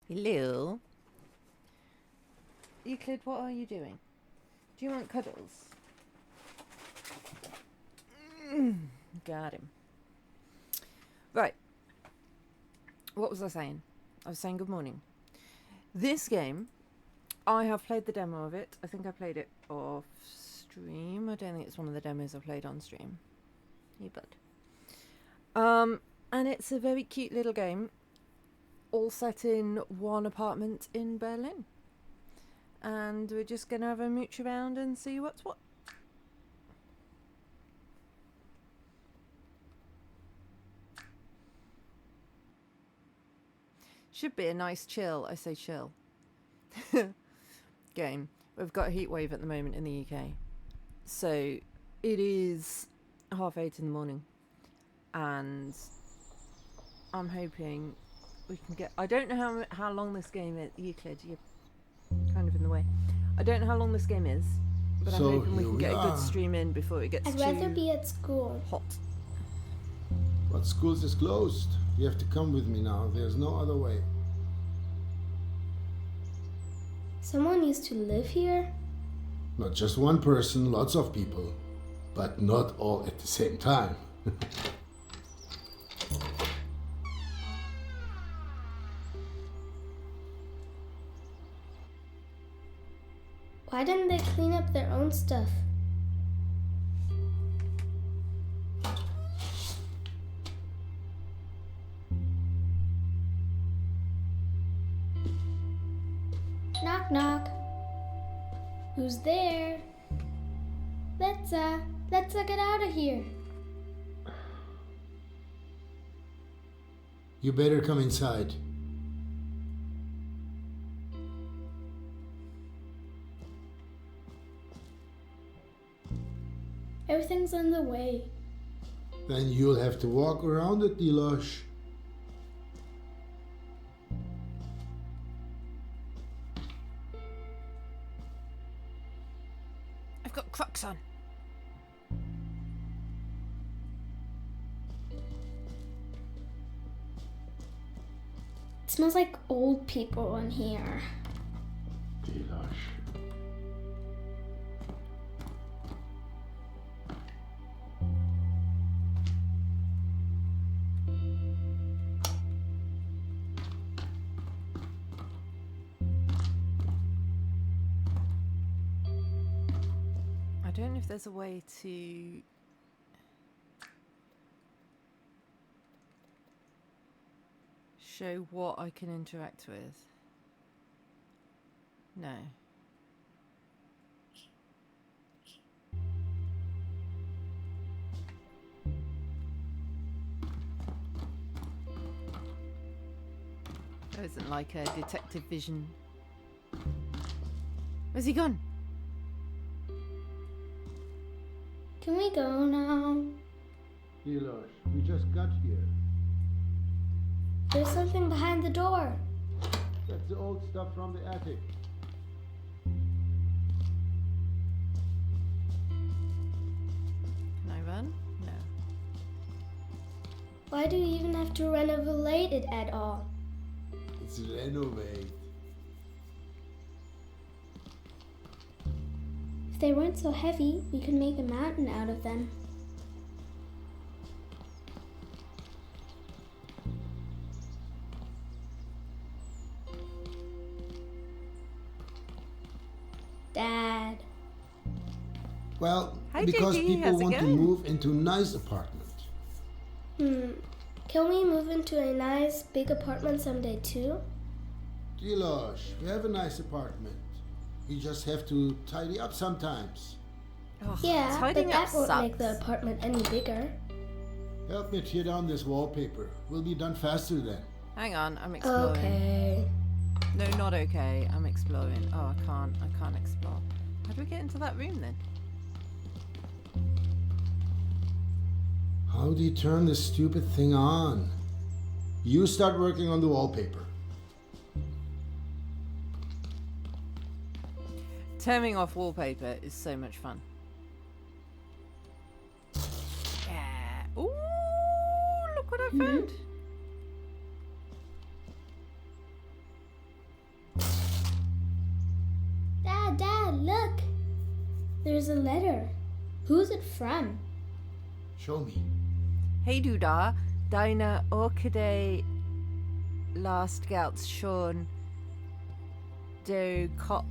Hello. Euclid, what are you doing? Do you want cuddles? Got him. Right. What was I saying? I was saying good morning. This game, I have played the demo of it. I think I played it off stream. I don't think it's one of the demos I played on stream. You bud. And it's a very cute little game, all set in one apartment in Berlin. And we're just going to have a mooch around and see what's what. Should be a nice chill, I say chill, game. We've got a heat wave at the moment in the UK. So it is 8:30 in the morning. And I'm hoping we can get... I don't know how long this game is. Euclid, you're kind of in the way. I don't know how long this game is, but I'm hoping we can get a good stream in before it gets too hot. I'd rather be at school. But schools is closed. You have to come with me now. There's no other way. Someone used to live here? Not just one person, lots of people. But not all at the same time. Why didn't they clean up their own stuff? Knock knock. Who's there? Let's get out of here. You better come inside. Everything's in the way. Then you'll have to walk around it, Dilosh. I've got Crocs on. It smells like old people in here. Dilosh. I don't know if there's a way to... show what I can interact with. No. There isn't like a detective vision. Where's he gone? Can we go now? Dilosh, we just got here. There's something behind the door. That's the old stuff from the attic. Can I run? No. Why do you even have to renovate it at all? It's renovate. If they weren't so heavy, we could make a mountain out of them. Dad. Well, Hi, because Gigi. people How's it want to going? move into a nice apartment. Can we move into a nice big apartment someday too? Dilosh, we have a nice apartment. You just have to tidy up sometimes. Oh, Yeah, but tidying up that won't sucks. make the apartment any bigger. Help me tear down this wallpaper. We'll be done faster then. Hang on, I'm exploring. Okay. No, not okay. I'm exploring. Oh, I can't explore. How do we get into that room then? How do you turn this stupid thing on? You start working on the wallpaper. Turning off wallpaper is so much fun. Yeah. Ooh, look what I found. There's a letter. Who's it from? Show me. Hej du där, deine orkidé last gouts Sean du Kopf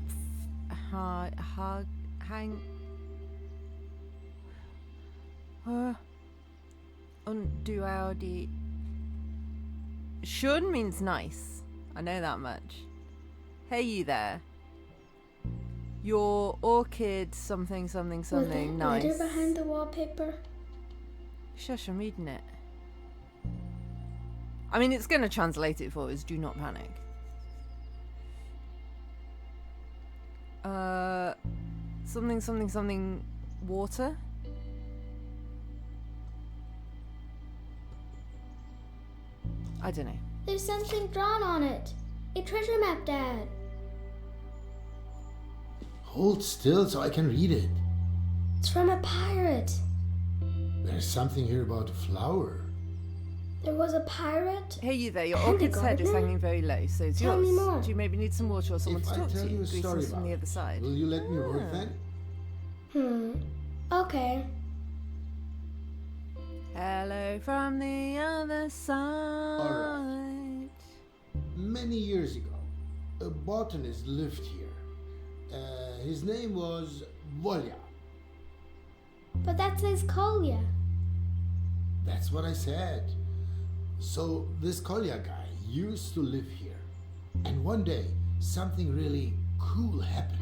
hang und du Audi. Sean means nice. I know that much. Hey you there. Your orchid something something something With that nice. letter behind the wallpaper. Shush, I'm reading it. I mean, it's going to translate it for us. Do not panic. Something, something, something. Water? I don't know. There's something drawn on it. A treasure map, Dad. Hold still so I can read it. It's from a pirate. There's something here about a flower. There was a pirate. Hey, you there. Your And a orchid's head is gardener? hanging very low, so it's Tell yours. me more. Do you maybe need some water or someone If to I talk tell to? you a Greetings story from about the it, other side. will you let me work then? Okay. Hello from the other side. Many years ago, a botanist lived here. His name was Volya. But that says Kolya. That's what I said. So this Kolya guy used to live here. And one day, something really cool happened.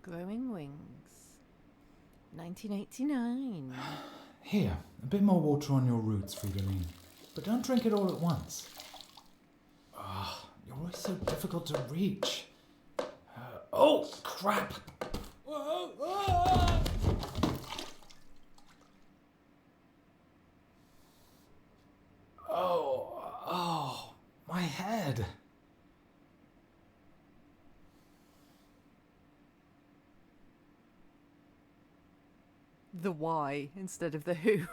Growing Wings. 1989. Here, a bit more water on your roots, Fridolin. But don't drink it all at once. Ah, you're always so difficult to reach. Oh, crap! Whoa, ah! Oh, my head. The why instead of the who.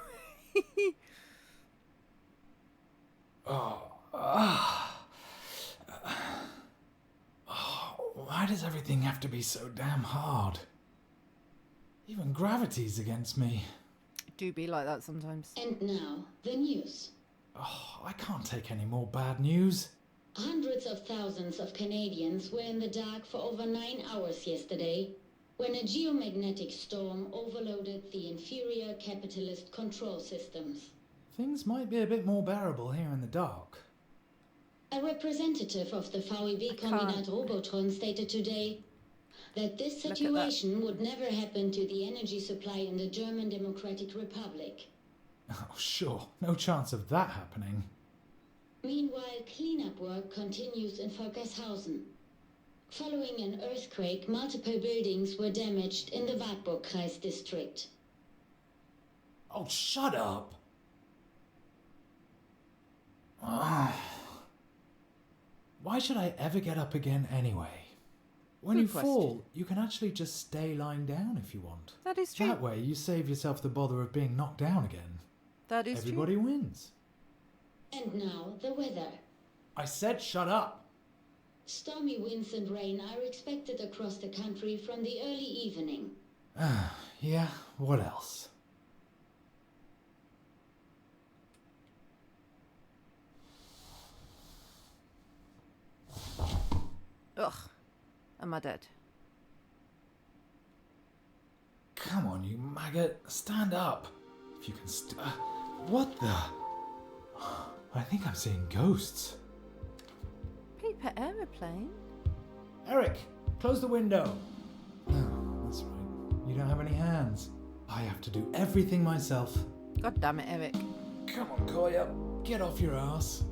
Why does everything have to be so damn hard? Even gravity's against me. Do be like that sometimes. And now, the news. Oh, I can't take any more bad news. Hundreds of thousands of Canadians were in the dark for over 9 hours yesterday when a geomagnetic storm overloaded the inferior capitalist control systems. Things might be a bit more bearable here in the dark. A representative of the VEB Kombinat Robotron stated today that this Look at that. situation would never happen to the energy supply in the German Democratic Republic. Oh, sure. No chance of that happening. Meanwhile, cleanup work continues in Volkershausen. Following an earthquake, multiple buildings were damaged in the Wartburg-Kreis district. Oh, shut up! Ah. Why should I ever get up again anyway? When Good you question. fall, you can actually just stay lying down if you want. That is true. That way, you save yourself the bother of being knocked down again. That is Everybody true. wins. And now, the weather. I said shut up! Stormy winds and rain are expected across the country from the early evening. Yeah, what else? Ugh. Am I dead? Come on, you maggot. Stand up. If you can what the? I think I'm seeing ghosts. Paper aeroplane? Eric, close the window. Oh, that's right. You don't have any hands. I have to do everything myself. God damn it, Eric. Come on, Koya. Get off your ass.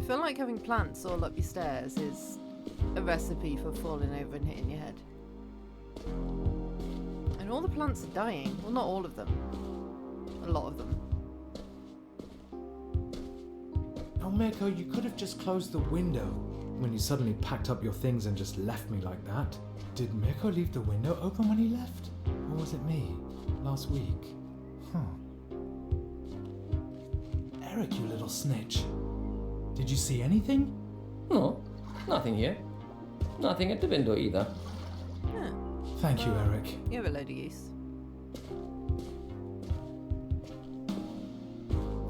feel like having plants all up your stairs is a recipe for falling over and hitting your head. And all the plants are dying. Well, not all of them. A lot of them. Oh, Mako, you could have just closed the window when you suddenly packed up your things and just left me like that. Did Mako leave the window open when he left? Or was it me? Last week? Eric, you little snitch. Did you see anything? No, nothing here. Nothing at the window either. Yeah, Thank you, Eric. you have a load of use.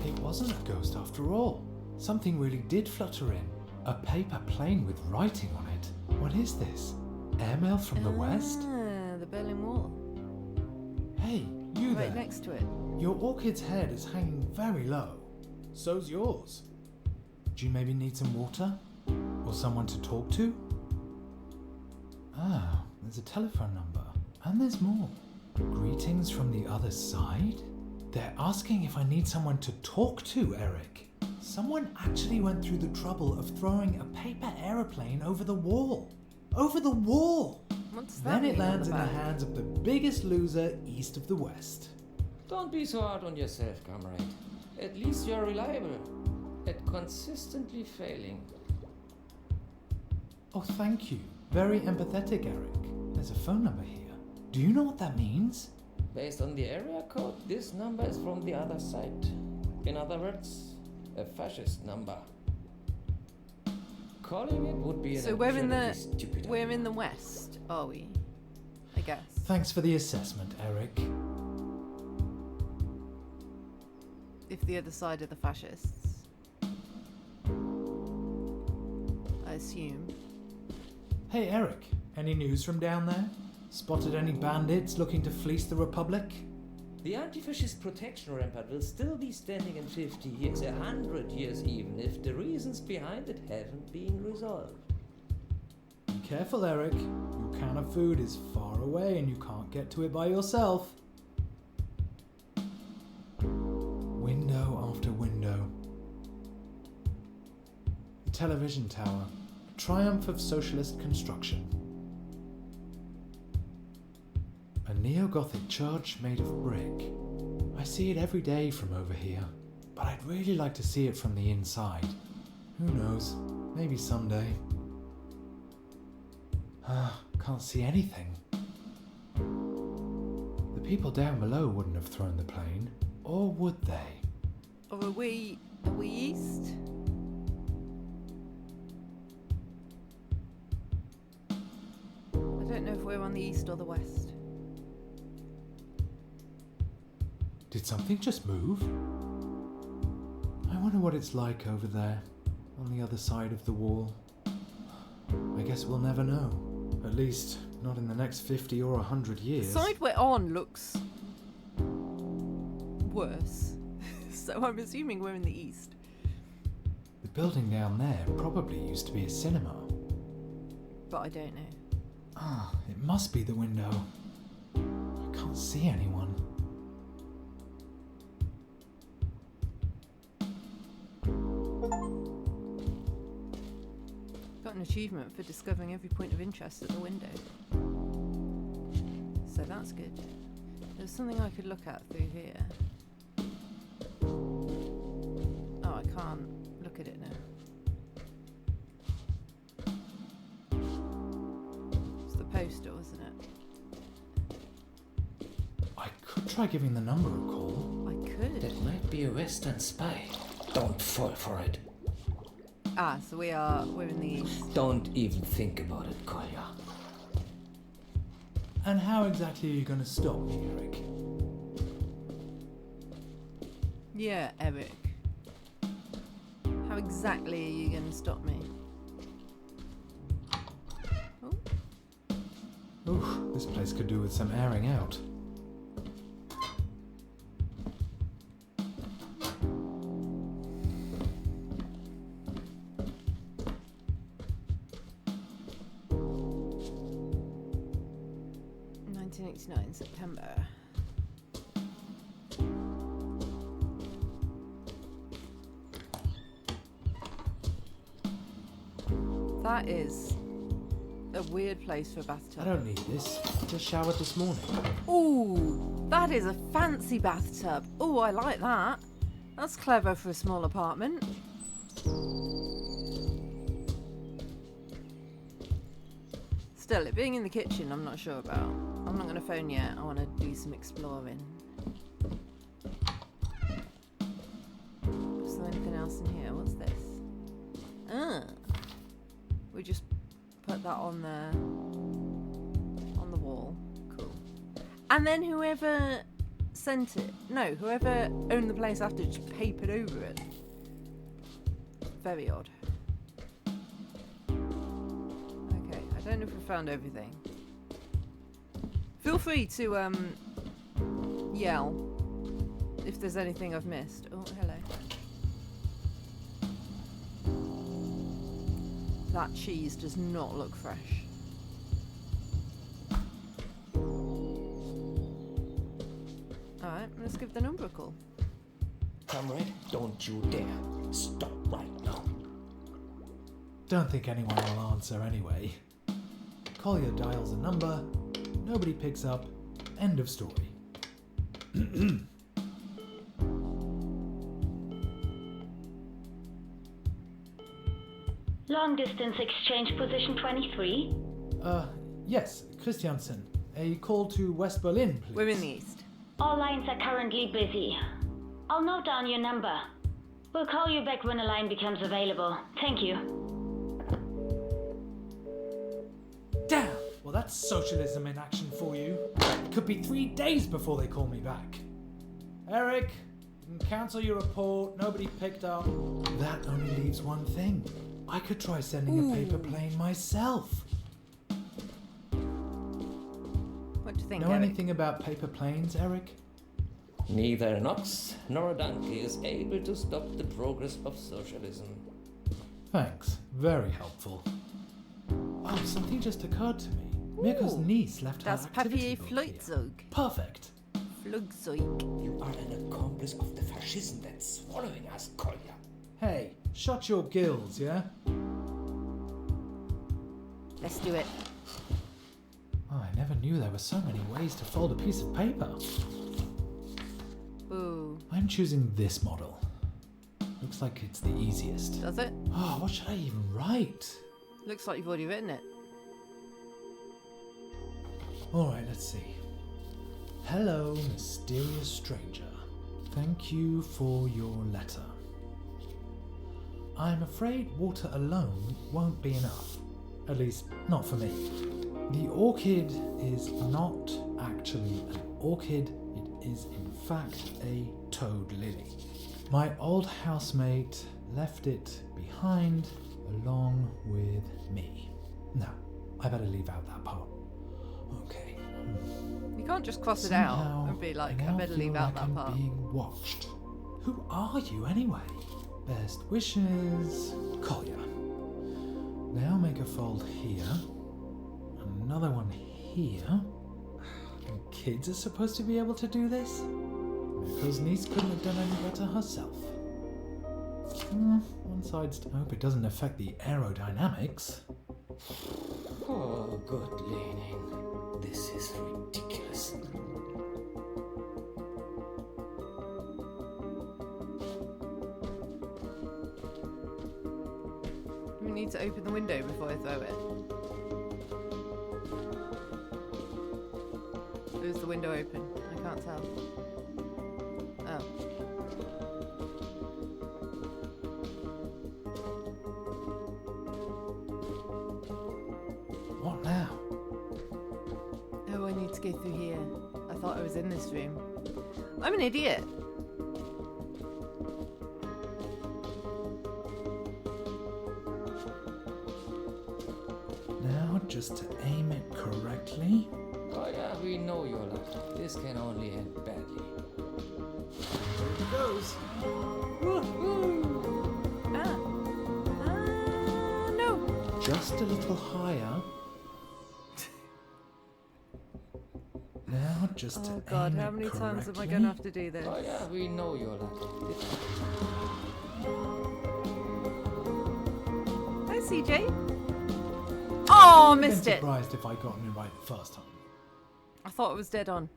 It wasn't a ghost after all. Something really did flutter in. A paper plane with writing on it. What is this? Airmail from the west? Ah, the Berlin Wall. Hey, you Right there. next to it. Your orchid's head is hanging very low. So's yours. Do you maybe need some water? Or someone to talk to? Ah, there's a telephone number. And there's more. Greetings from the other side? They're asking if I need someone to talk to, Eric. Someone actually went through the trouble of throwing a paper aeroplane over the wall. Over the wall! What's that Then it mean on lands the in the back? hands of the biggest loser east of the west. Don't be so hard on yourself, comrade. At least you're reliable at consistently failing. Oh, thank you. Very empathetic, Eric. There's a phone number here. Do you know what that means? Based on the area code, this number is from the other side. In other words, a fascist number. Calling it would be an So we're in incredibly stupid we're idea. in the west, are we? I guess. Thanks for the assessment, Eric. If the other side of the fascists. I assume. Hey, Eric. Any news from down there? Spotted any bandits looking to fleece the Republic? The anti-fascist protection rampart will still be standing in 50 years, 100 years even, if the reasons behind it haven't been resolved. Be careful, Eric. Your can of food is far away and you can't get to it by yourself. Window after window. The television tower. A triumph of socialist construction. A neo-Gothic church made of brick. I see it every day from over here, but I'd really like to see it from the inside. Who knows? Maybe someday. Can't see anything. The people down below wouldn't have thrown the plane, or would they? Or are we east? I don't know if we're on the east or the west. Did something just move? I wonder what it's like over there, on the other side of the wall. I guess we'll never know. At least, not in the next 50 or 100 The years. side we're on looks worse. So I'm assuming we're in the east. The building down there probably used to be a cinema. But I don't know. It must be the window. I can't see anyone. Got an achievement for discovering every point of interest at the window. So that's good. There's something I could look at through here. Oh, I can't look at it now. It's the poster, wasn't it? I could try giving the number a call. I could. That might be a Western spy. Don't fall for it. Ah, so we're in the east. Don't even think about it, Kolya. And how exactly are you going to stop me, Eric? Yeah, Eric. How exactly are you going to stop me? Oh, Oof, this place could do with some airing out. September. That is a weird place for a I bathtub. don't need this. I just showered this morning. Ooh, that is a fancy bathtub. Ooh, I like that. That's clever for a small apartment. Still, it being in the kitchen, I'm not sure about. I'm not going to phone yet. I want to do some exploring. Is there anything else in here? What's this? Ah. We just put that on the wall. Cool. And then whoever sent it, no, whoever owned the place after just papered over it. Very odd. Okay, I don't know if we found everything. Feel free to yell if there's anything I've missed. Oh, hello. That cheese does not look fresh. Alright, let's give the number a call. Comrade, don't you dare. Stop right now. Don't think anyone will answer anyway. Collier dials a number, nobody picks up, end of story. Long distance exchange position 23. Yes, Christiansen. A call to West Berlin, please. We're in the east. All lines are currently busy. I'll note down your number. We'll call you back when a line becomes available. Thank you. Damn! Well, that's socialism in action for you. It could be 3 days before they call me back. Eric, you can cancel your report. Nobody picked up. That only leaves one thing. I could try sending a paper plane myself. What do you think, Know Eric? anything about paper planes, Eric? Neither an ox nor a donkey is able to stop the progress of socialism. Thanks. Very helpful. Oh, something just occurred to me. Mirko's Ooh, niece left her Das activity Papier book here. Flugzeug. Perfect. Flugzeug. You are an accomplice of the fascism that's swallowing us, Kolja. Hey, shut your gills, yeah? Let's do it. Oh, I never knew there were so many ways to fold a piece of paper. Ooh, I'm choosing this model. Looks like it's the easiest. does it? Oh, what should I even write? Looks like you've already written it. Alright, let's see. Hello, mysterious stranger. Thank you for your letter. I'm afraid water alone won't be enough. At least, not for me. The orchid is not actually an orchid, it is in fact a toad lily. My old housemate left it behind along with me. Now, I better leave out that part. Okay. You can't just cross it out Somehow, and be like, I I now better feel leave out like that I'm part. being watched. Who are you anyway? Best wishes, Collier. Now make a fold here. Another one here. And kids are supposed to be able to do this? Mirko's niece couldn't have done any better herself. One side's to hope it doesn't affect the aerodynamics. Oh, good leaning. This is ridiculous. We need to open the window before I throw it. Or is the window open? I can't tell. Oh. What now? Oh, I need to go through here. I thought I was in this room. I'm an idiot. Now, just to aim it correctly. Oh yeah, we know your luck. This can only end badly. There it goes. Ah. No. Just a little higher. Now, just to Oh God, aim how it many times am I correctly. going to have to do this? Oh yeah, we know your luck. Hi, CJ. Oh, I'd have missed been it. surprised if I'd gotten it right the first time. I thought it was dead on.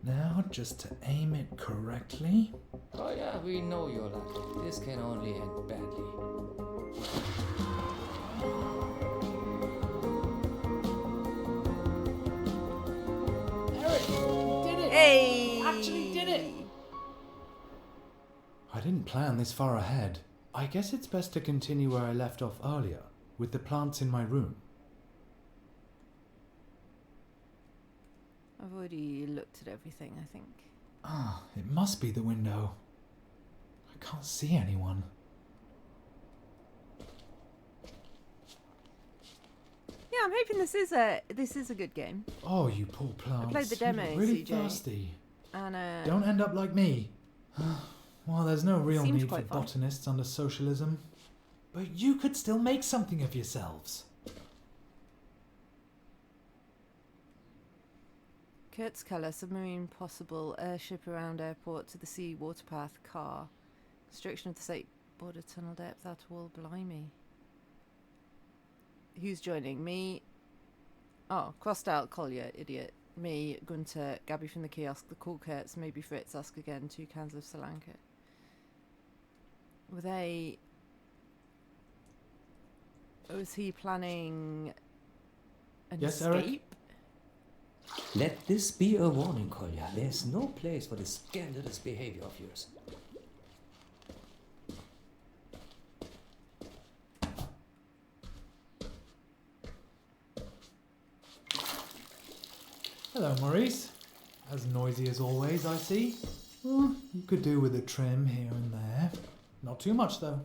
Now, just to aim it correctly. Oh yeah, we know you're lucky. This can only end badly. Eric, you did it! Hey! Actually did it! I didn't plan this far ahead. I guess it's best to continue where I left off earlier, with the plants in my room. I've already looked at everything, I think. Ah, it must be the window. I can't see anyone. Yeah, I'm hoping this is a good game. Oh, you poor plants. played the You demo, look really CJ. thirsty. And Don't end up like me. Well, there's no real Seems need for quite fun. botanists under socialism. But you could still make something of yourselves. Kurt's colour, submarine possible, airship around airport to the sea, water path, car. Construction of the state border tunnel depth, out wall, blimey. Who's joining? Me. Oh, crossed out, Collier, idiot. Me, Gunter, Gabby from the kiosk, the cool Kurtz, maybe Fritz, ask again, 2 cans of Sri Lanka. Were they... Was he planning an Yes, escape? Eric? Let this be a warning, Kolya. There's no place for this scandalous behavior of yours. Hello, Maurice. As noisy as always, I see. Well, you could do with a trim here and there. Not too much, though.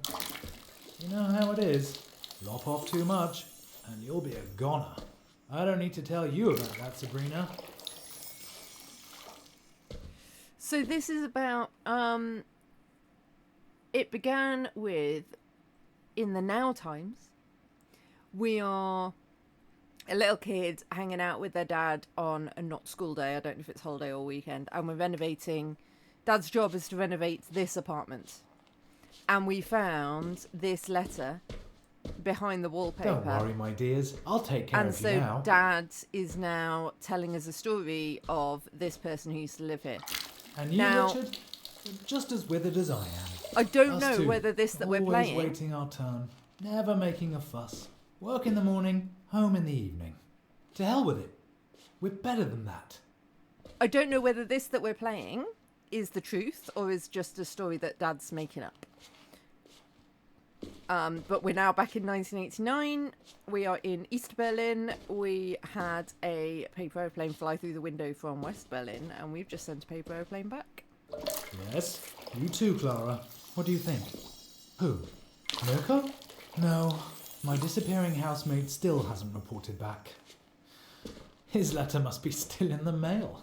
You know how it is. Lop off too much, and you'll be a goner. I don't need to tell you about that, Sabrina. So this is about it began with, in the now times, we are a little kid hanging out with their dad on a not school day, I don't know if it's holiday or weekend, and we're renovating. Dad's job is to renovate this apartment, and we found this letter behind the wallpaper. Don't worry, my dears. I'll take care And of so you now. Dad is now telling us a story of this person who used to live here. And you, Now- Richard, you're just as withered as I am. I don't Us know too. whether this that we're Always playing... waiting our turn. Never making a fuss. Work in the morning, home in the evening. To hell with it. We're better than that. I don't know whether this that we're playing is the truth or is just a story that Dad's making up. But we're now back in 1989. We are in East Berlin. We had a paper airplane fly through the window from West Berlin, and we've just sent a paper airplane back. Yes, you too, Clara. What do you think? Who? Mirko? No, my disappearing housemate still hasn't reported back. His letter must be still in the mail.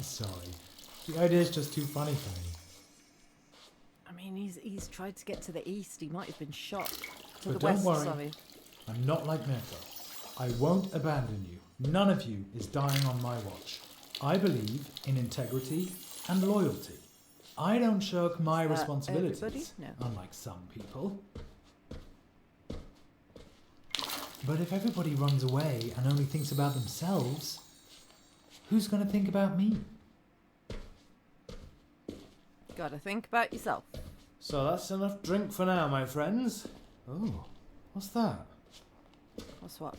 Sorry. The idea's just too funny for me. I mean, he's tried to get to the east. He might have been shot. To But the don't west, worry. sorry. I'm not like Mirko. I won't abandon you. None of you is dying on my watch. I believe in integrity and loyalty. I don't shirk my responsibilities, everybody? No. unlike some people. But if everybody runs away and only thinks about themselves, who's going to think about me? Gotta think about yourself. So that's enough drink for now, my friends. Oh, what's that? What's what?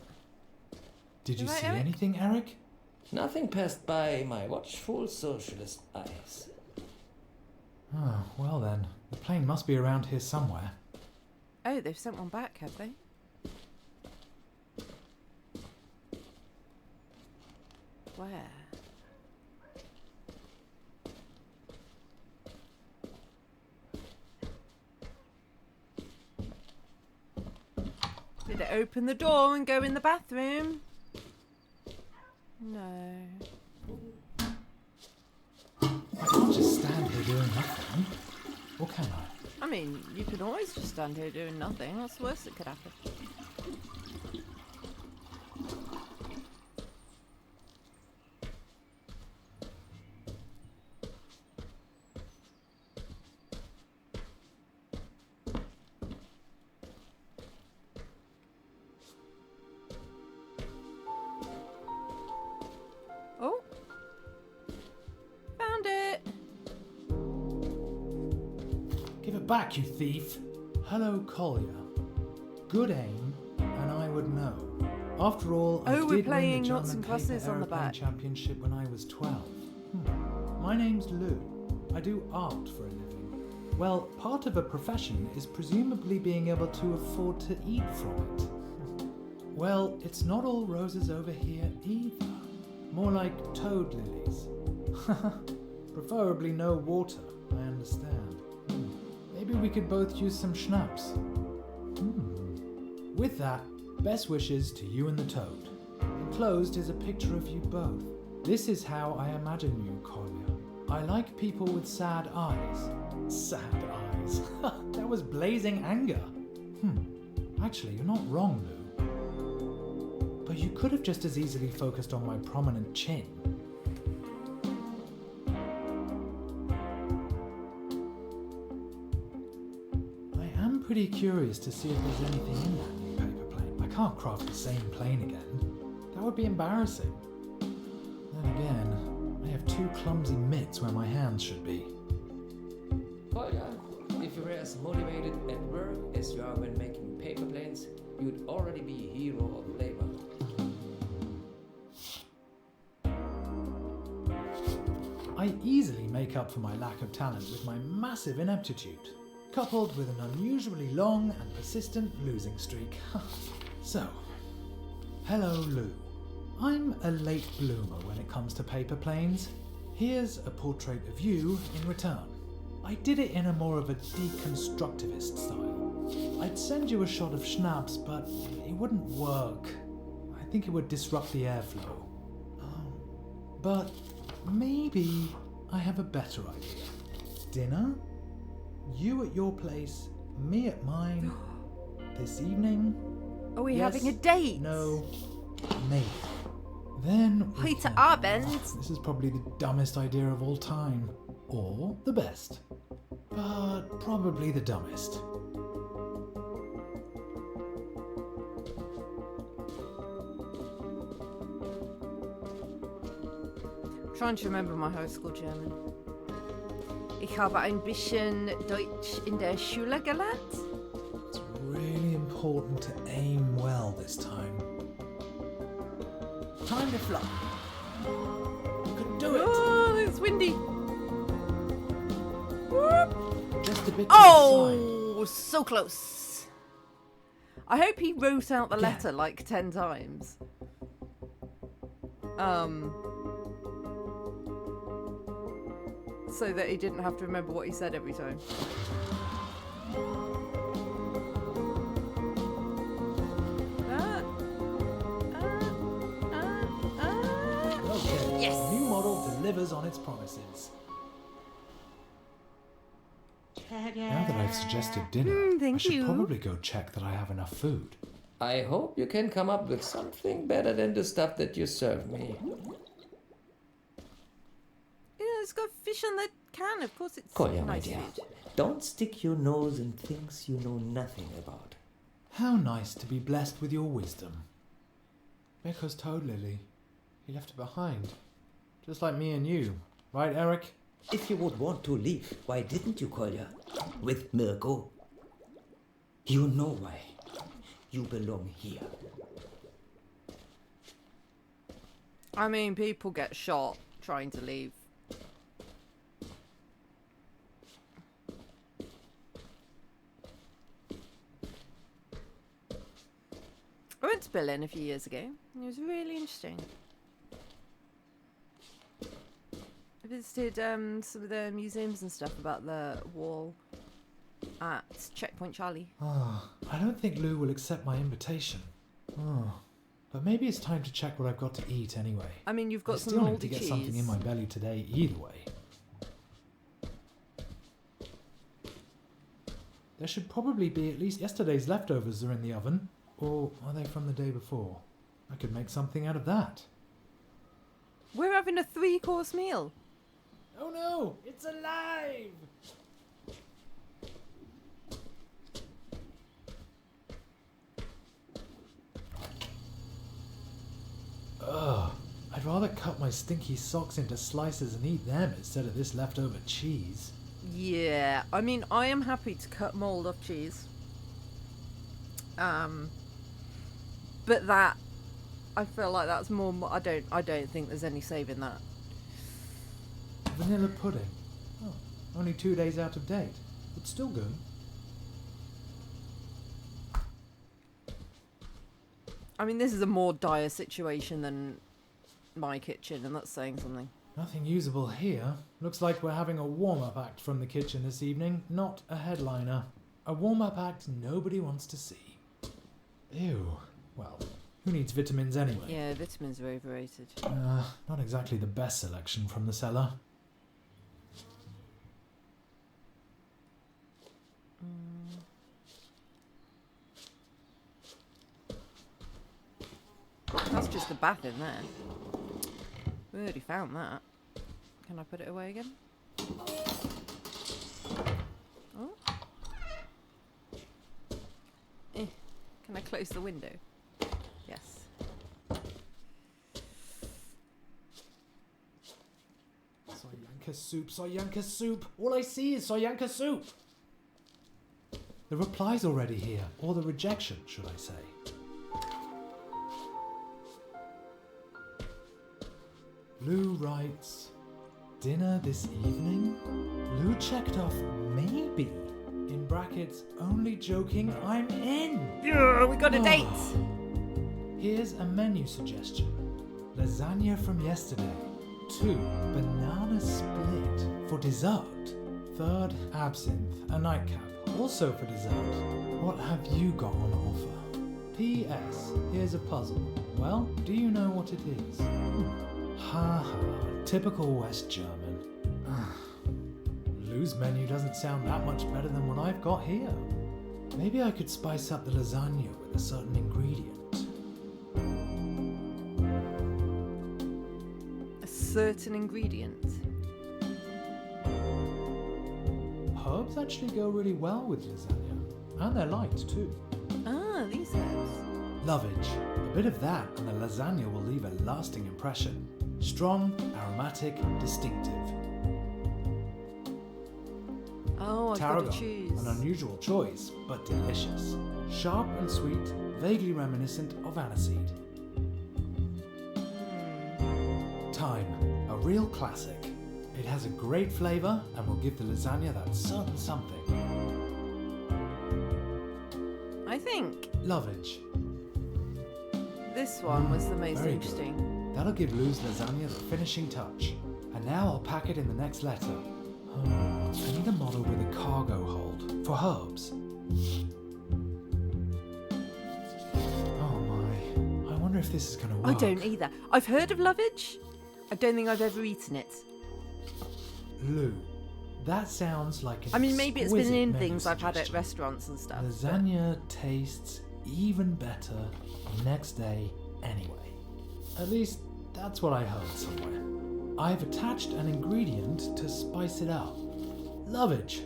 Did you Right, see Eric? anything, Eric? Nothing passed by my watchful socialist eyes. Oh, well then. The plane must be around here somewhere. Oh, they've sent one back, have they? Where? Did it open the door and go in the bathroom? No. I can't just stand here doing nothing. Or can I? I mean, you can always just stand here doing nothing. What's the worst that could happen? Give it back, you thief! Hello, Collier. Good aim, and I would know. After all, I Oh, we're did playing win the Noughts German and Crosses Paper on the Aeroplane back. Championship when I was 12. My name's Lou. I do art for a living. Well, part of a profession is presumably being able to afford to eat from it. Well, it's not all roses over here either. More like toad lilies. Preferably no water, I understand. Maybe we could both use some schnapps. With that, best wishes to you and the toad. Enclosed is a picture of you both. This is how I imagine you, Collier. I like people with sad eyes. Sad eyes? That was blazing anger. Actually, you're not wrong, Lou. But you could have just as easily focused on my prominent chin. I am pretty curious to see if there's anything in that new paper plane. I can't craft the same plane again. That would be embarrassing. Then again, I have two clumsy mitts where my hands should be. Kolja, if you were as motivated at work as you are when making paper planes, you'd already be a hero of labor. I easily make up for my lack of talent with my massive ineptitude, coupled with an unusually long and persistent losing streak. So, hello Lou. I'm a late bloomer when it comes to paper planes. Here's a portrait of you in return. I did it in a more of a deconstructivist style. I'd send you a shot of schnapps, but it wouldn't work. I think it would disrupt the airflow. But maybe I have a better idea. Dinner? You at your place, me at mine. This evening? Are we Yes, having a date? No, maybe. Then we Peter can- Abend. This is probably the dumbest idea of all time. Or the best. But probably the dumbest. Trying to remember my high school German. Ich habe ein bisschen Deutsch in der Schule gelernt. It's really important to aim well this time. Time to fly. You can do it. Oh, it's windy. Whoop. Just a bit to the side. Oh, so close. I hope he wrote out the Again. letter like 10 times. So that he didn't have to remember what he said every time. Okay. Yes. New model delivers on its promises. Now that I've suggested dinner, I thank should you. probably go check that I have enough food. I hope you can come up with something better than the stuff that you serve me. Yeah, it's got fish on the can. Of course, it's Kolja, my nice dear, food. don't stick your nose in things you know nothing about. How nice to be blessed with your wisdom. Because Toad Lily, he left it behind. Just like me and you. Right, Eric? If you would want to leave, why didn't you, Kolja? With Mirko. You know why. You belong here. I mean, people get shot trying to leave. I went to Berlin a few years ago. It was really interesting. I visited some of the museums and stuff about the wall at Checkpoint Charlie. I don't think Lou will accept my invitation. But maybe it's time to check what I've got to eat anyway. I mean, you've I got some still need mouldy to get cheese. something in my belly today either way. There should probably be at least yesterday's leftovers are in the oven. Or are they from the day before? I could make something out of that. We're having a 3-course meal. Oh no! It's alive! Ugh. I'd rather cut my stinky socks into slices and eat them instead of this leftover cheese. Yeah, I mean, I am happy to cut mold off cheese. But that, I feel like that's more. I don't think there's any saving that. Vanilla pudding. Oh, only 2 days out of date. But still good. I mean, this is a more dire situation than my kitchen, and that's saying something. Nothing usable here. Looks like we're having a warm-up act from the kitchen this evening, not a headliner. A warm-up act nobody wants to see. Ew. Well, who needs vitamins anyway? Yeah, vitamins are overrated. Not exactly the best selection from the cellar. That's just the bath in there. We already found that. Can I put it away again? Oh. Can I close the window? Yes. Soyanka soup, Soyanka soup! All I see is Soyanka soup! The reply's already here, or the rejection, should I say. Lou writes, dinner this evening? Lou checked off maybe. In brackets, only joking, I'm in! Yeah, we got a date! Here's a menu suggestion. Lasagna from yesterday. 2, banana split for dessert. 3rd, absinthe, a nightcap, also for dessert. What have you got on offer? P.S. Here's a puzzle. Well, do you know what it is? Ha ha, typical West German. Lou's menu doesn't sound that much better than what I've got here. Maybe I could spice up the lasagna with a certain ingredient. A certain ingredient. Herbs actually go really well with lasagna. And they're light too. Ah, these herbs. Lovage. A bit of that and the lasagna will leave a lasting impression. Strong, aromatic, distinctive. Oh, I've got Tarragon, to choose. an unusual choice, but delicious. Sharp and sweet, vaguely reminiscent of aniseed. Thyme, a real classic. It has a great flavour and will give the lasagna that certain something. I think Lovage. this one was the most Very good. interesting. That'll give Lou's lasagna the finishing touch. And now I'll pack it in the next letter. I need a model with a cargo hold for herbs. Oh my. I wonder if this is going to work. I don't either. I've heard of lovage. I don't think I've ever eaten it. Lou, that sounds like an I mean, maybe it's been exquisite in menu things I've had at suggestion. restaurants and stuff. but- Lasagna tastes even better the next day anyway. At least, that's what I heard somewhere. I've attached an ingredient to spice it up. Lovage,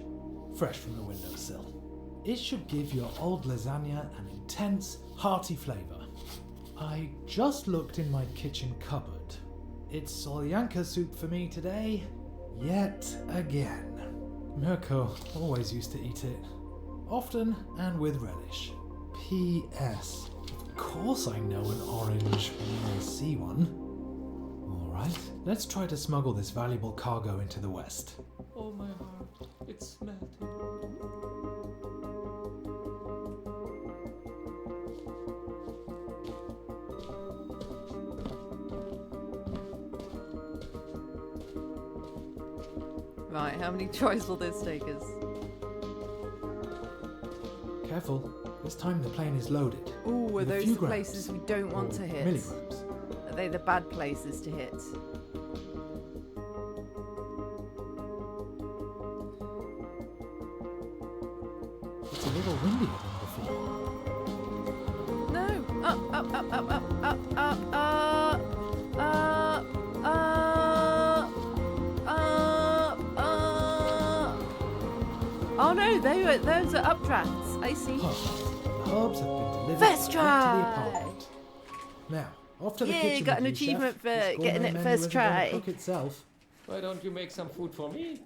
fresh from the windowsill. It should give your old lasagna an intense, hearty flavour. I just looked in my kitchen cupboard. It's Solyanka soup for me today, yet again. Mirko always used to eat it, often and with relish. P.S. Of course I know an orange when I see one. Alright, let's try to smuggle this valuable cargo into the West. Oh my heart, it's melting. Right, how many tries will this take us? Careful, this time the plane is loaded. Ooh, are with a those few the grams, places we don't want or to hit? milligrams. Are they the bad places to hit? It's a little windier than before. No! Up, up, up, up, up, up, up, up. Oh no, those are updrafts. I see. Herbs have been delivered First direct to the try. apartment. Now, off to the Yeah, kitchen. you got an with you, achievement chef. for This getting gourmet it menu first isn't gonna try. Cook itself. Why don't you make some food for me?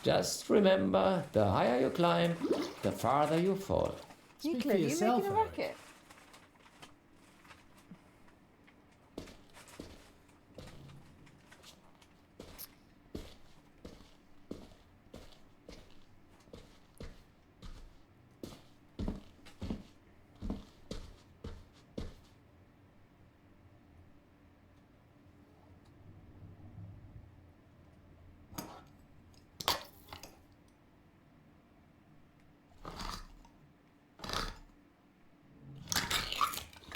Just remember, the higher you climb, the farther you fall. Speak for Euclid, are you yourself, making a Eric. racket?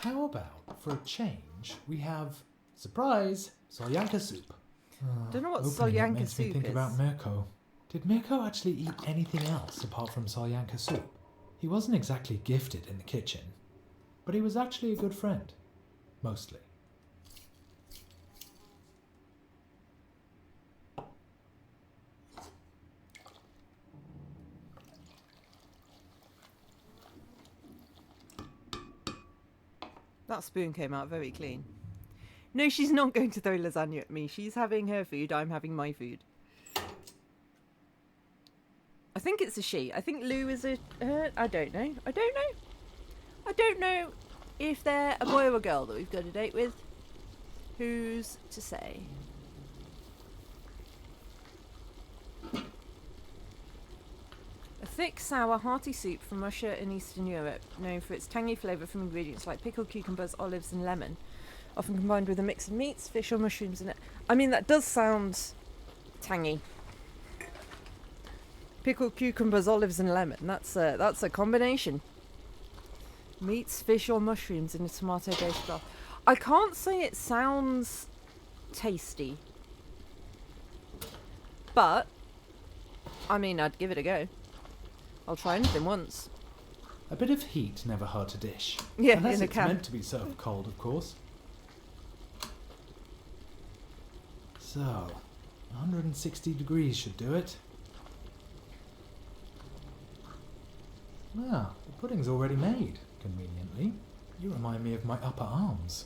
How about, for a change, we have, surprise, Solyanka soup. Don't know what Opening it Solyanka makes me soup think is. about Mirko. Did Mirko actually eat anything else apart from Solyanka soup? He wasn't exactly gifted in the kitchen, but he was actually a good friend. Mostly. That spoon came out very clean. No, she's not going to throw lasagna at me. She's having her food. I'm having my food. I think it's a she. I think Lou is a her. I don't know. I don't know if they're a boy or a girl that we've got a date with. Who's to say? A thick, sour, hearty soup from Russia and Eastern Europe, known for its tangy flavour from ingredients like pickled cucumbers, olives and lemon, often combined with a mix of meats, fish or mushrooms in it. I mean, that does sound tangy. Pickled cucumbers, olives and lemon. That's a combination. Meats, fish or mushrooms in a tomato-based broth. I can't say it sounds tasty. But, I mean, I'd give it a go. I'll try anything once. A bit of heat never hurt a dish. Yeah, Unless in a it's can. meant to be served cold, of course. So, 160 degrees should do it. Ah, the pudding's already made, conveniently. You remind me of my upper arms.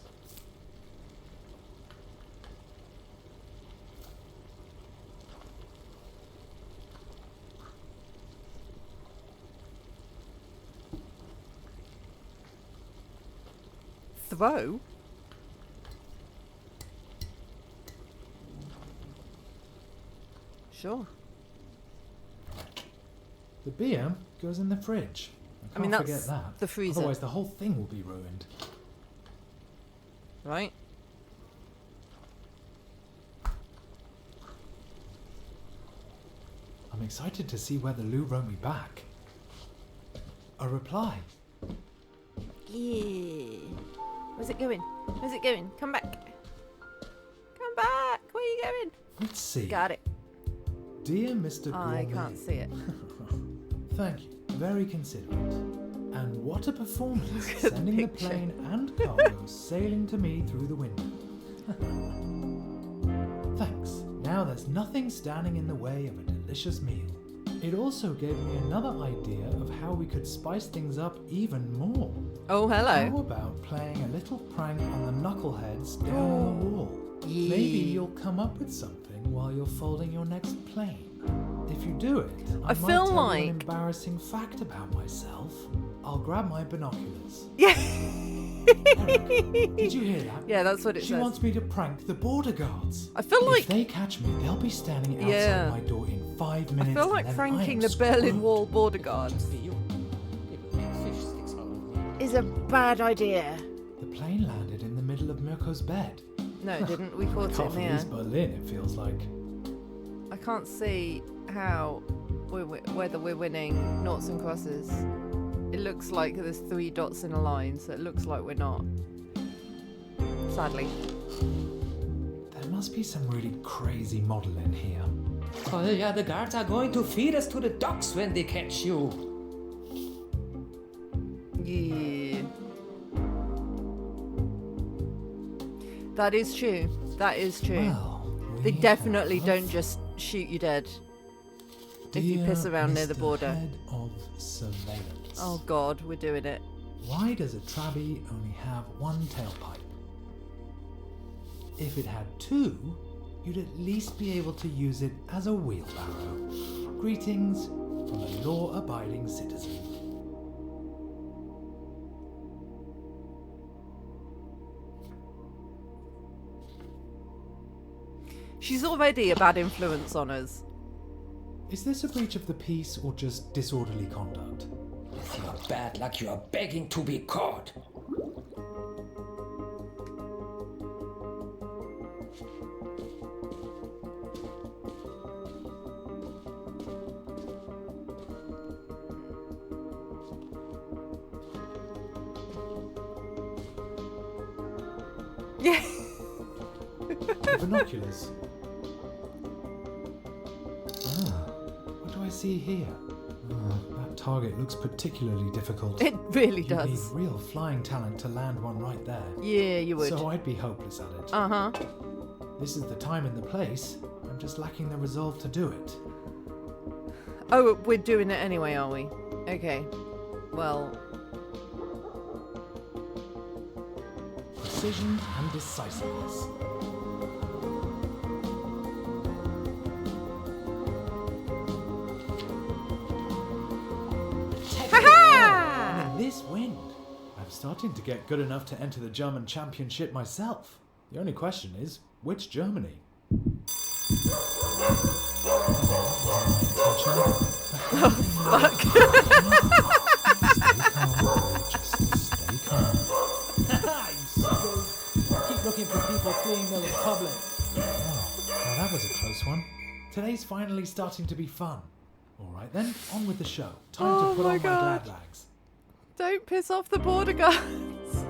Throw? Sure. The beer goes in the fridge. I mean, can't that's forget that. the freezer. Otherwise the whole thing will be ruined. Right? I'm excited to see whether Lou wrote me back. A reply. Yeah. Where's it going? Where's it going? Come back. Come back. Where are you going? Let's see. Got it. Dear Mr. I Gourmet. can't see it. Thank you. Very considerate. And what a performance, Look at the sending the picture. plane and cargo sailing to me through the window. Thanks. Now there's nothing standing in the way of a delicious meal. It also gave me another idea of how we could spice things up even more. Oh, How hello. about playing a little prank on the knuckleheads down on the wall? Yeah. Maybe you'll come up with something while you're folding your next plane. If you do it, I I might feel tell you like- an embarrassing fact about myself. I'll grab my binoculars. Yeah. Eric, did you hear that? Yeah, that's what it She says. wants me to prank the border guards. I feel If like they catch me, they'll be standing outside Yeah. my door in 5 I minutes. feel and like then pranking I the am Berlin screwed. Wall border guards Just be you. It will make fish sticks out of me. is a bad idea. The plane landed in the middle of Mirko's bed. No, it didn't. We caught it Can't in the believe air. it's Berlin, it feels like. I can't see how whether we're winning noughts and crosses. It looks like there's 3 dots in a line, so it looks like we're not. Sadly. There must be some really crazy model in here. Oh yeah, the guards are going to feed us to the dogs when they catch you. Yeah. That is true. That is true. Well, They we definitely have don't just shoot you dead if you Dear piss around near the Mr. border. Head of Surveillance. Oh god, we're doing it. Why does a Trabi only have one tailpipe? If it had 2, you'd at least be able to use it as a wheelbarrow. Greetings from a law-abiding citizen. She's already a bad influence on us. Is this a breach of the peace or just disorderly conduct? With your bad luck, you are begging to be caught. Yeah. Binoculars. What do I see here? That target looks particularly difficult. It really You'd does. need real flying talent to land one right there. Yeah, you would. So I'd be hopeless at it. Uh-huh. This is the time and the place. I'm just lacking the resolve to do it. Oh, we're doing it anyway, are we? Okay. Well, Precision and decisiveness. ha-ha! And this wind. I'm starting to get good enough to enter the German Championship myself. The only question is, which Germany? Fuck. Stay calm. You suckers. Keep looking for people fleeing the Republic. Oh, well, that was a close one. Today's finally starting to be fun. All right then, on with the show. Time Oh to put my on my God. glad rags. Don't piss off the border guards.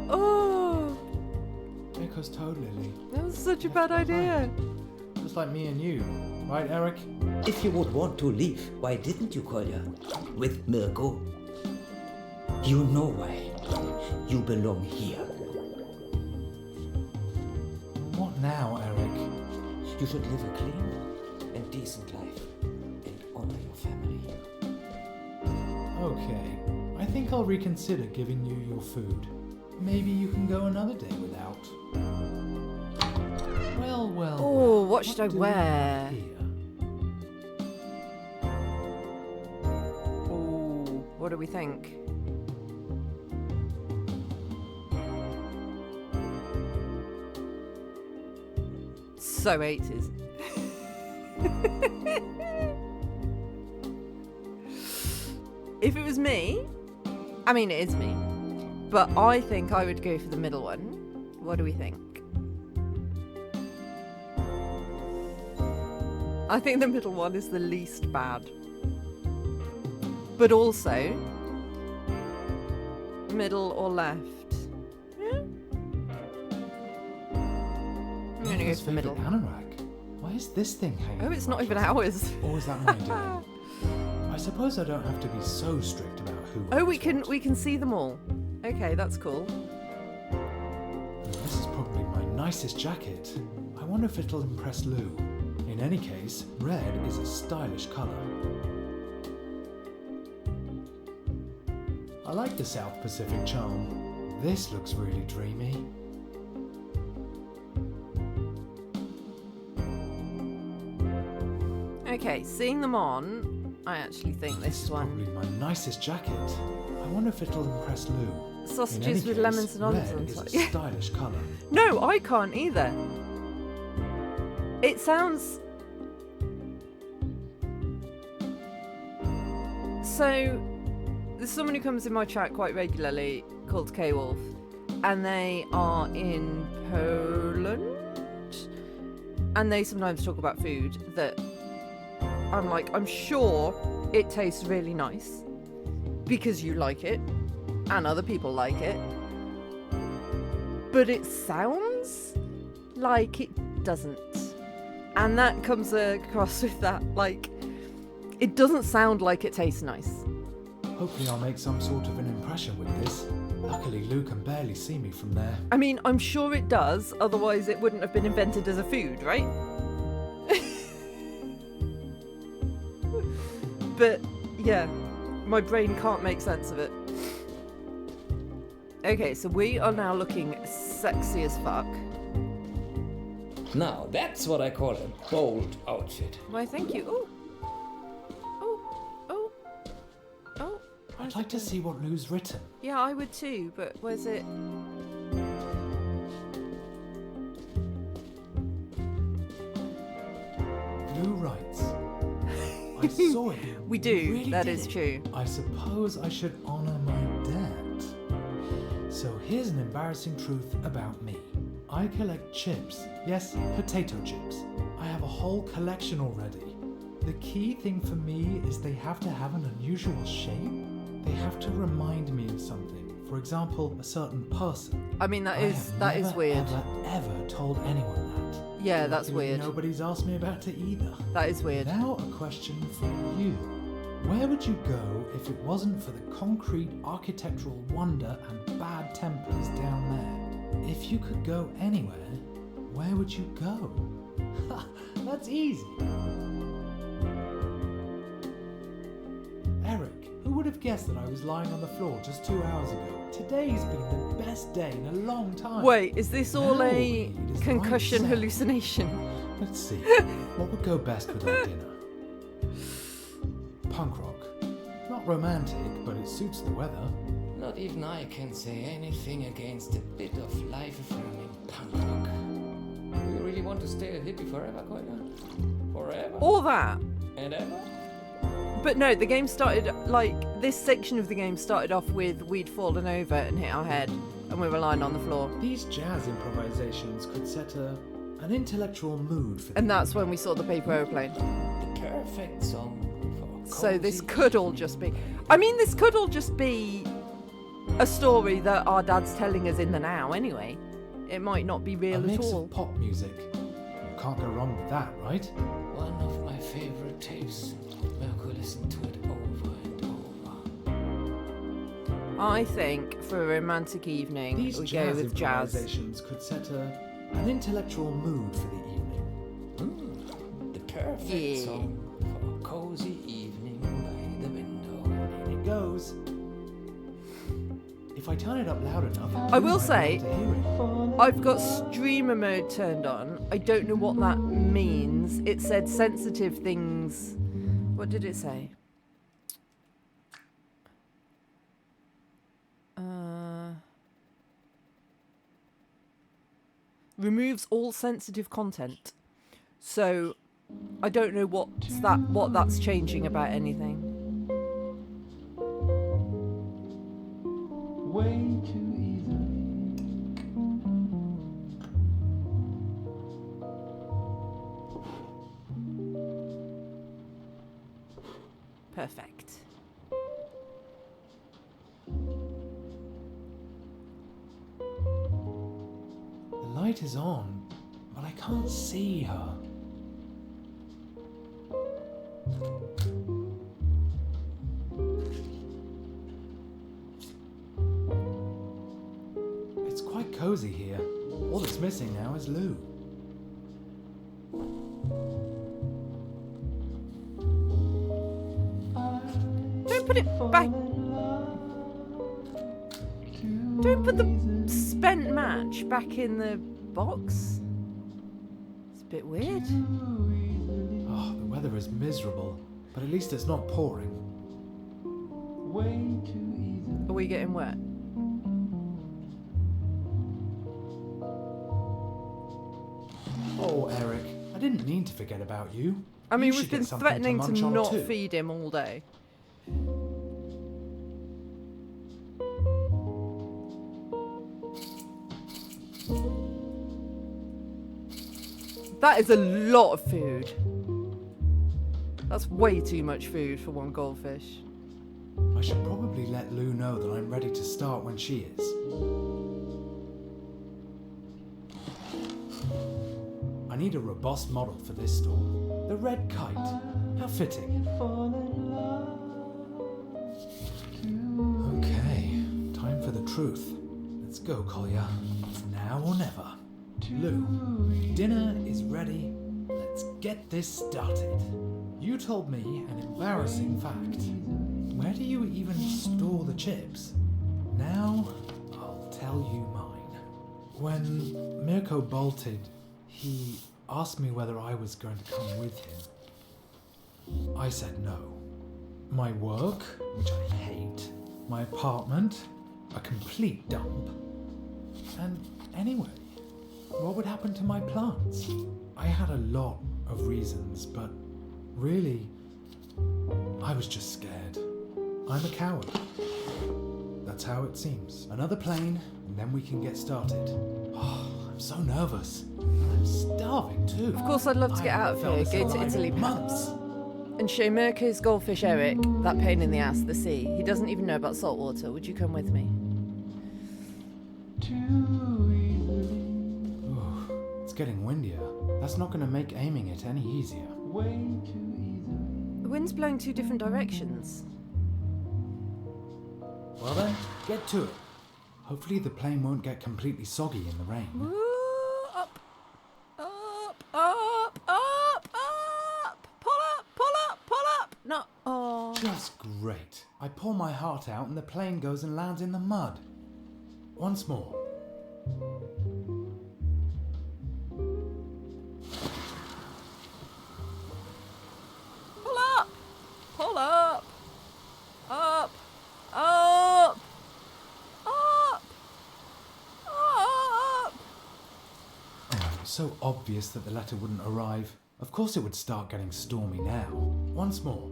Oh, Because totally. that was such a bad idea. Just like me and you. Right, Eric? If you would want to leave, why didn't you, Kolja? With Mirko? You know why. You belong here. What now, Eric? You should live a clean and decent life and honor your family. Okay. I think I'll reconsider giving you your food. Maybe you can go another day without. Well. Oh, what should I do we have wear? here? Oh, what do we think? So 80s. If it was me, I mean it is me, but I think I would go for the middle one. What do we think? I think the middle one is the least bad. But also, middle or left? Yeah. I'm gonna go Nico's for the middle. favourite anorak. Why is this thing hanging? Oh, it's in not my even closet? ours. Or is that my doing? I suppose I don't have to be so strict about who. Oh, owns we what. can see them all. Okay, that's cool. This is probably my nicest jacket. I wonder if it'll impress Lou. In any case, red is a stylish colour. I like the South Pacific charm. This looks really dreamy. Okay, seeing them on, I actually think This this is one. probably my nicest jacket. I wonder if it'll impress Lou. In any Sausages with case, lemons and olives red on is top. a stylish colour. No, I can't either. It sounds. So, there's someone who comes in my chat quite regularly called K-Wolf, and they are in Poland, and they sometimes talk about food that I'm like, I'm sure it tastes really nice because you like it and other people like it, but it sounds like it doesn't. And that comes across with that, like, it doesn't sound like it tastes nice. Hopefully I'll make some sort of an impression with this. Luckily Lou can barely see me from there. I mean, I'm sure it does, otherwise it wouldn't have been invented as a food, right? But, yeah, my brain can't make sense of it. Okay, so we are now looking sexy as fuck. Now, that's what I call a bold outfit. Why, thank you. Oh. Oh. Oh. Oh. I'd like to see what Lou's written. Yeah, I would too, but where's it? Lou writes, I saw it. We do, You really that did is it. true. I suppose I should honour my dad. So here's an embarrassing truth about me. I collect chips. Yes, potato chips. I have a whole collection already. The key thing for me is they have to have an unusual shape. They have to remind me of something. For example, a certain person. I mean, that I is have weird. Never, ever told anyone that. Yeah, that's Luckily, weird. Nobody's asked me about it either. That is weird. Now a question for you. Where would you go if it wasn't for the concrete architectural wonder and bad tempers down there? If you could go anywhere, where would you go? That's easy. Eric, who would have guessed that I was lying on the floor just 2 hours ago? Today's been the best day in a long time. Wait, is this all Now a we need is the right concussion sound. hallucination? Let's see. What would go best with our dinner? Punk rock. Not romantic, but it suits the weather. Not even I can say anything against a bit of life-affirming punk rock. Do you really want to stay a hippie forever, Kolja? Forever? All that. And ever? But no, the game started, this section of the game started off with we'd fallen over and hit our head, and we were lying on the floor. These jazz improvisations could set an intellectual mood for And that's when we saw the paper aeroplane. The perfect song for So this cozy could all just be... I mean, this could all just be a story that our dad's telling us in the now anyway. It might not be a real at mix all. of pop music. You can't go wrong with that, right? One of my favorite tapes. Mirko listened to it over and over. I think for a romantic evening, These we go jazz with jazz. improvisations could set an intellectual mood for the evening. The perfect Yeah. song for a cozy evening by the window. In it goes. If I turn it up loud enough, I you will might be say, able to hear it. I've got streamer mode turned on. I don't know what that means. It said sensitive things. What did it say? Removes all sensitive content. So I don't know what that's changing about anything. Way too easily. Perfect. The light is on, but I can't see her. It's quite cozy here. All that's missing now is Lou. Don't put it back. Don't put the spent match back in the box. It's a bit weird. Oh, the weather is miserable, but at least it's not pouring. Way too easily. Are we getting wet? Oh, Eric, I didn't mean to forget about you. I mean, You we've should get been something threatening to munch on not too. feed him all day. That is a lot of food. That's way too much food for one goldfish. I should probably let Lou know that I'm ready to start when she is. I need a robust model for this store. The red kite. How fitting. Fall in love. Okay, time for the truth. Let's go, Kolya. It's now or never. Lou, dinner is ready. Let's get this started. You told me an embarrassing fact. Where do you even store the chips? Now, I'll tell you mine. When Mirko bolted, He asked me whether I was going to come with him. I said no. My work, which I hate, my apartment, a complete dump. And anyway, what would happen to my plants? I had a lot of reasons, but really, I was just scared. I'm a coward. That's how it seems. Another plane, and then we can get started. Oh, I'm so nervous. I'm starving too. Of course, I'd love to get out of here, go to Italy perhaps, and show Mirko's goldfish Eric that pain in the ass, the sea. He doesn't even know about salt water. Would you come with me? Too easily. Ooh, it's getting windier. That's not going to make aiming it any easier. Way too easily. The wind's blowing two different directions. Well then, get to it. Hopefully the plane won't get completely soggy in the rain. Woo, up, up, up, up, up. Pull up, pull up, pull up. No, oh. Just great. I pour my heart out and the plane goes and lands in the mud. Once more. Pull up, pull up, up, up, up, up. Oh, so obvious that the letter wouldn't arrive. Of course it would start getting stormy now. Once more.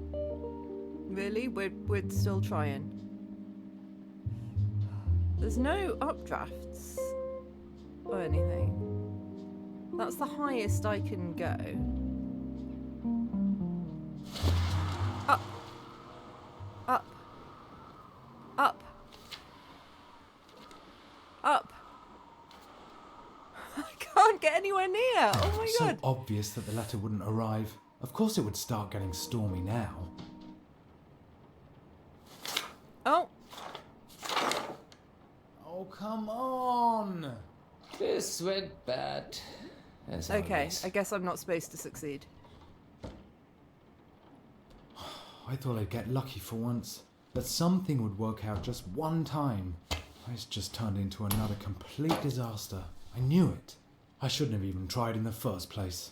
Really? We're still trying. There's no updrafts or anything. That's the highest I can go. Up. Up. Up. Up. I can't get anywhere near. Oh my so god. obvious that the letter wouldn't arrive. Of course it would start getting stormy now. Oh. Oh, come on! This went bad. As Okay, always. I guess I'm not supposed to succeed. I thought I'd get lucky for once. That something would work out just one time. It's just turned into another complete disaster. I knew it. I shouldn't have even tried in the first place.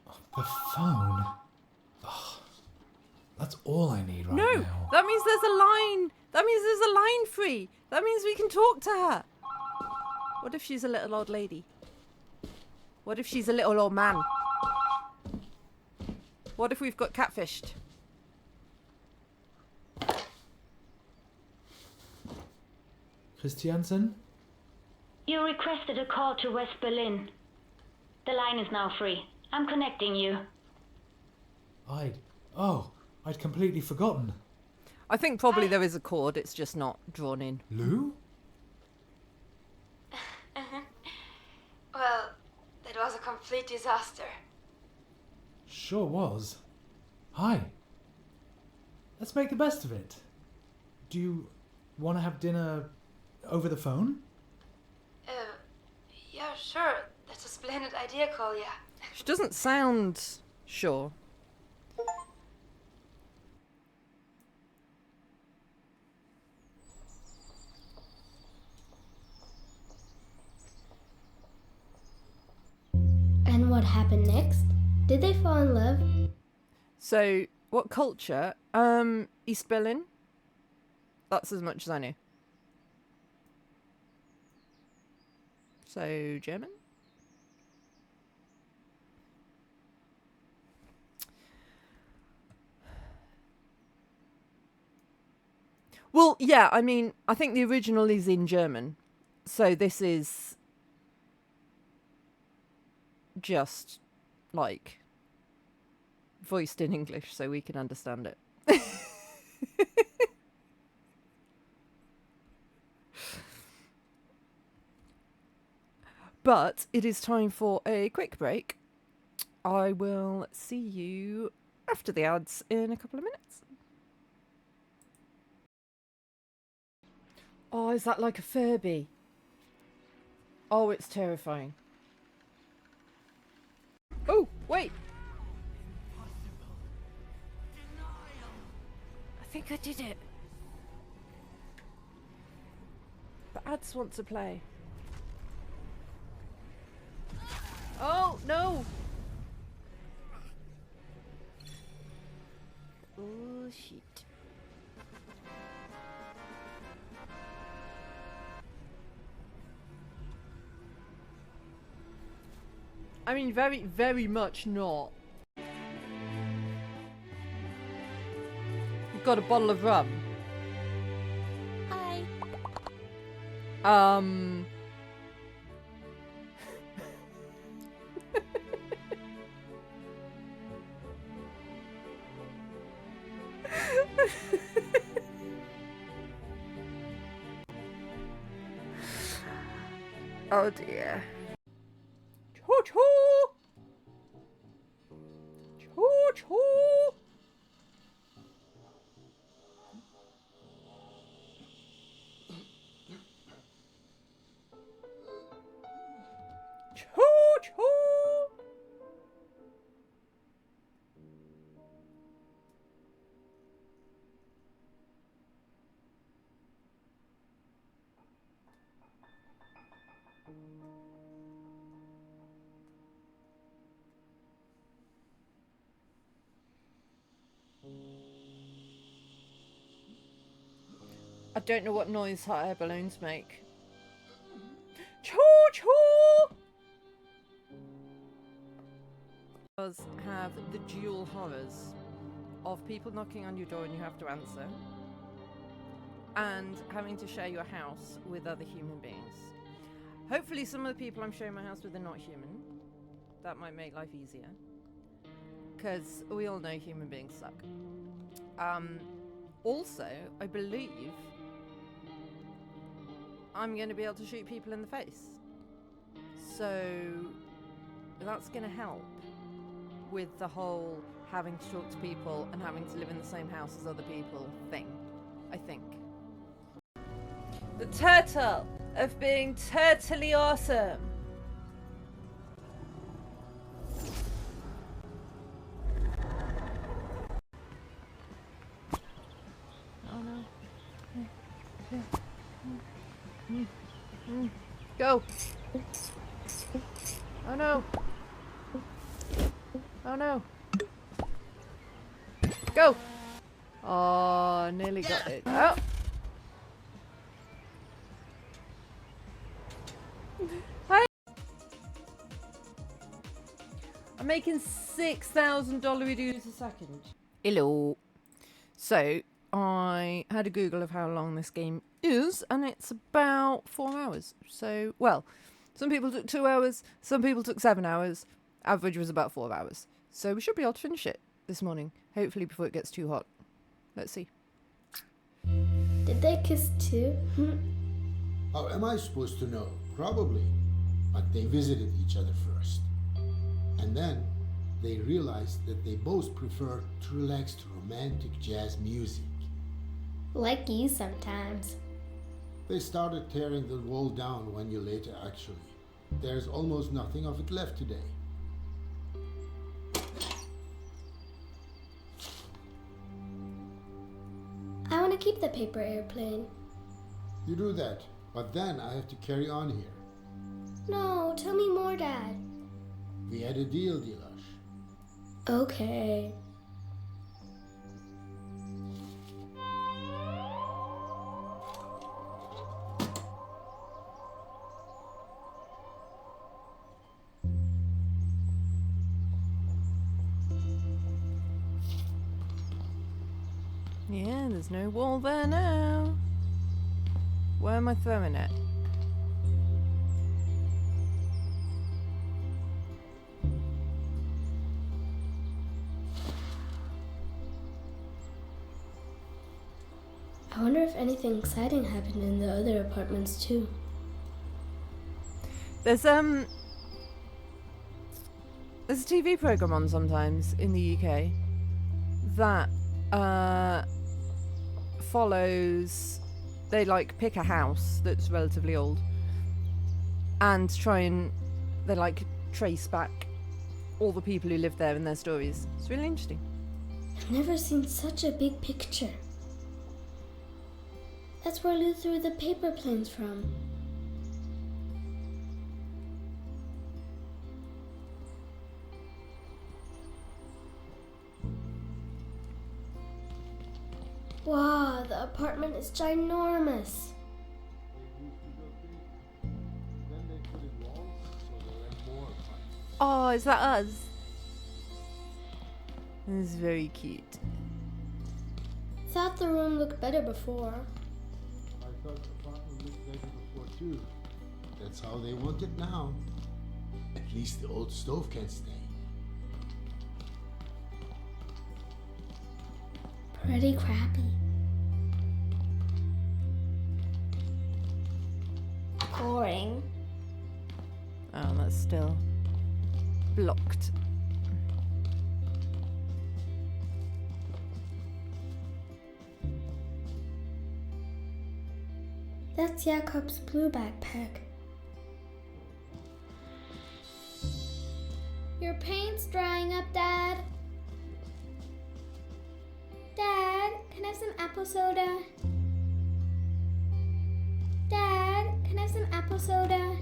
Oh, the phone. Oh, that's all I need right No, now. that means there's a line. That means there's a line free. That means we can talk to her. What if she's a little old lady? What if she's a little old man? What if we've got catfished? Christiansen? You requested a call to West Berlin. The line is now free. I'm connecting you. I'd completely forgotten. I think probably there is a chord, it's just not drawn in. Lou? Well, that was a complete disaster. Sure was. Hi. Let's make the best of it. Do you want to have dinner over the phone? Yeah, sure. That's a splendid idea, Kolya. She doesn't sound sure. And what happened next? Did they fall in love? So, what culture? East Berlin? That's as much as I know. So, German? Well, yeah, I mean, I think the original is in German. So this is just, like, voiced in English so we can understand it. But it is time for a quick break. I will see you after the ads in a couple of minutes. Oh, is that like a Furby? Oh, it's terrifying. Oh, wait. I think I did it. The ads want to play. Oh, no! Oh, shit. I mean, very, very much not. You've got a bottle of rum. Hi. Oh dear. Choo-choo! Choo-choo! Choo-choo! I don't know what noise hot air balloons make. Choo-choo! Does have the dual horrors of people knocking on your door and you have to answer, and having to share your house with other human beings. Hopefully some of the people I'm sharing my house with are not human. That might make life easier. Because we all know human beings suck. Also, I believe I'm going to be able to shoot people in the face. So that's going to help with the whole having to talk to people and having to live in the same house as other people thing, I think. The turtle of being turtly awesome. Oh no. Go. Oh no. Oh no. Go. Oh, nearly got it. Oh. Hi. I'm making $6,000 dues a second. Hello. So I had a Google of how long this game is, and it's about 4 hours. So, well, some people took 2 hours, some people took 7 hours. Average was about 4 hours. So we should be able to finish it this morning, hopefully before it gets too hot. Let's see. Did they kiss too? How am I supposed to know? Probably. But they visited each other first. And then they realized that they both prefer to relax to romantic jazz music. Like you sometimes. They started tearing the wall down 1 year later, actually. There's almost nothing of it left today. I want to keep the paper airplane. You do that, but then I have to carry on here. No, tell me more, Dad. We had a deal, Dilash. Okay. Yeah, there's no wall there now. Where am I throwing it? I wonder if anything exciting happened in the other apartments too. There's a TV program on sometimes in the UK that follows. They like pick a house that's relatively old and they like trace back all the people who lived there and their stories. It's really interesting. I've never seen such a big picture. That's where Lou threw the paper planes from. The apartment is ginormous. Then they put in walls, so there are more apartments. Oh, is that us? This is very cute. Thought the room looked better before. I thought the apartment looked better before too. That's how they want it now. At least the old stove can stay. Pretty crappy. Boring. Oh, that's still blocked. That's Jakob's blue backpack. Your paint's drying up, Dad. Dad, can I have some apple soda? Dad, can I have some apple soda?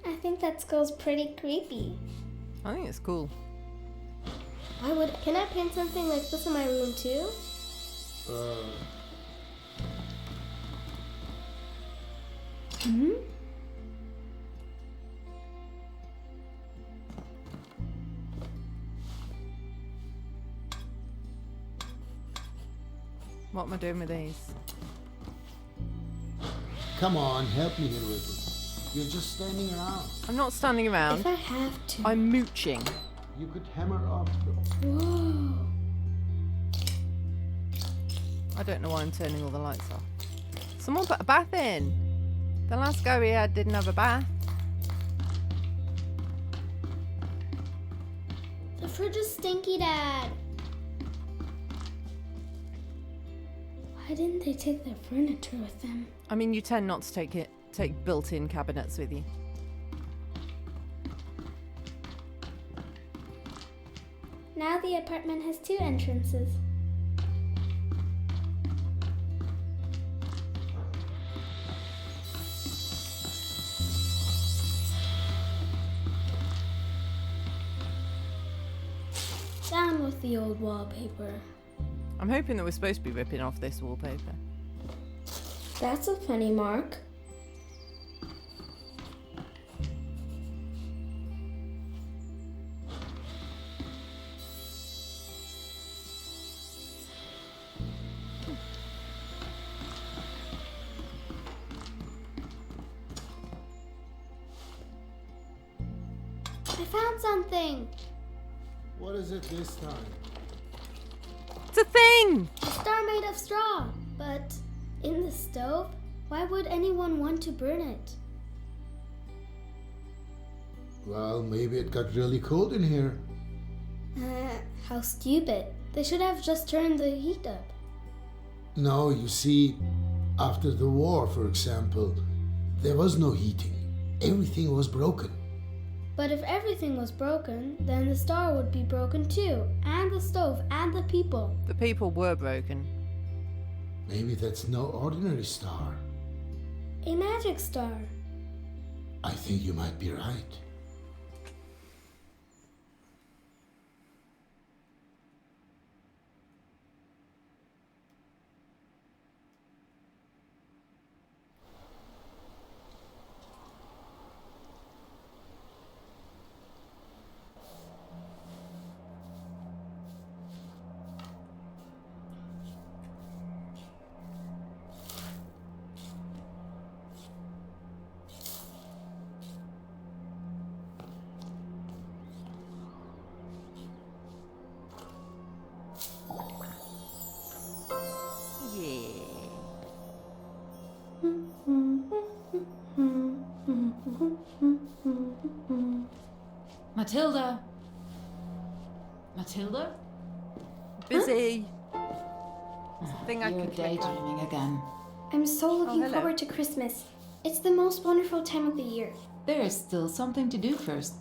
I think that skull's pretty creepy. I think it's cool. Can I paint something like this in my room too? Hmm? What am I doing with these? Come on, help me here with it. You're just standing around. I'm not standing around. If I have to. I'm mooching. You could hammer off the... Whoa. I don't know why I'm turning all the lights off. Someone put a bath in. The last guy we had didn't have a bath. The fridge is stinky, Dad. Why didn't they take their furniture with them? I mean, you tend not to take built-in cabinets with you. Now the apartment has 2 entrances. Down with the old wallpaper. I'm hoping that we're supposed to be ripping off this wallpaper. That's a funny mark. I found something! What is it this time? It's a thing! A star made of straw, but in the stove? Why would anyone want to burn it? Well, maybe it got really cold in here. How stupid. They should have just turned the heat up. No, you see, after the war, for example, there was no heating. Everything was broken. But if everything was broken, then the star would be broken too, and the stove, and the people. The people were broken. Maybe that's no ordinary star. A magic star. I think you might be right. Matilda? Matilda? Busy. It's a thing I You're can click on. daydreaming again. I'm so looking hello. forward to Christmas. It's the most wonderful time of the year. There is still something to do first.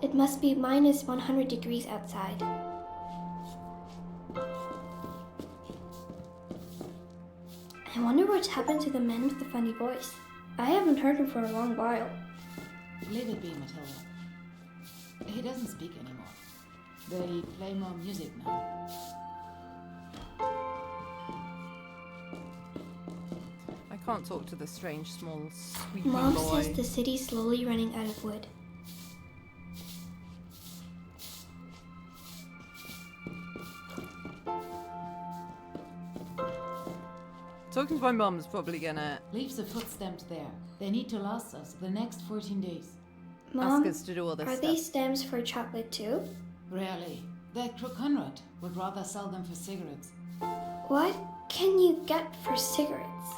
It must be minus 100 degrees outside. I wonder what's happened to the man with the funny voice. I haven't heard him for a long while. Leave it be, Matilda. He doesn't speak anymore. They play more music now. I can't talk to the strange, small, sweepy Mom boy. says the city's slowly running out of wood. Talking to my mum's probably gonna Leave the foot stamps there. They need to last us the next 14 days. Mom, ask us to do all this are stuff. these stems for chocolate too? Rarely. That crook Conrad would rather sell them for cigarettes. What can you get for cigarettes?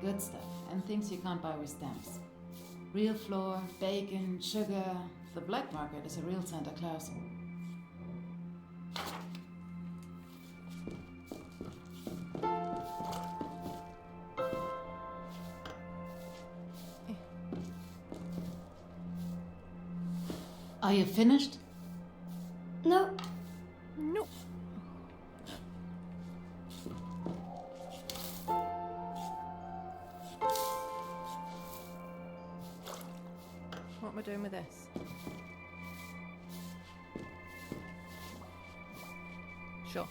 Good stuff, and things you can't buy with stamps. Real flour, bacon, sugar. The black market is a real Santa Claus. Are you finished? No. Nope. What am I doing with this? Sure.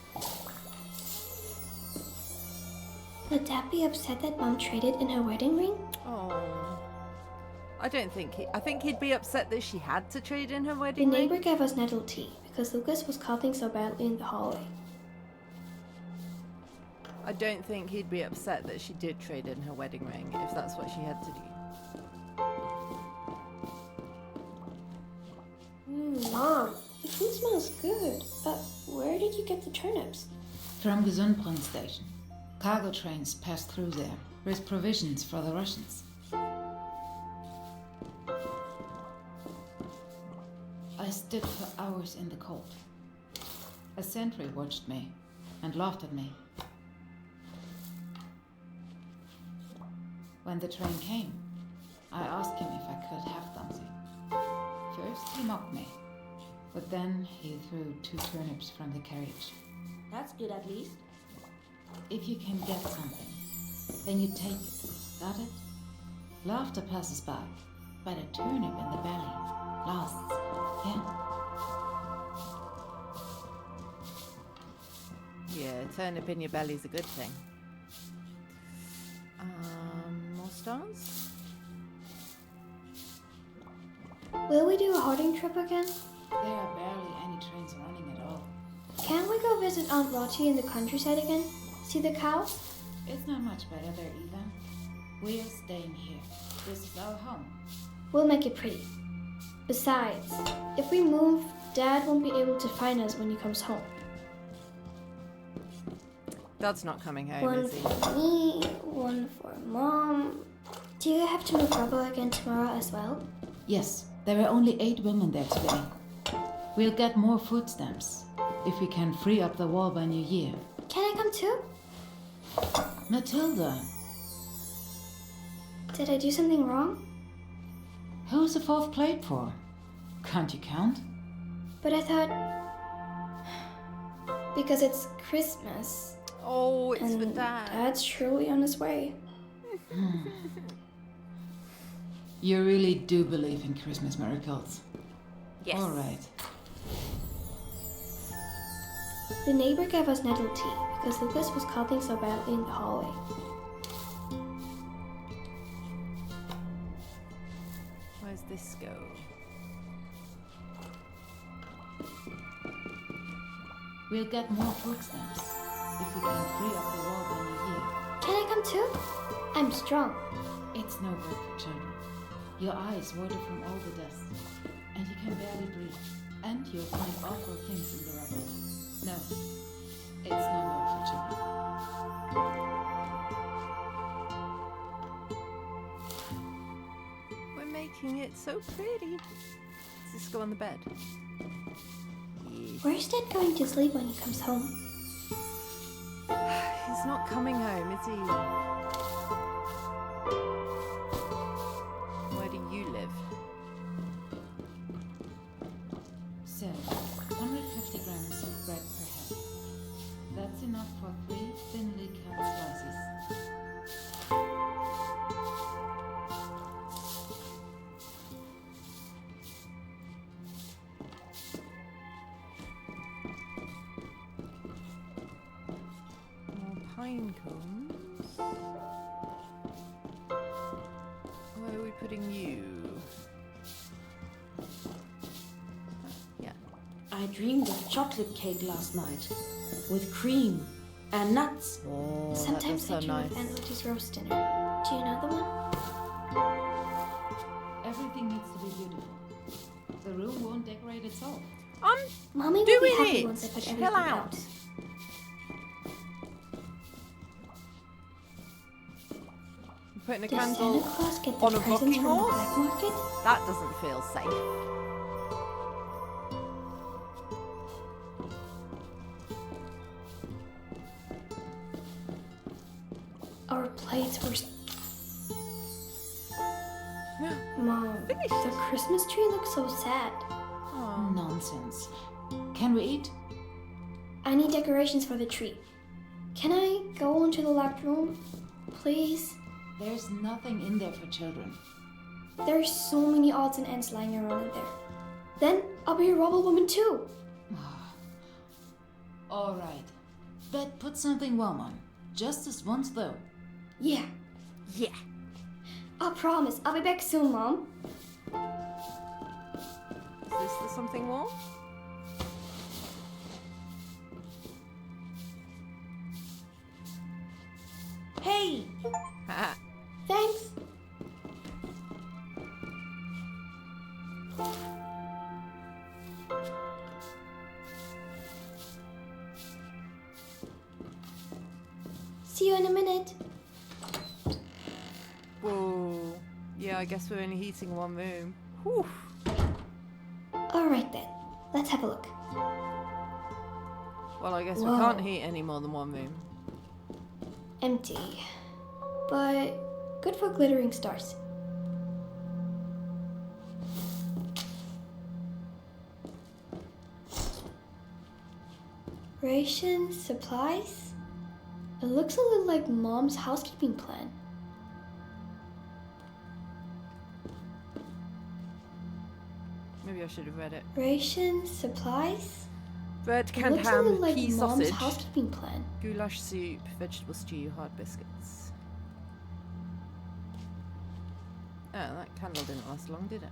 Would Dad be upset that Mom traded in her wedding ring? Oh. I don't think I think he'd be upset that she had to trade in her The wedding neighbor ring. gave us nettle tea because Lucas was coughing so badly in the hallway. I don't think he'd be upset that she did trade in her wedding ring if that's what she had to do. Mom, the food smells good. Where did you get the turnips? From Gesundbrunnen station. Cargo trains pass through there with provisions for the Russians. I stood for hours in the cold. A sentry watched me and laughed at me. When the train came, I asked him if I could have something. First he mocked me, but then he threw 2 turnips from the carriage. That's good at least. If you can get something, then you take it. Got it? Laughter passes by, but a turnip in the belly lasts. Yeah? Yeah, turnip in your belly's a good thing. More stars? Will we do a hoarding trip again? There are barely any trains running at all. Can't we go visit Aunt Lottie in the countryside again? See the cows? It's not much better there either. We're staying here. This is our home. We'll make it pretty. Besides, if we move, Dad won't be able to find us when he comes home. Dad's not coming home, One is he? for me, one for Mom. Do you have to move rubble again tomorrow as well? Yes, there are only 8 women there today. We'll get more food stamps if we can free up the wall by New Year. Can I come too? Matilda, Did I do something wrong? who's the 4th plate for? Can't you count? But I thought... Because it's Christmas. Oh, it's for And Dad. Dad's surely on his way. You really do believe in Christmas miracles. Yes. All right. The neighbor gave us nettle tea because Lucas was coughing so badly in the hallway. Where's this go? We'll get more food stamps if we can free up the wall by New Year. Can I come too? I'm strong. It's no good for children. Your eyes water from all the dust, and you can barely breathe. And you'll find awful things in the rubble. No, it's no more for children. We're making it so pretty. Does this go on the bed? Yes. Where's Dad going to sleep when he comes home? He's not coming home, is he? rain comes... Where are we putting you? Yeah. I dreamed of chocolate cake last night with cream and nuts. Oh, Sometimes that I does dream sound of nice. Aunt Lucy's roast dinner. Do you know the one? Everything needs to be beautiful. The room won't decorate itself. Mommy will be Doing happy it. once I put Chill everything out. out. Putting a Does Santa candle Claus get the on a presents rocking from the horse? black market? That doesn't feel safe. Our plates were... Mom, the Christmas tree looks so sad. Oh. Nonsense. Can we eat? I need decorations for the tree. Can I go into the locked room? Please? There's nothing in there for children. There's so many odds and ends lying around in there. Then I'll be a rubble woman too. All right. But put something warm on. Just this once, though. Yeah, Yeah. I promise. I'll be back soon, Mom. Is this the something warm? Hey, Haha. thanks. See you in a minute. Whoa. Yeah, I guess we're only heating one room. Whew. All right then. Let's have a look. Well, I guess Whoa. we can't heat any more than one room. Empty. But good for glittering stars. Rations, supplies? It looks a little like Mom's housekeeping plan. Maybe I should have read it. Rations, supplies? Bread, It canned looks a ham, little like pea Mom's sausage, housekeeping plan. goulash soup, vegetable stew, hard biscuits. Oh, that candle didn't last long, did it?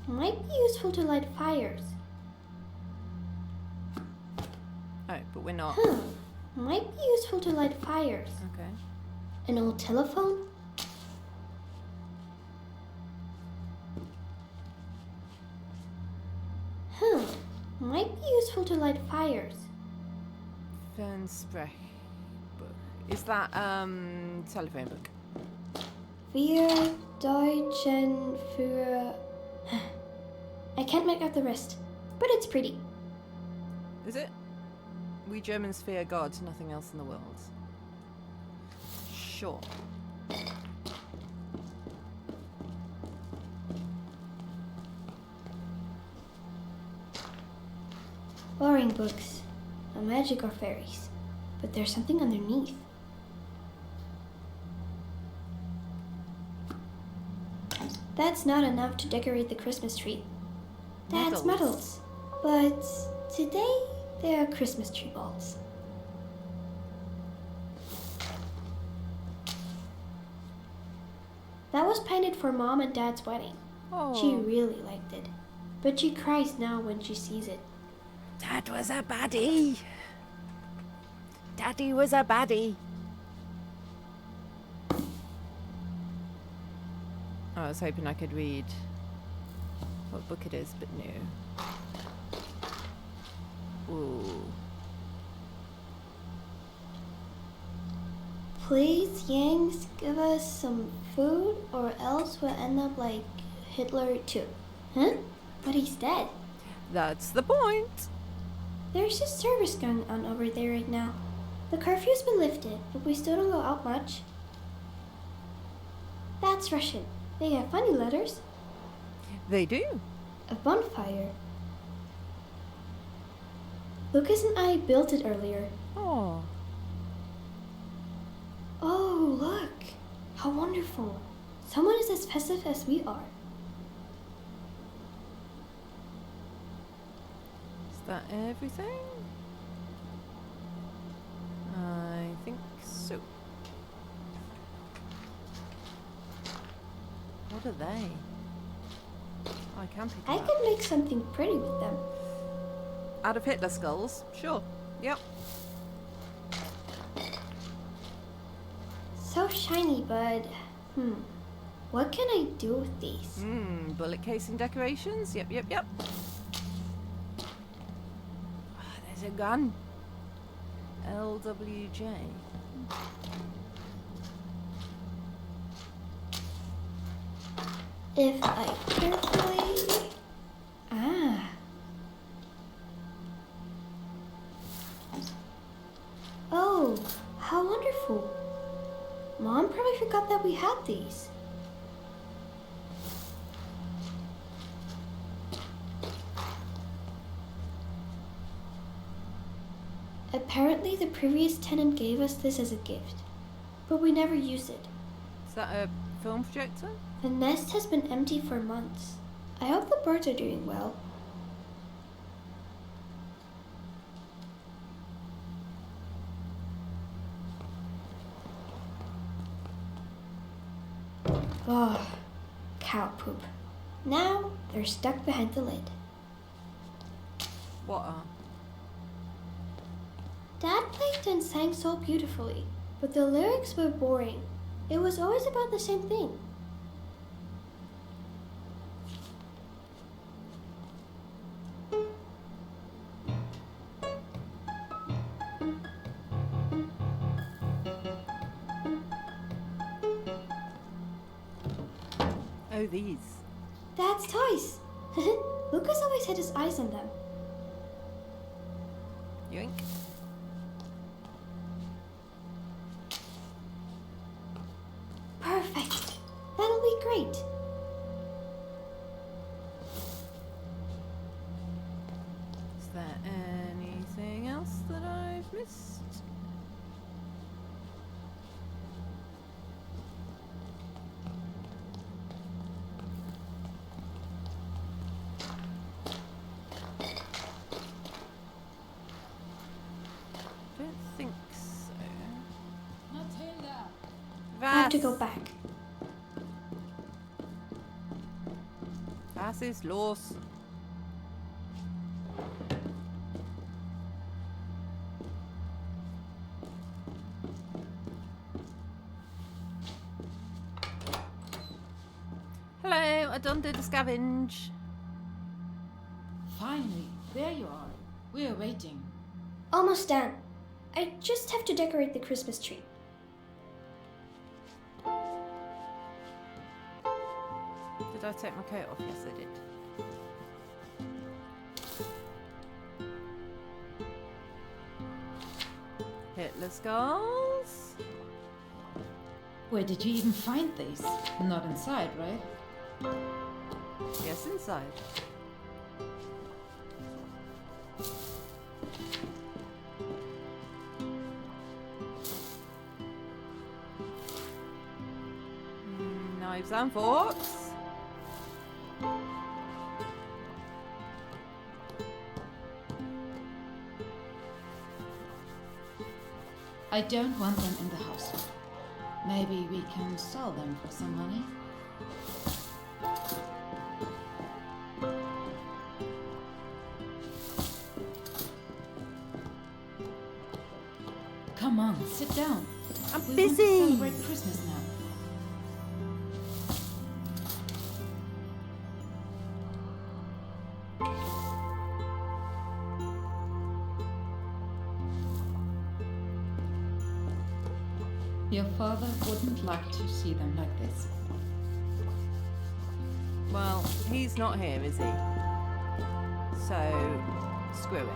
Might be useful to light fires. Oh, but we're not. Might be useful to light fires. Okay. An old telephone? Might be useful to light fires. Fernsprech book. Is that telephone book? Wir Deutschen für... I can't make out the rest, but it's pretty. Is it? We Germans fear God, nothing else in the world. Sure. Boring books. No magic or fairies. But there's something underneath. That's not enough to decorate the Christmas tree. That's medals. But today, they are Christmas tree balls. That was painted for Mom and Dad's wedding. Oh. She really liked it. But she cries now when she sees it. Dad was a baddie. Daddy was a baddie. I was hoping I could read what book it is, but no. Ooh. Please, Yangs, give us some food or else we'll end up like Hitler too. Huh? But he's dead. That's the point. There's a service going on over there right now. The curfew's been lifted, but we still don't go out much. That's Russian. They have funny letters. They do. A bonfire. Lucas and I built it earlier. Oh. Oh, look. How wonderful. Someone is as festive as we are. Is that everything? I think so. What are they? I can pick them I up. could make something pretty with them. Out of Hitler skulls? Sure. Yep. So shiny, but what can I do with these? Bullet casing decorations? Yep. There's a gun. LWJ. If I carefully... Oh, how wonderful. Mom probably forgot that we had these. Apparently the previous tenant gave us this as a gift, but we never used it. Is that a film projector? The nest has been empty for months. I hope the birds are doing well. Oh, cow poop. Now they're stuck behind the lid. What are? Dad played and sang so beautifully, but the lyrics were boring. It was always about the same thing. Oh, these. Dad's toys. Lucas always had his eyes on them. Yoink. Perfect. That'll be great. Is there anything else that I've missed? Don't think so. Matilda! I have to Was. go back. Was ist los? Hello, I done did the scavenge. Finally, there you are. We are waiting. Almost done. I just have to decorate the Christmas tree. Did I take my coat off? Yes, I did. Hitler skulls. Where did you even find these? Not inside, right? Yes, inside. Knives and forks. I don't want them in the house. Maybe we can sell them for some money. Come on, sit down. I'm We want to busy. celebrate Christmas now. Your father wouldn't like to see them like this. Well, he's not here, is he? So, screw it.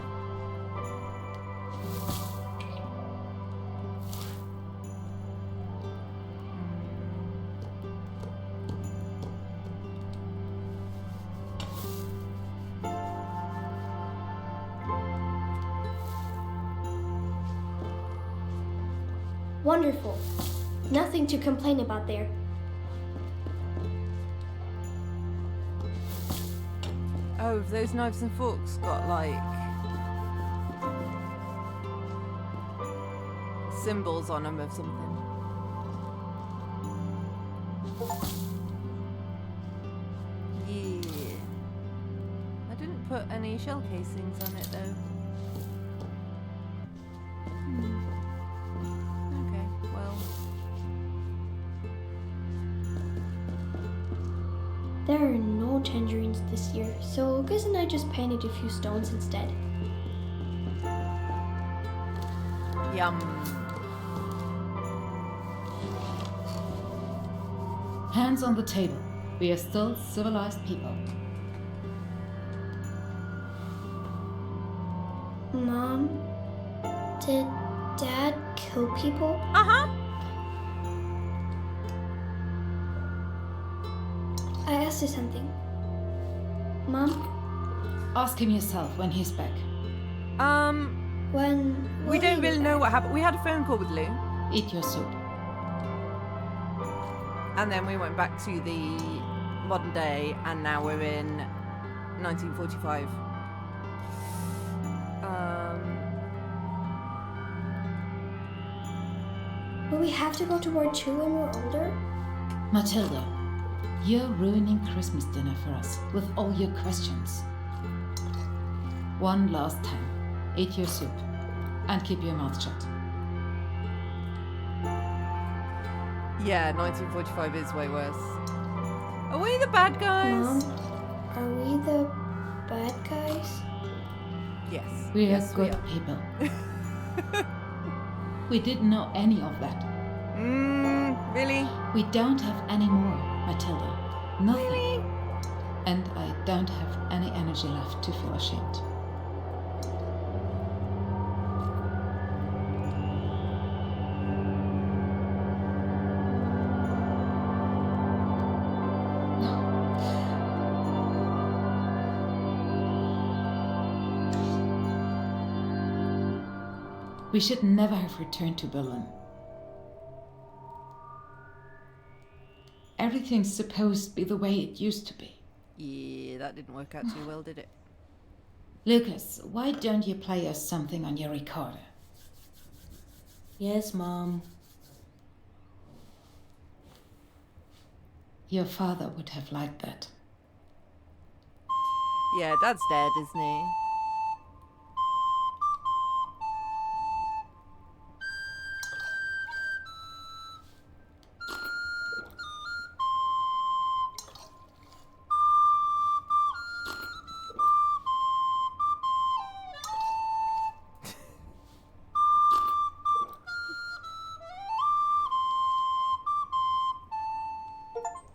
Wonderful. Nothing to complain about there. Oh, have those knives and forks got like symbols on them of something? Yeah. I didn't put any shell casings on it though. Okay, well. There are no tangerines this year, so Gus and I just painted a few stones instead. Yum. Hands on the table. We are still civilized people. Mom, did Dad kill people? Uh-huh. I asked you something. Mom, Ask him yourself when he's back. when We don't really know what happened. We had a phone call with Lou, Eat your soup. and then we went back to the modern day, and now we're in 1945. Will we have to go to war too when we're older? Matilda, you're ruining Christmas dinner for us with all your questions. One last time. Eat your soup. And keep your mouth shut. Yeah, 1945 is way worse. Are we the bad guys? Mom, are we the bad guys? Yes. We are yes, good people. We didn't know any of that. Really? We don't have any more, Matilda. Nothing. Really? And I don't have any energy left to feel ashamed. We should never have returned to Berlin. Everything's supposed to be the way it used to be. Yeah, that didn't work out too well, did it? Lucas, why don't you play us something on your recorder? Yes, Mom. Your father would have liked that. Yeah, Dad's dead, isn't he?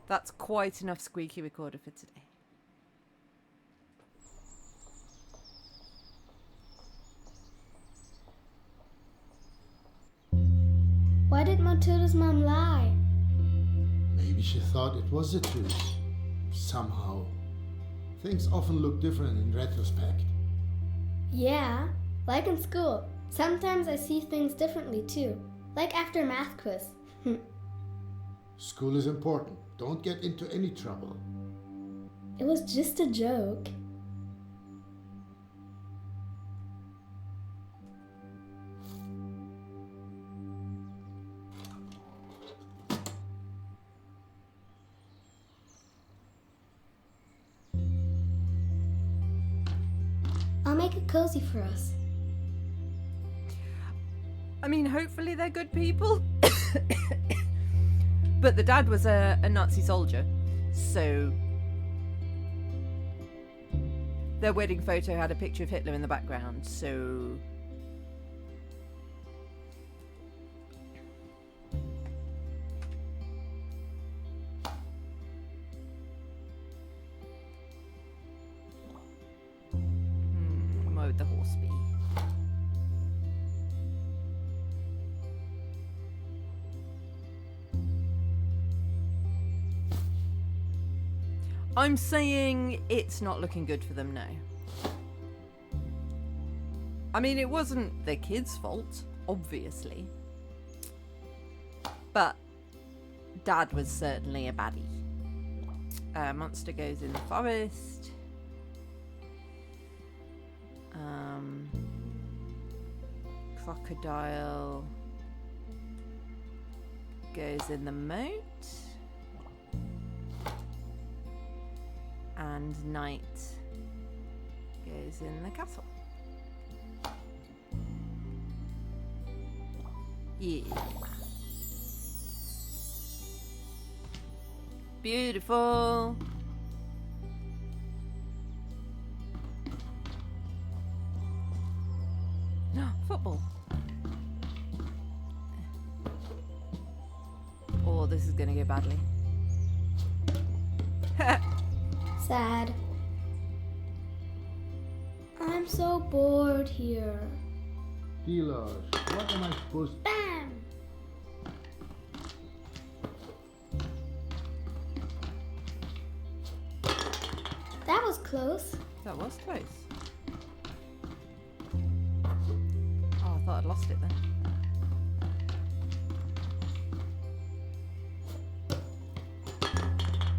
That's quite enough squeaky recorder for today. Why did Matilda's mom lie? Maybe she thought it was the truth. Somehow. Things often look different in retrospect. Yeah, like in school. Sometimes I see things differently too. Like after math quiz. School is important. Don't get into any trouble. It was just a joke. I'll make it cozy for us. I mean, hopefully they're good people. But the dad was a Nazi soldier, so their wedding photo had a picture of Hitler in the background, so where would the horse be? I'm saying it's not looking good for them now. I mean, it wasn't the kids' fault, obviously. But Dad was certainly a baddie. Monster goes in the forest. crocodile goes in the moat. And knight goes in the castle. Yeah. Beautiful. Football. Oh, this is gonna go badly. Sad. I'm so bored here. Delos, what am I supposed to... Bam! That was close. That was close. Oh, I thought I'd lost it then.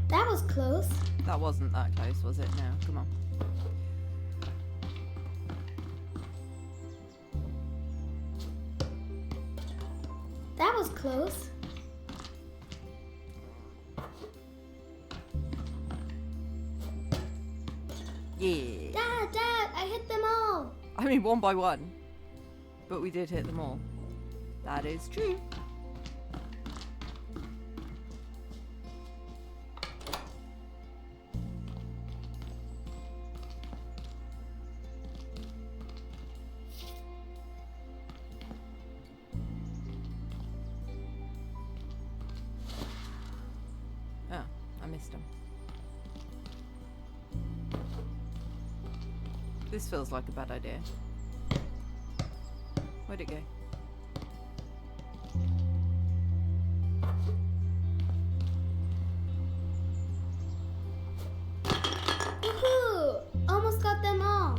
That was close. That wasn't that close, was it? No, come on. That was close. Yeah. Dad, I hit them all. I mean, one by one. But we did hit them all. That is true. Oh, I missed him. This feels like a bad idea. Where'd it go? Woohoo! Almost got them all.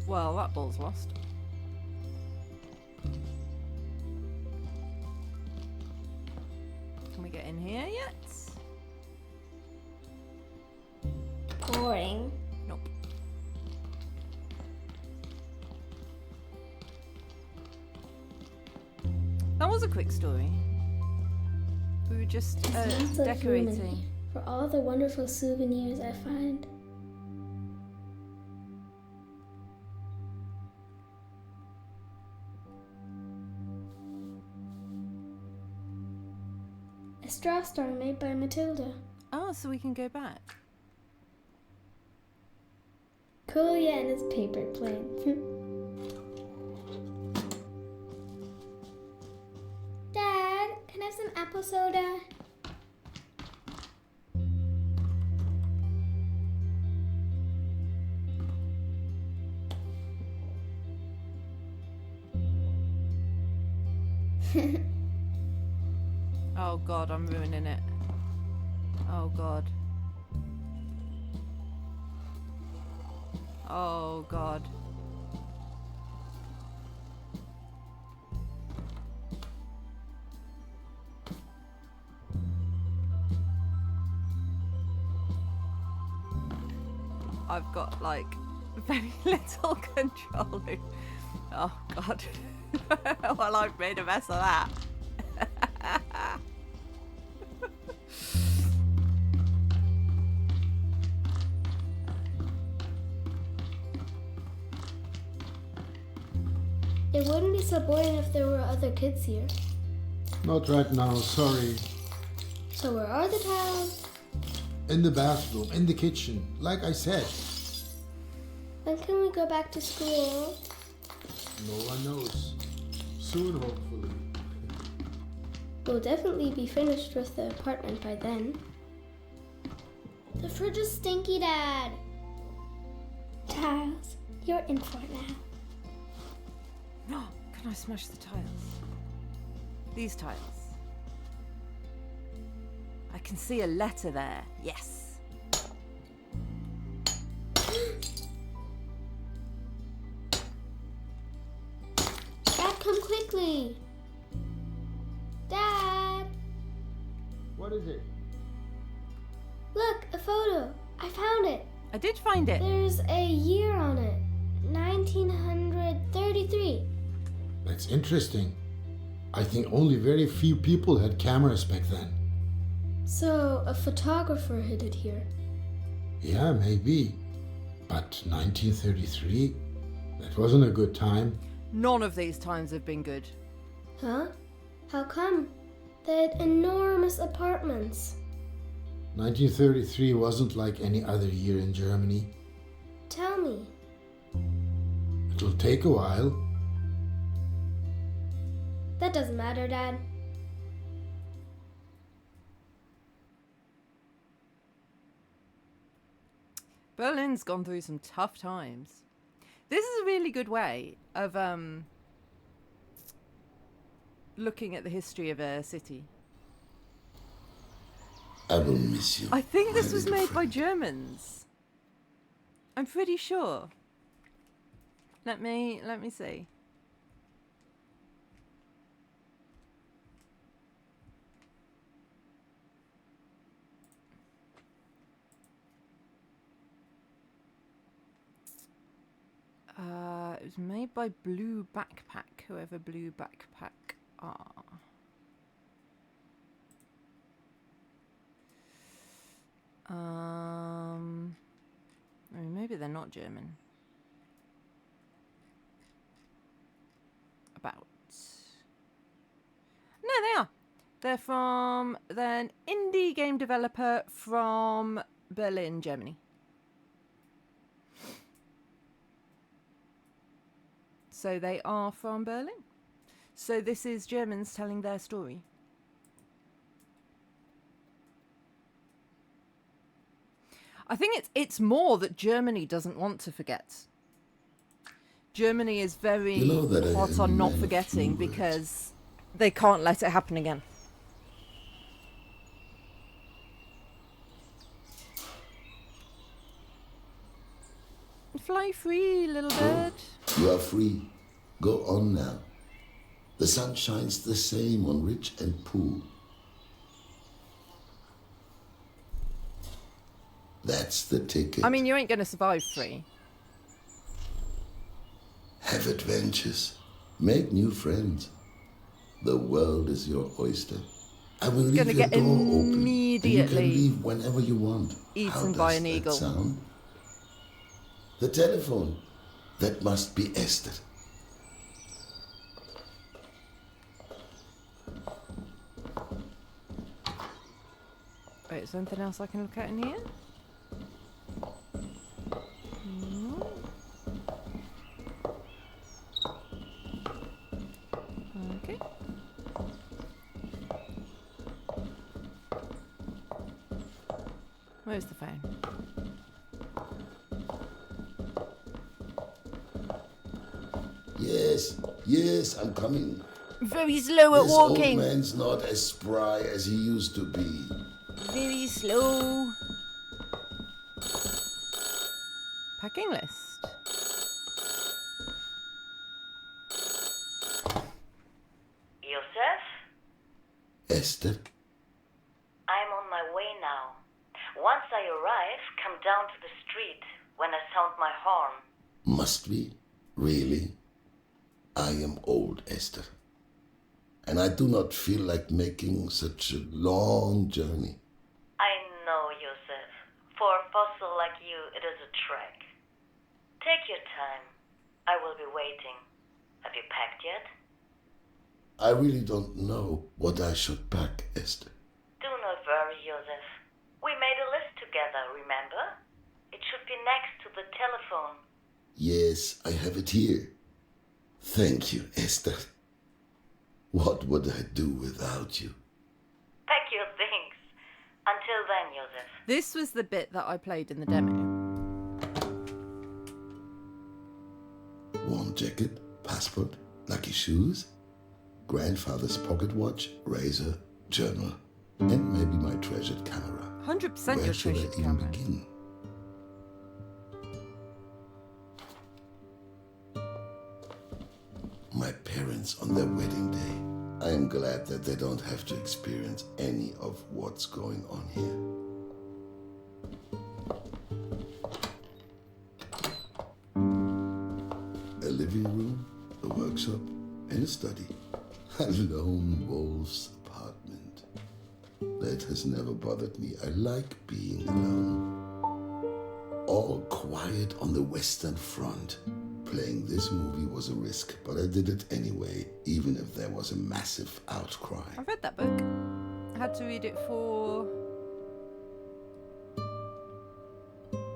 Well, that ball's lost. Can we get in here yet? Boring. Nope. That was a quick story. We were just Sounds like decorating. human for all the wonderful souvenirs I find. A straw star made by Matilda. Oh, so we can go back. Coolio and his paper plane. Dad, can I have some apple soda? Oh god, I'm ruining it. Oh god. Oh god. I've got like very little control. Oh god. Well, I've made a mess of that. It wouldn't be so boring if there were other kids here. Not right now, sorry. So where are the tiles? In the bathroom, in the kitchen, like I said. When can we go back to school? No one knows. Soon, hopefully. We'll definitely be finished with the apartment by then. The fridge is stinky, Dad. Tiles, you're in for it now. Can I smash the tiles? These tiles. I can see a letter there. Yes. Dad, come quickly. Dad, What is it? look, a photo. I found it. I did find it. There's a year on it. 1933. That's interesting. I think only very few people had cameras back then. So, a photographer hid it here. Yeah, maybe. But 1933? That wasn't a good time. None of these times have been good. Huh? How come? They had enormous apartments. 1933 wasn't like any other year in Germany. Tell me. It'll take a while. That doesn't matter, Dad. Berlin's gone through some tough times. This is a really good way of looking at the history of a city. I will miss you. I think this my was little made by friend. Germans. I'm pretty sure. Let me see. It was made by Blue Backpack, whoever Blue Backpack are. I mean, maybe they're not German. About. No, they are. They're an indie game developer from Berlin, Germany. So they are from Berlin. So this is Germans telling their story. I think it's more that Germany doesn't want to forget. Germany is very You know that I hot am on a not man of forgetting few words. because they can't let it happen again. Fly free, little bird. You are free. Go on now. The sun shines the same on rich and poor. That's the ticket. I mean, you ain't going to survive free. Have adventures. Make new friends. The world is your oyster. I will leave Gonna your get door open. And you immediately can leave whenever you want. eaten How by does an that eagle. sound? The telephone. That must be Esther. Wait, is there anything else I can look at in here? No. Okay. Where's the phone? Yes, I'm coming. Very slow at This walking. old man's not as spry as he used to be. Very slow. Packing list. Yosef? Esther? I'm on my way now. Once I arrive, come down to the street when I sound my horn. Must we? Really? I am old, Esther. And I do not feel like making such a long journey. I know, Yosef. For a fossil like you, it is a trek. Take your time. I will be waiting. Have you packed yet? I really don't know what I should pack, Esther. Do not worry, Yosef. We made a list together, remember? It should be next to the telephone. Yes, I have it here. Thank you, Esther. What would I do without you? Pack your things. Until then, Yosef. This was the bit that I played in the demo. Warm jacket, passport, lucky shoes, grandfather's pocket watch, razor, journal, and maybe my treasured camera. 100% Where your should I treasured even camera. begin? My parents on their wedding day. I am glad that they don't have to experience any of what's going on here. living room, a workshop, and a study. A lone wolf's apartment. That has never bothered me. I like being alone. All quiet on the Western Front. Playing this movie was a risk, but I did it anyway, even if there was a massive outcry. I've read that book. I had to read it for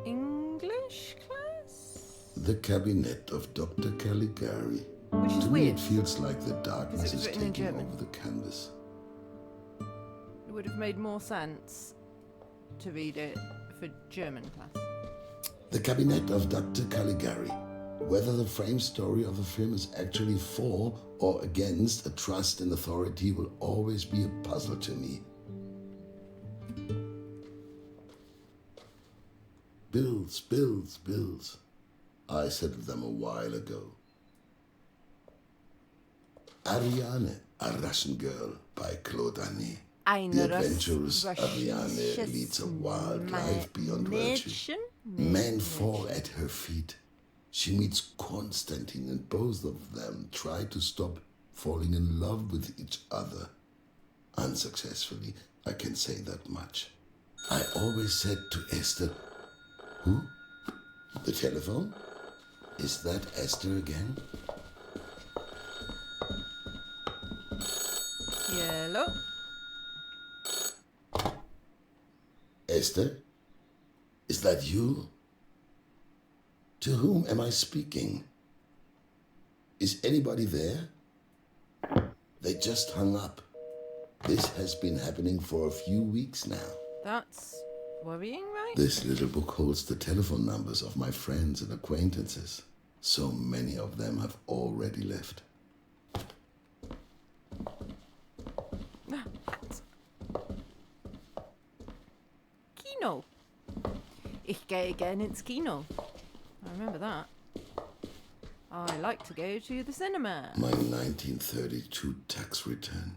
English class? The Cabinet of Dr. Caligari. Which is to me, weird. it feels like the darkness was is written in taking German. over the canvas. It would have made more sense to read it for German class. The Cabinet of Dr. Caligari. Whether the frame story of the film is actually for or against a trust in authority will always be a puzzle to me. Bills, bills, bills. I settled them a while ago. Ariane, a Russian Girl by Claude Anet. The adventurous Ariane leads a wild life beyond virtue. Men fall at her feet. She meets Constantine and both of them try to stop falling in love with each other. Unsuccessfully, I can say that much. I always said to Esther, "Who? The telephone? Is that Esther again?" Hello? Esther? Is that you? To whom am I speaking? Is anybody there? They just hung up. This has been happening for a few weeks now. That's worrying, right? This little book holds the telephone numbers of my friends and acquaintances. So many of them have already left. Kino. Ich gehe gerne ins Kino. I remember that. I like to go to the cinema. My 1932 tax return.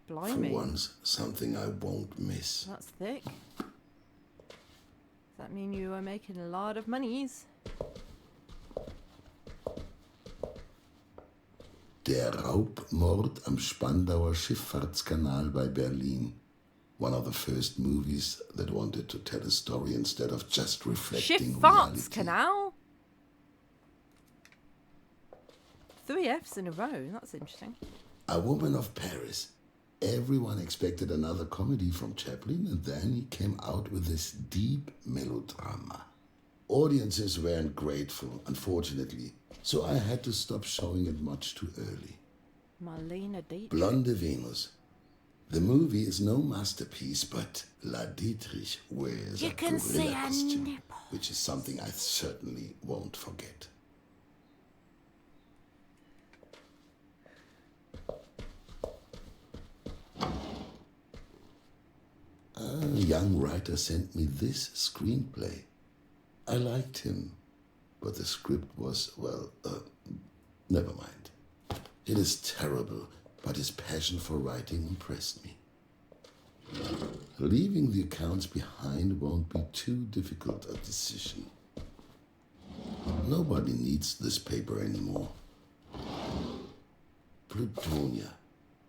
Blimey. For once, something I won't miss. That's thick. Does that mean you are making a lot of monies? Der Raubmord am Spandauer Schifffahrtskanal bei Berlin. One of the first movies that wanted to tell a story instead of just reflecting reality. Schifffahrtskanal? 3 F's in a row. That's interesting. A Woman of Paris. Everyone expected another comedy from Chaplin, and then he came out with this deep melodrama. Audiences weren't grateful, unfortunately, so I had to stop showing it much too early. Marlene Dietrich. Blonde Venus. The movie is no masterpiece, but La Dietrich wears a gorilla costume, which is something I certainly won't forget. A young writer sent me this screenplay. I liked him, but the script was, well, never mind. It is terrible, but his passion for writing impressed me. Leaving the accounts behind won't be too difficult a decision. Nobody needs this paper anymore. Plutonia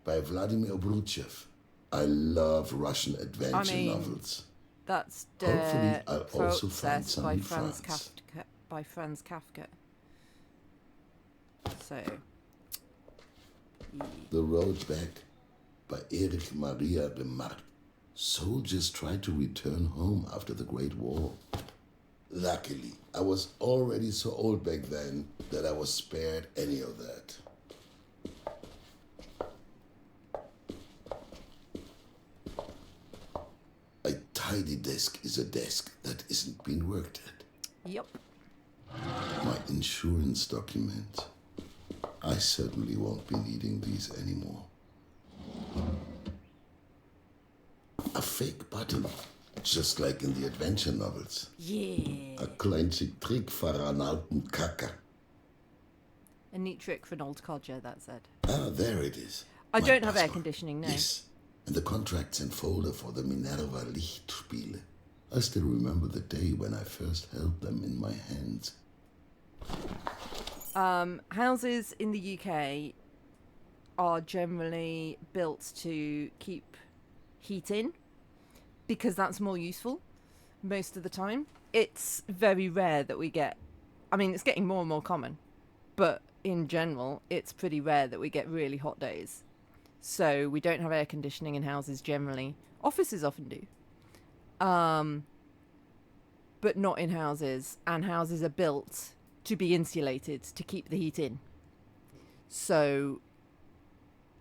by Vladimir Bruchev. I love Russian adventure novels. That's Hopefully I'll also find Process some by in Franz France. Kafka. By Franz Kafka. So. The Road Back by Erich Maria Remarque. Soldiers tried to return home after the Great War. Luckily, I was already so old back then that I was spared any of that. A tidy desk is a desk that isn't being worked at. Yep. My insurance document. I certainly won't be needing these anymore. A fake button, just like in the adventure novels. Yeah. A kleintje Trick für einen alten Kacker. A neat trick for an old codger, that said. Ah, there it is. I My don't have air passport. conditioning, no. Yes, and the contracts and folder for the Minerva Lichtspiele. I still remember the day when I first held them in my hands. Houses in the UK are generally built to keep heat in because that's more useful most of the time. It's very rare that we get, I mean, it's getting more and more common, but in general, it's pretty rare that we get really hot days. So we don't have air conditioning in houses generally. Offices often do. But not in houses, and houses are built to be insulated to keep the heat in. So,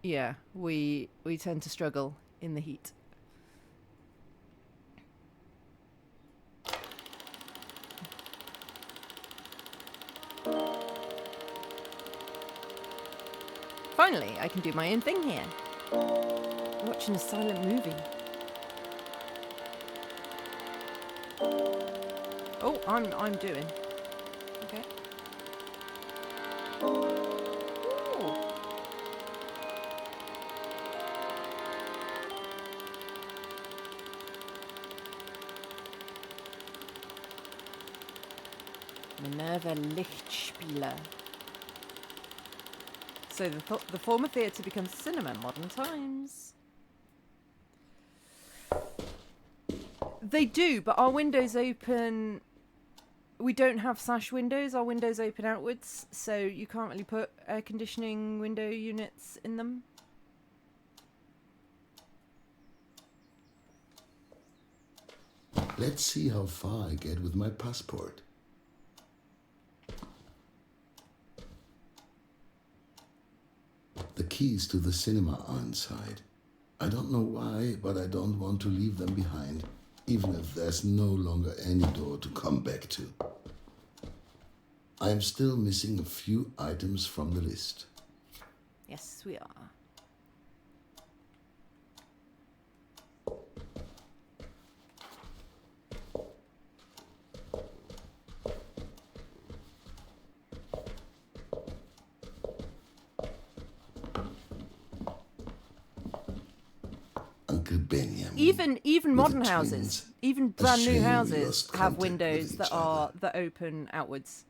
yeah, we tend to struggle in the heat. Finally, I can do my own thing here. Watching a silent movie. Oh, I'm doing. Okay. Ooh. Minerva Lichtspieler. So the former theatre becomes cinema in modern times. They do, but our windows open... We don't have sash windows. Our windows open outwards, so you can't really put air conditioning window units in them. Let's see how far I get with my passport. The keys to the cinema are inside. I don't know why, but I don't want to leave them behind, even if there's no longer any door to come back to. I am still missing a few items from the list. Yes, we are. Uncle Benjamin. Even modern houses, twins. even brand new shame we houses lost have contact windows with that each are that open outwards.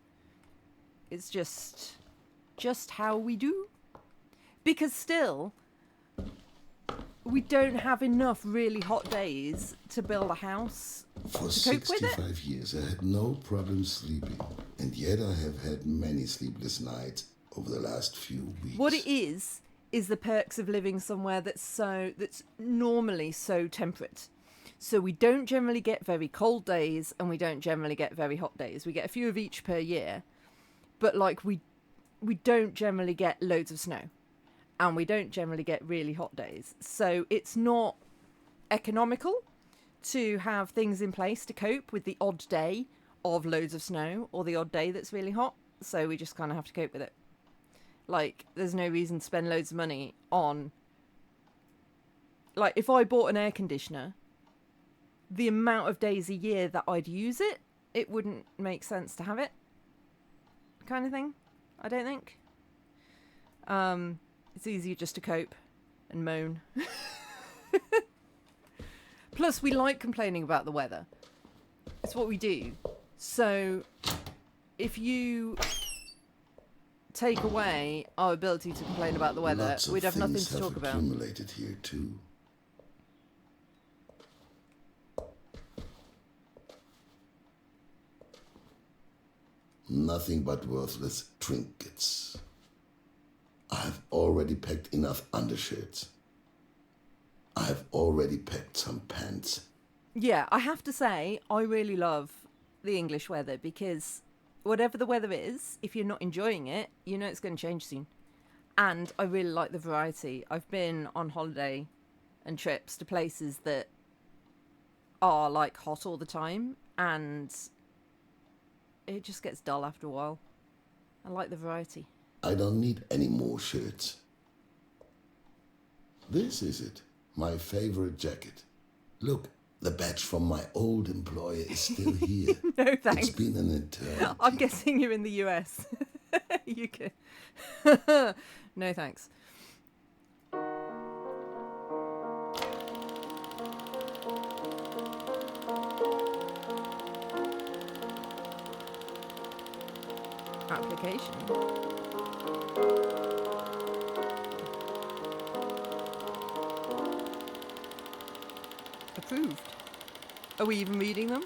It's just how we do. Because still, we don't have enough really hot days to build a house For to cope with it. 65 years, I had no problem sleeping, and yet I have had many sleepless nights over the last few weeks. What it is the perks of living somewhere that's normally so temperate. So we don't generally get very cold days, and we don't generally get very hot days. We get a few of each per year, but like we don't generally get loads of snow, and we don't generally get really hot days. So it's not economical to have things in place to cope with the odd day of loads of snow or the odd day that's really hot. So we just kind of have to cope with it. Like, there's no reason to spend loads of money on... Like, if I bought an air conditioner, the amount of days a year that I'd use it, it wouldn't make sense to have it. Kind of thing. I don't think. It's easier just to cope and moan. Plus, we like complaining about the weather. It's what we do. So, if you take away our ability to complain about the weather, Lots of we'd have nothing things to talk have about. accumulated here too. Nothing but worthless trinkets. I've already packed enough undershirts. I've already packed some pants. Yeah, I have to say, I really love the English weather because whatever the weather is, if you're not enjoying it, you know it's going to change soon. And I really like the variety. I've been on holiday and trips to places that are like hot all the time, and it just gets dull after a while. I like the variety. I don't need any more shirts. This is it, my favorite jacket. Look, the badge from my old employer is still here. No thanks. It's been an eternity. I'm guessing you're in the US. You can. No thanks. application. Approved. Are we even reading them?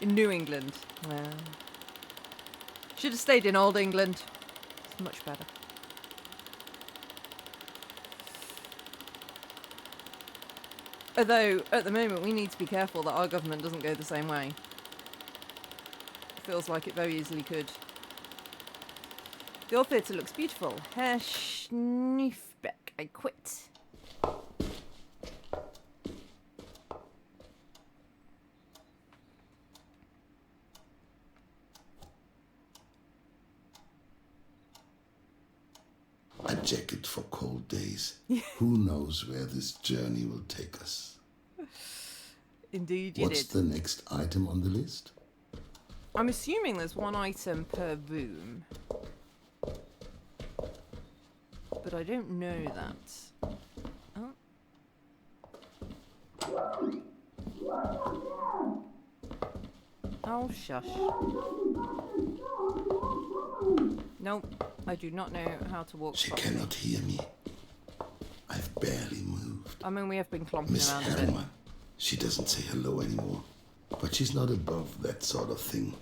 In New England. Well, should have stayed in Old England. It's much better. Although, at the moment, we need to be careful that our government doesn't go the same way. Feels like it very easily could. The old theatre looks beautiful. Herr Schneefbeck, I quit. A jacket for cold days. Who knows where this journey will take us? Indeed, you What's did. the next item on the list? I'm assuming there's one item per room. But I don't know that. Oh, shush. Nope, I do not know how to walk She properly. cannot hear me. I've barely moved. I mean, we have been clomping Miss around a bit. Helmer, she doesn't say hello anymore. But she's not above that sort of thing.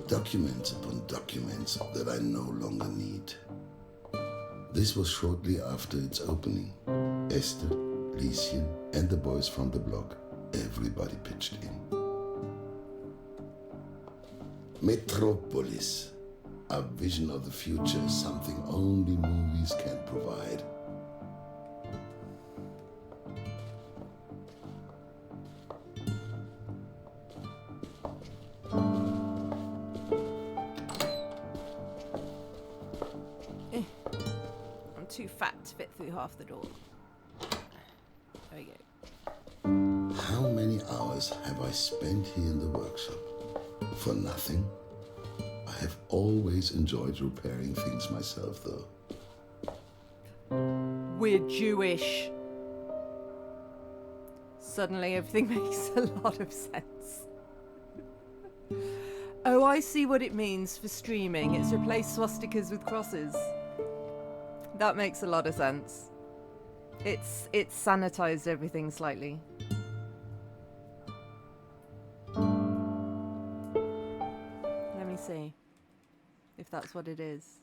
Documents upon documents that I no longer need. This was shortly after its opening. Esther, Lieschen, and the boys from the blog, everybody pitched in. Metropolis, a vision of the future, something only movies can provide. I'm too fat to fit through half the door. There we go. How many hours have I spent here in the workshop? For nothing? I have always enjoyed repairing things myself, though. We're Jewish. Suddenly everything makes a lot of sense. Oh, I see what it means for streaming. It's replaced swastikas with crosses. That makes a lot of sense. It's sanitized everything slightly. Let me see if that's what it is.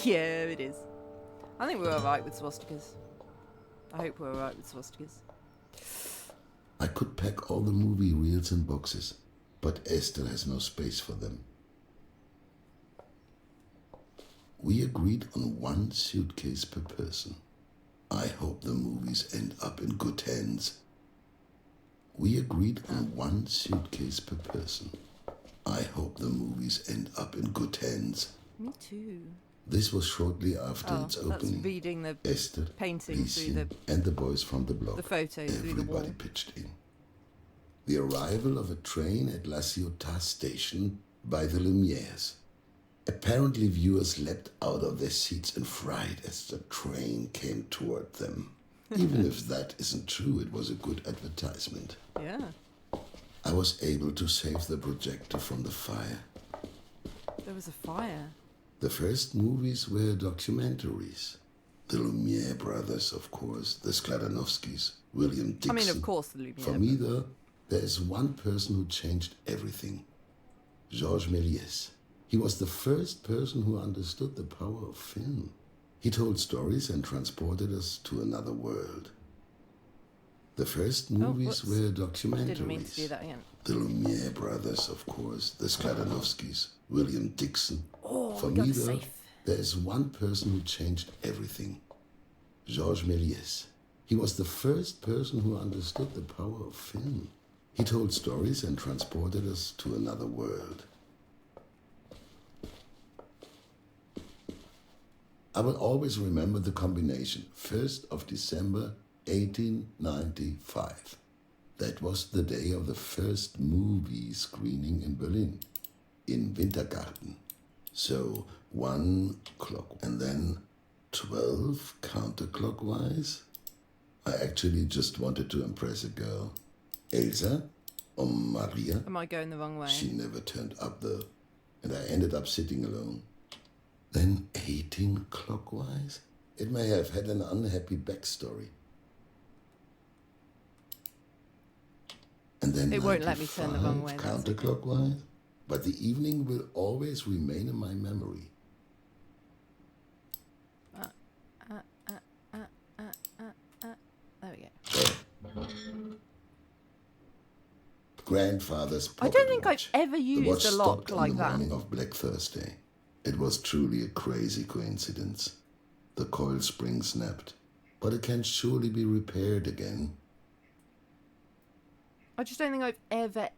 Yeah, it is. I think we're alright with swastikas. I hope we're alright with swastikas. I could pack all the movie reels in boxes, but Esther has no space for them. We agreed on one suitcase per person. I hope the movies end up in good hands. We agreed on one suitcase per person. I hope the movies end up in good hands. Me too. This was shortly after its That's opening. reading the Esther, painting through Lieschen, and the boys from the blog, the photo through the wall. everybody pitched in. The arrival of a train at La Ciotat station by the Lumières. Apparently viewers leapt out of their seats in fright as the train came toward them. Even if that isn't true, it was a good advertisement. Yeah. I was able to save the projector from the fire. There was a fire. The first movies were documentaries. The Lumière brothers, of course, the Skladanovskys, William Dixon. I mean, of course, the Lumière. For me, though, there is one person who changed everything. Georges Méliès. He was the first person who understood the power of film. He told stories and transported us to another world. The first movies were documentaries. Didn't mean to do that again. The Lumière brothers, of course, the Skladanovskys, William Dixon. Oh, For we got me, the though, safe. there is one person who changed everything. Georges Méliès. He was the first person who understood the power of film. He told stories and transported us to another world. I will always remember the combination, 1st of December, 1895. That was the day of the first movie screening in Berlin, in Wintergarten. So 1 clock and then 12 counterclockwise. I actually just wanted to impress a girl. Elsa or Maria. Am I going the wrong way? She never turned up though, and I ended up sitting alone. Then 18 clockwise. It may have had an unhappy backstory. And then it won't let me turn the wrong way. Counterclockwise. But the evening will always remain in my memory. There we go. Grandfather's I don't think I've ever used watch a lock stopped like on the that. morning of Black Thursday. It was truly a crazy coincidence. The coil spring snapped, but it can surely be repaired again. I just don't think I've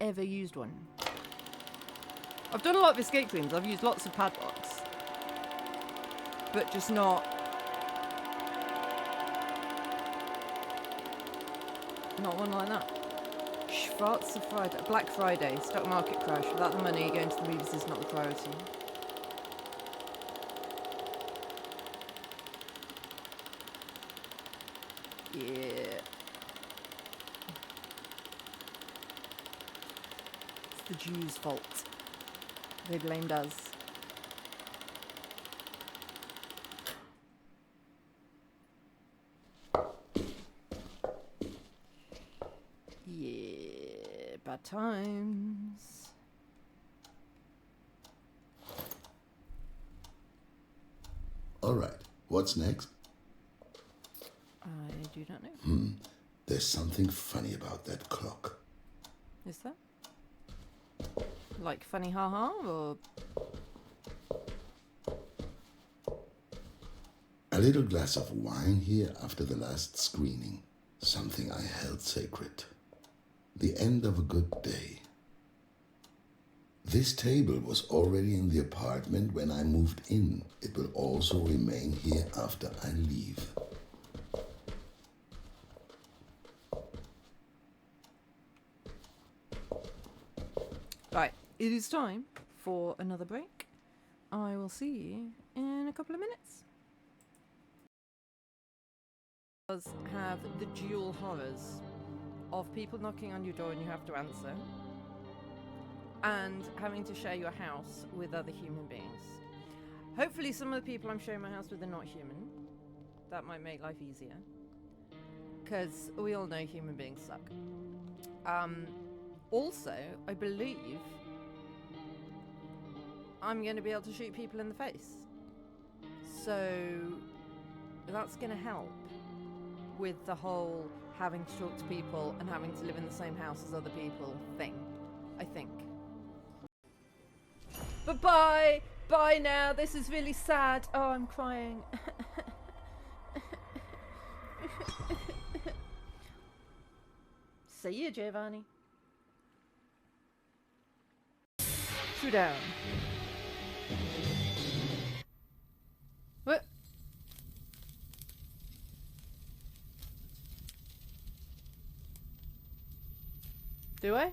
ever used one. I've done a lot of escape rooms. I've used lots of padlocks, but just not one like that. Schwarze Friday, Black Friday, stock market crash. Without the money, going to the movies is not the priority. Yeah. It's the Jews' fault. They blamed us. Yeah, bad times. All right, what's next? I do not know. There's something funny about that clock. Is that? Like funny haha or? A little glass of wine here after the last screening. Something I held sacred. The end of a good day. This table was already in the apartment when I moved in. It will also remain here after I leave. Right, it is time for another break. I will see you in a couple of minutes. Does have the dual horrors of people knocking on your door and you have to answer, and having to share your house with other human beings. Hopefully some of the people I'm sharing my house with are not human. That might make life easier, because we all know human beings suck. Also, I believe I'm going to be able to shoot people in the face. So that's going to help with the whole having to talk to people and having to live in the same house as other people thing, I think. But bye! Bye now, this is really sad. Oh, I'm crying. See you, Giovanni. Shoot down. What? Do I?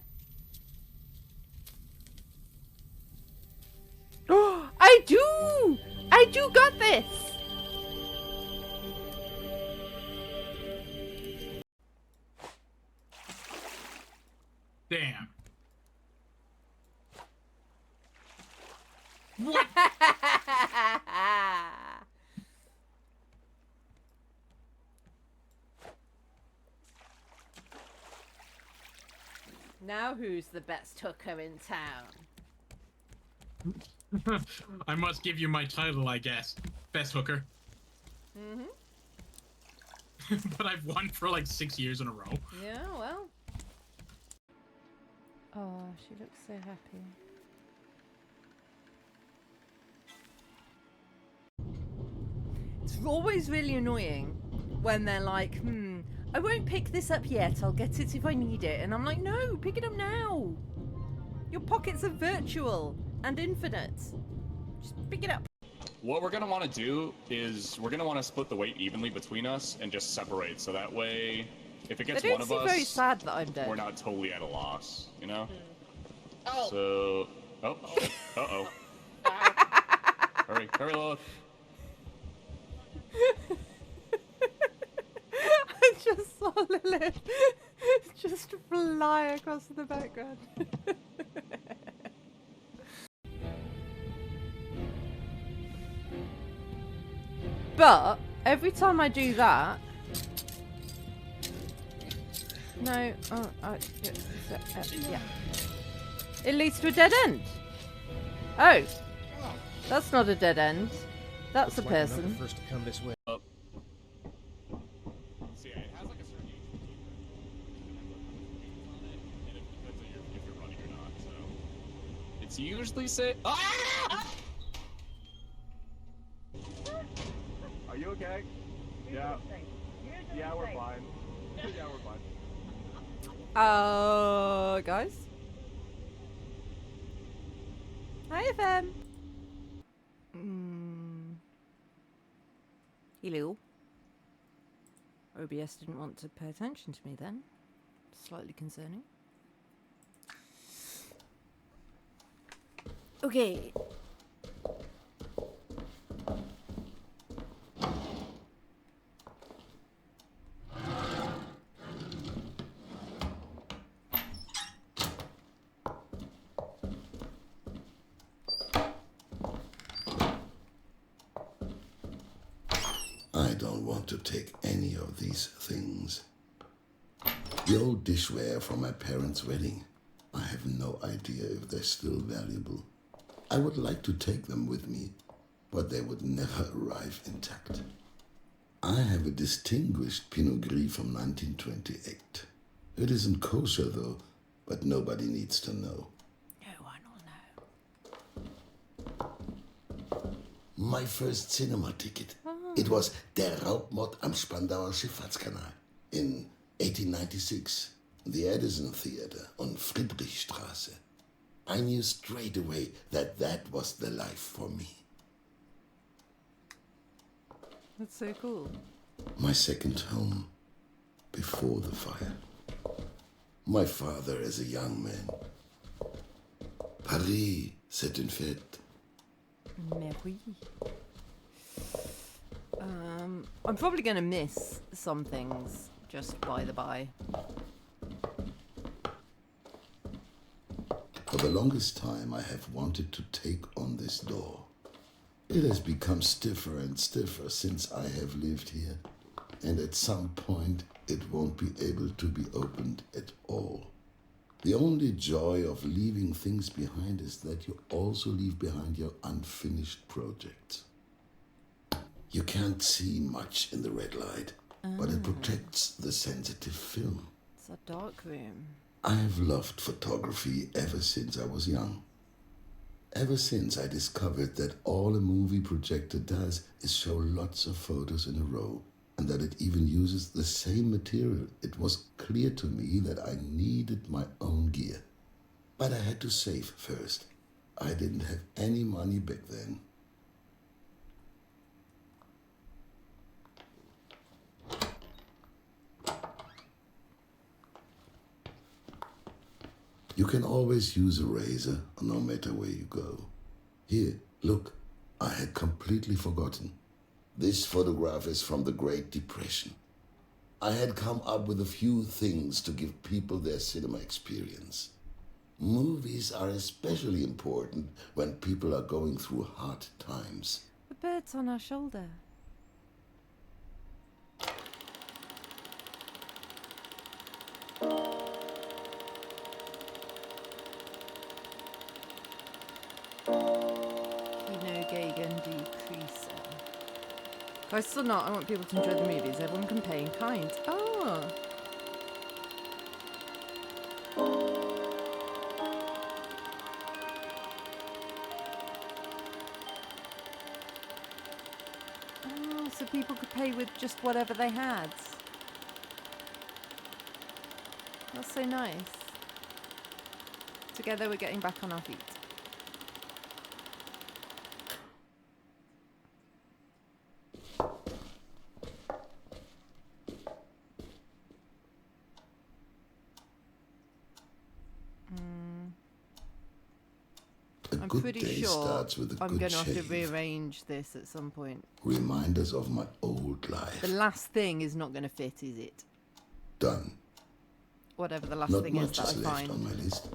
Oh, I do! I do got this! Damn. What? Now who's the best hooker in town? I must give you my title, I guess. Best hooker. Mm-hmm. But I've won for like 6 years in a row. Yeah, well. Oh, she looks so happy. It's always really annoying when they're like, I won't pick this up yet, I'll get it if I need it. And I'm like, no, pick it up now. Your pockets are virtual and infinite. Just pick it up. What we're going to want to do is we're going to want to split the weight evenly between us and just separate. So that way, if it gets one of us, very sad that I'm dead. We're not totally at a loss, you know? Oh. So, uh-oh. Hurry, Lilith. I just saw Lilith just fly across the background. But every time I do that, no, yeah, it leads to a dead end. Oh, that's not a dead end. That's a person. First to come this way. So yeah, it has like a certain age limit, and it depends on if you're running or not. So it's usually say. Ah! Are you okay? Yeah. Yeah, we're fine. Yeah, we're fine. Guys. Hi, FM. Hello. OBS didn't want to pay attention to me then. Slightly concerning. Okay. I don't want to take any of these things. The old dishware from my parents' wedding. I have no idea if they're still valuable. I would like to take them with me, but they would never arrive intact. I have a distinguished Pinot Gris from 1928. It isn't kosher though, but nobody needs to know. No one will know. My first cinema ticket. It was Der Raubmord am Spandauer Schifffahrtskanal in 1896, the Edison Theater on Friedrichstraße. I knew straight away that that was the life for me. That's so cool. My second home before the fire. My father as a young man. Paris, c'est une fête. Mais oui. I'm probably going to miss some things, just by the by. For the longest time, I have wanted to take on this door. It has become stiffer and stiffer since I have lived here, and at some point, it won't be able to be opened at all. The only joy of leaving things behind is that you also leave behind your unfinished projects. You can't see much in the red light, but it protects the sensitive film. It's a dark room. I have loved photography ever since I was young. Ever since I discovered that all a movie projector does is show lots of photos in a row, and that it even uses the same material, it was clear to me that I needed my own gear. But I had to save first. I didn't have any money back then. You can always use a razor, no matter where you go. Here, look, I had completely forgotten. This photograph is from the Great Depression. I had come up with a few things to give people their cinema experience. Movies are especially important when people are going through hard times. The bird's on our shoulder. I still not. I want people to enjoy the movies. Everyone can pay in kind. Oh. Oh, so people could pay with just whatever they had. That's so nice. Together we're getting back on our feet. good pretty day sure starts with a I'm good going to have to shave. rearrange this at some point. Reminders of my old life. The last thing is not going to fit, is it? Done. Whatever the last Not thing is much that is I left find. on my list.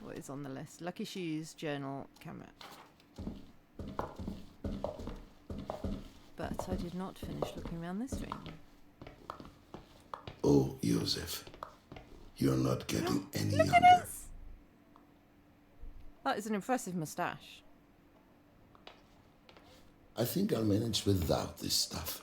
What is on the list? Lucky shoes, journal, camera. But I did not finish looking around this room. Oh, Joseph, you're not getting any Look younger. at this! That is an impressive moustache. I think I'll manage without this stuff.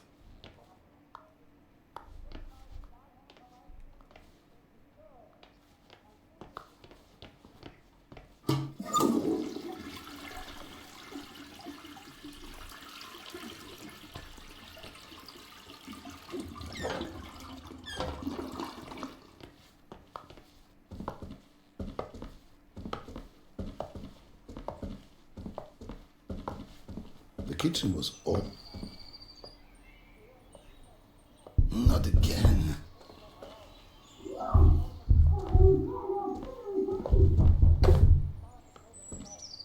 The kitchen was all... Not again.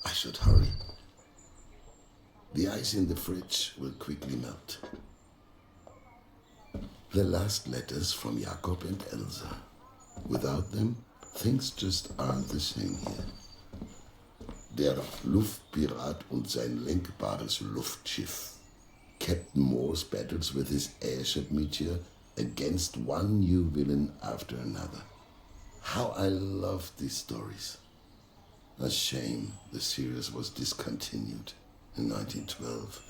I should hurry. The ice in the fridge will quickly melt. The last letters from Jakob and Elsa. Without them, things just aren't the same here. Der Luftpirat und sein lenkbares Luftschiff. Captain Morse battles with his airship Meteor against one new villain after another. How I love these stories. A shame the series was discontinued in 1912.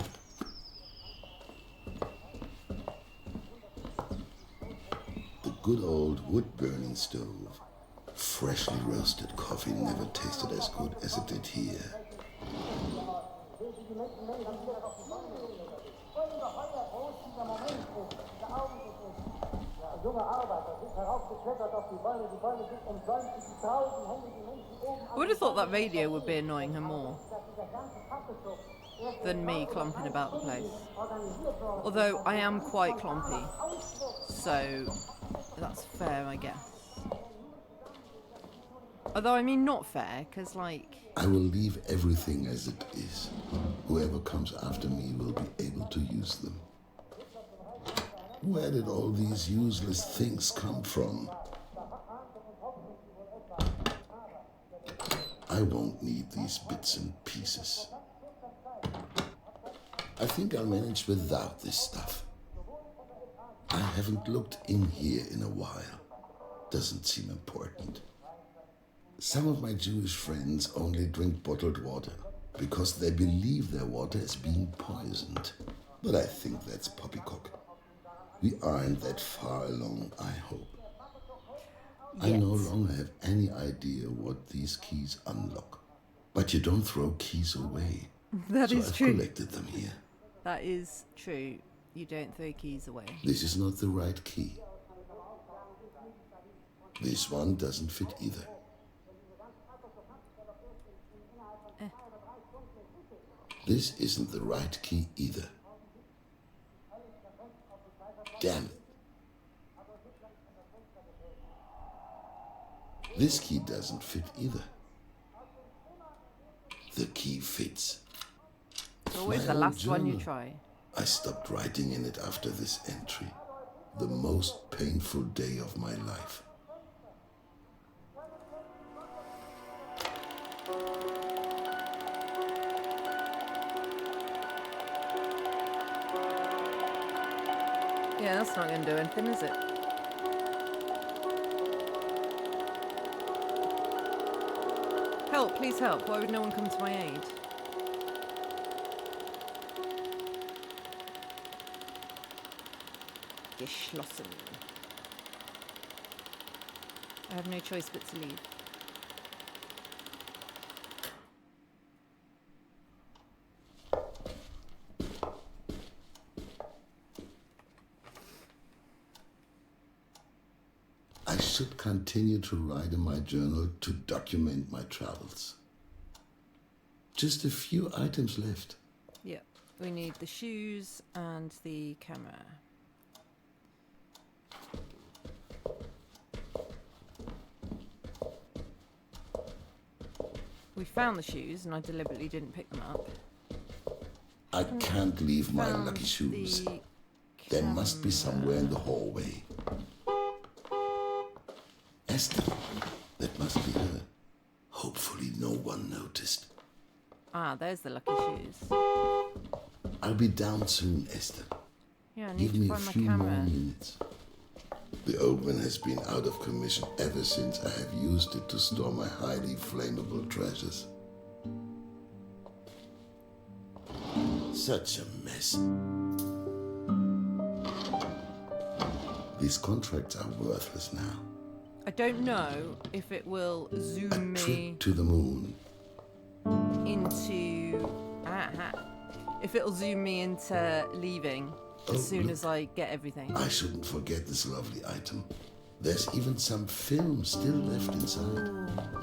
The good old wood-burning stove. Freshly roasted coffee never tasted as good as it did here. I would have thought that radio would be annoying her more than me clumping about the place. Although I am quite clumpy, so that's fair, I guess. Although, I mean, not fair, because, like... I will leave everything as it is. Whoever comes after me will be able to use them. Where did all these useless things come from? I won't need these bits and pieces. I think I'll manage without this stuff. I haven't looked in here in a while. Doesn't seem important. Some of my Jewish friends only drink bottled water because they believe their water is being poisoned. But I think that's poppycock. We aren't that far along, I hope. I no longer have any idea what these keys unlock. But you don't throw keys away. That so is I've true. collected them here. That is true. You don't throw keys away. This is not the right key. This one doesn't fit either. This isn't the right key either. Damn it. This key doesn't fit either. The key fits. It's always My the old last one you journal. try. I stopped writing in it after this entry. The most painful day of my life. Yeah, that's not going to do anything, is it? Help, please help. Why would no one come to my aid? Geschlossen. I have no choice but to leave. I should continue to write in my journal to document my travels. Just a few items left. Yeah, we need the shoes and the camera. We found the shoes, and I deliberately didn't pick them up. I can't leave my lucky shoes. They must be somewhere in the hallway. Esther, that must be her. Hopefully no one noticed. Ah, there's the lucky shoes. I'll be down soon, Esther. Yeah, I need Give to me a find my few more camera. minutes. The old one has been out of commission ever since I have used it to store my highly flammable treasures. Such a mess. These contracts are worthless now. I don't know if it will zoom me Trip to the moon. into... If it'll zoom me into leaving as soon as I get everything. I shouldn't forget this lovely item. There's even some film still left inside.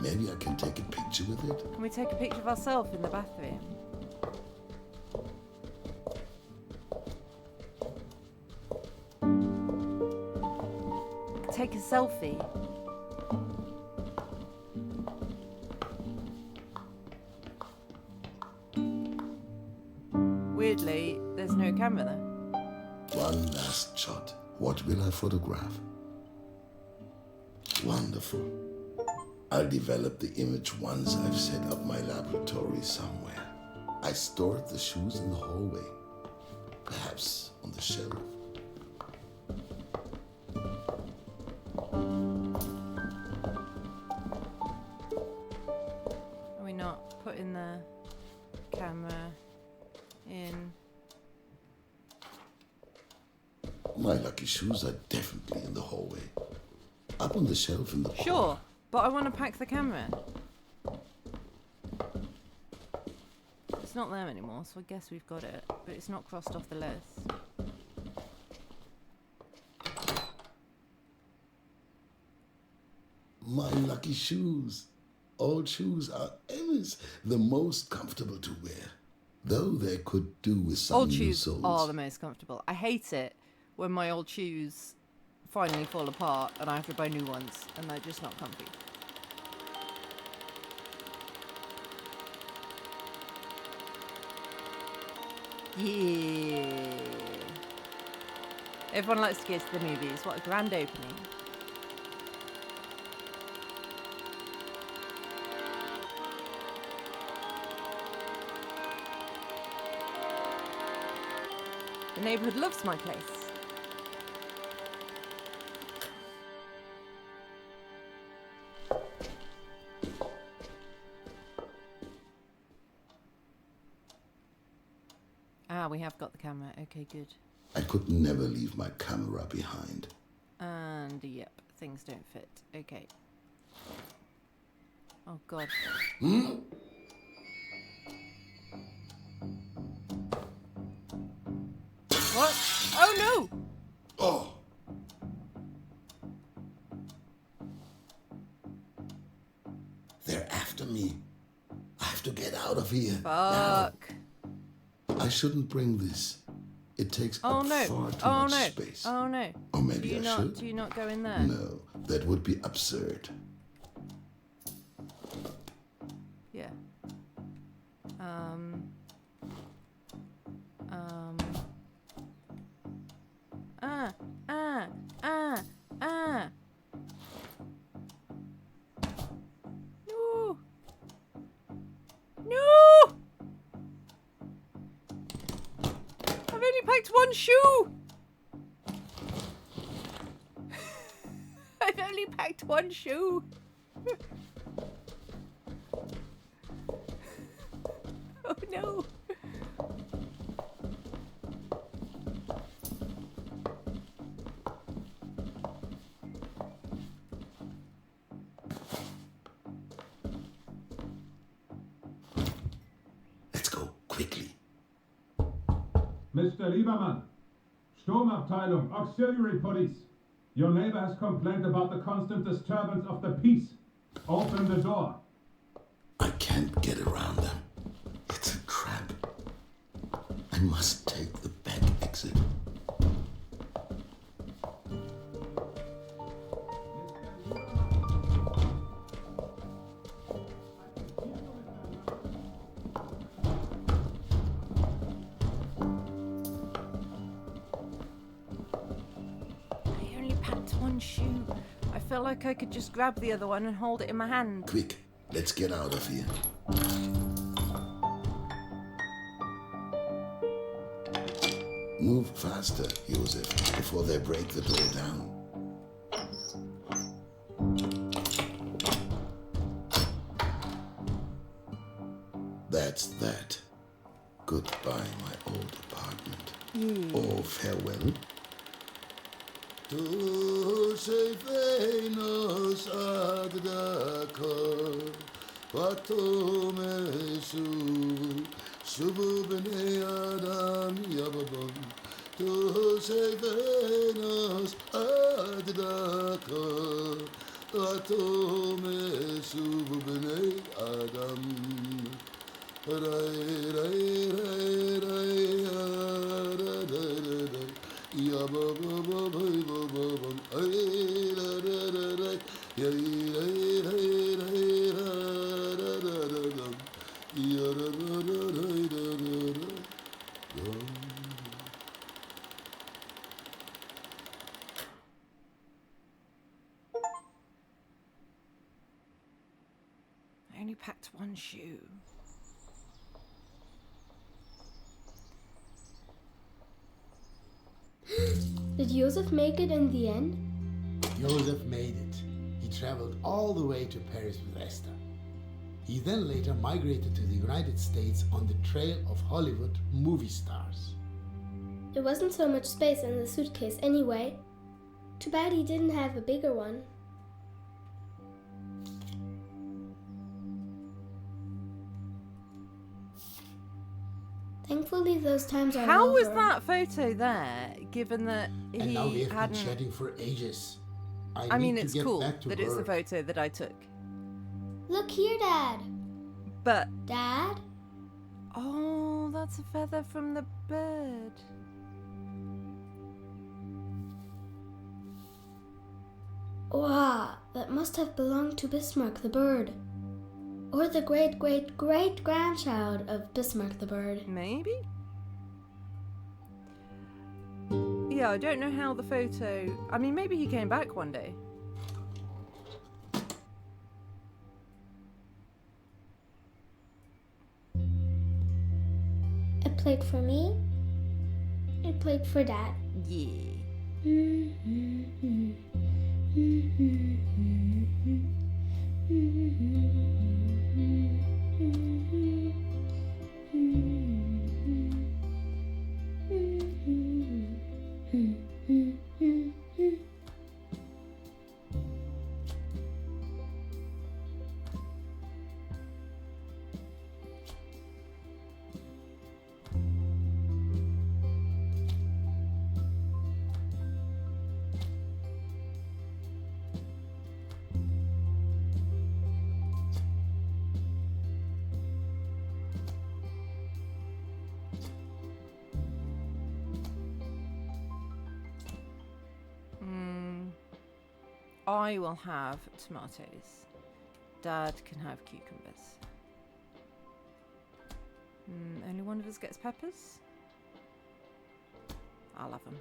Maybe I can take a picture with it. Can we take a picture of ourselves in the bathroom? Take a selfie. Weirdly, there's no camera there. One last shot. What will I photograph? Wonderful. I'll develop the image once I've set up my laboratory somewhere. I stored the shoes in the hallway. Perhaps on the shelf. Are we not putting the camera in? My lucky shoes are definitely in the hallway. Up on the shelf in the corner. Sure, but I want to pack the camera. It's not there anymore, so I guess we've got it, but it's not crossed off the list. My lucky shoes. Old shoes are always the most comfortable to wear. Though they could do with some Old new shoes soles. are the most comfortable. I hate it when my old shoes finally fall apart and I have to buy new ones and they're just not comfy. Yeah. Everyone likes to go to the movies. What a grand opening. The neighborhood loves my place. Ah, we have got the camera. Okay, good. I could never leave my camera behind. And yep, things don't fit. Okay. Oh God. What? Oh no! Oh! They're after me. I have to get out of here. Fuck. Now. I shouldn't bring this. It takes up far too much space. Oh no. Or maybe I should. Do you not go in there? No, that would be absurd. Yeah. No. No. I've only packed one shoe. I've only packed one shoe. Oh no. Let's go, quickly. Mr. Lieberman, Sturmabteilung, Auxiliary Police. Your neighbor has complained about the constant disturbance of the peace. Open the door. I can't get around them. It's a trap. I must take the back exit. shoe. I felt like I could just grab the other one and hold it in my hand. Quick, let's get out of here. Move faster, Josef, before they break the door down. That's that. Goodbye, my old apartment. Or farewell. Tu sei Venus ad Dakar, Pato me Subu bene Adam Yababon. Tu sei Venus ad Dakar, Pato me Subu bene Adam. Rai rai rai rai rai rai rai. Ya ba ba ba ba ba ba ba. Ay la la la la. Ya la la la la la la la la. Ya la la la la la la. I only packed one shoe. Did Josef make it in the end? Josef made it. He traveled all the way to Paris with Esther. He then later migrated to the United States on the trail of Hollywood movie stars. There wasn't so much space in the suitcase anyway. Too bad he didn't have a bigger one. Thankfully, those times are How over. was that photo there, given that And now we he have been hadn't... chatting for ages. I mean, need to it's get cool back to that it's the work. photo that I took. Look here, Dad. But... Dad? Oh, that's a feather from the bird. Wow, that must have belonged to Bismarck the bird. Or the great-great-great-grandchild of Bismarck the bird. Maybe? Yeah, I don't know how the photo... I mean, maybe he came back one day. A plate for me. A plate for Dad. Yeah. I will have tomatoes. Dad can have cucumbers. Only one of us gets peppers? I'll have them.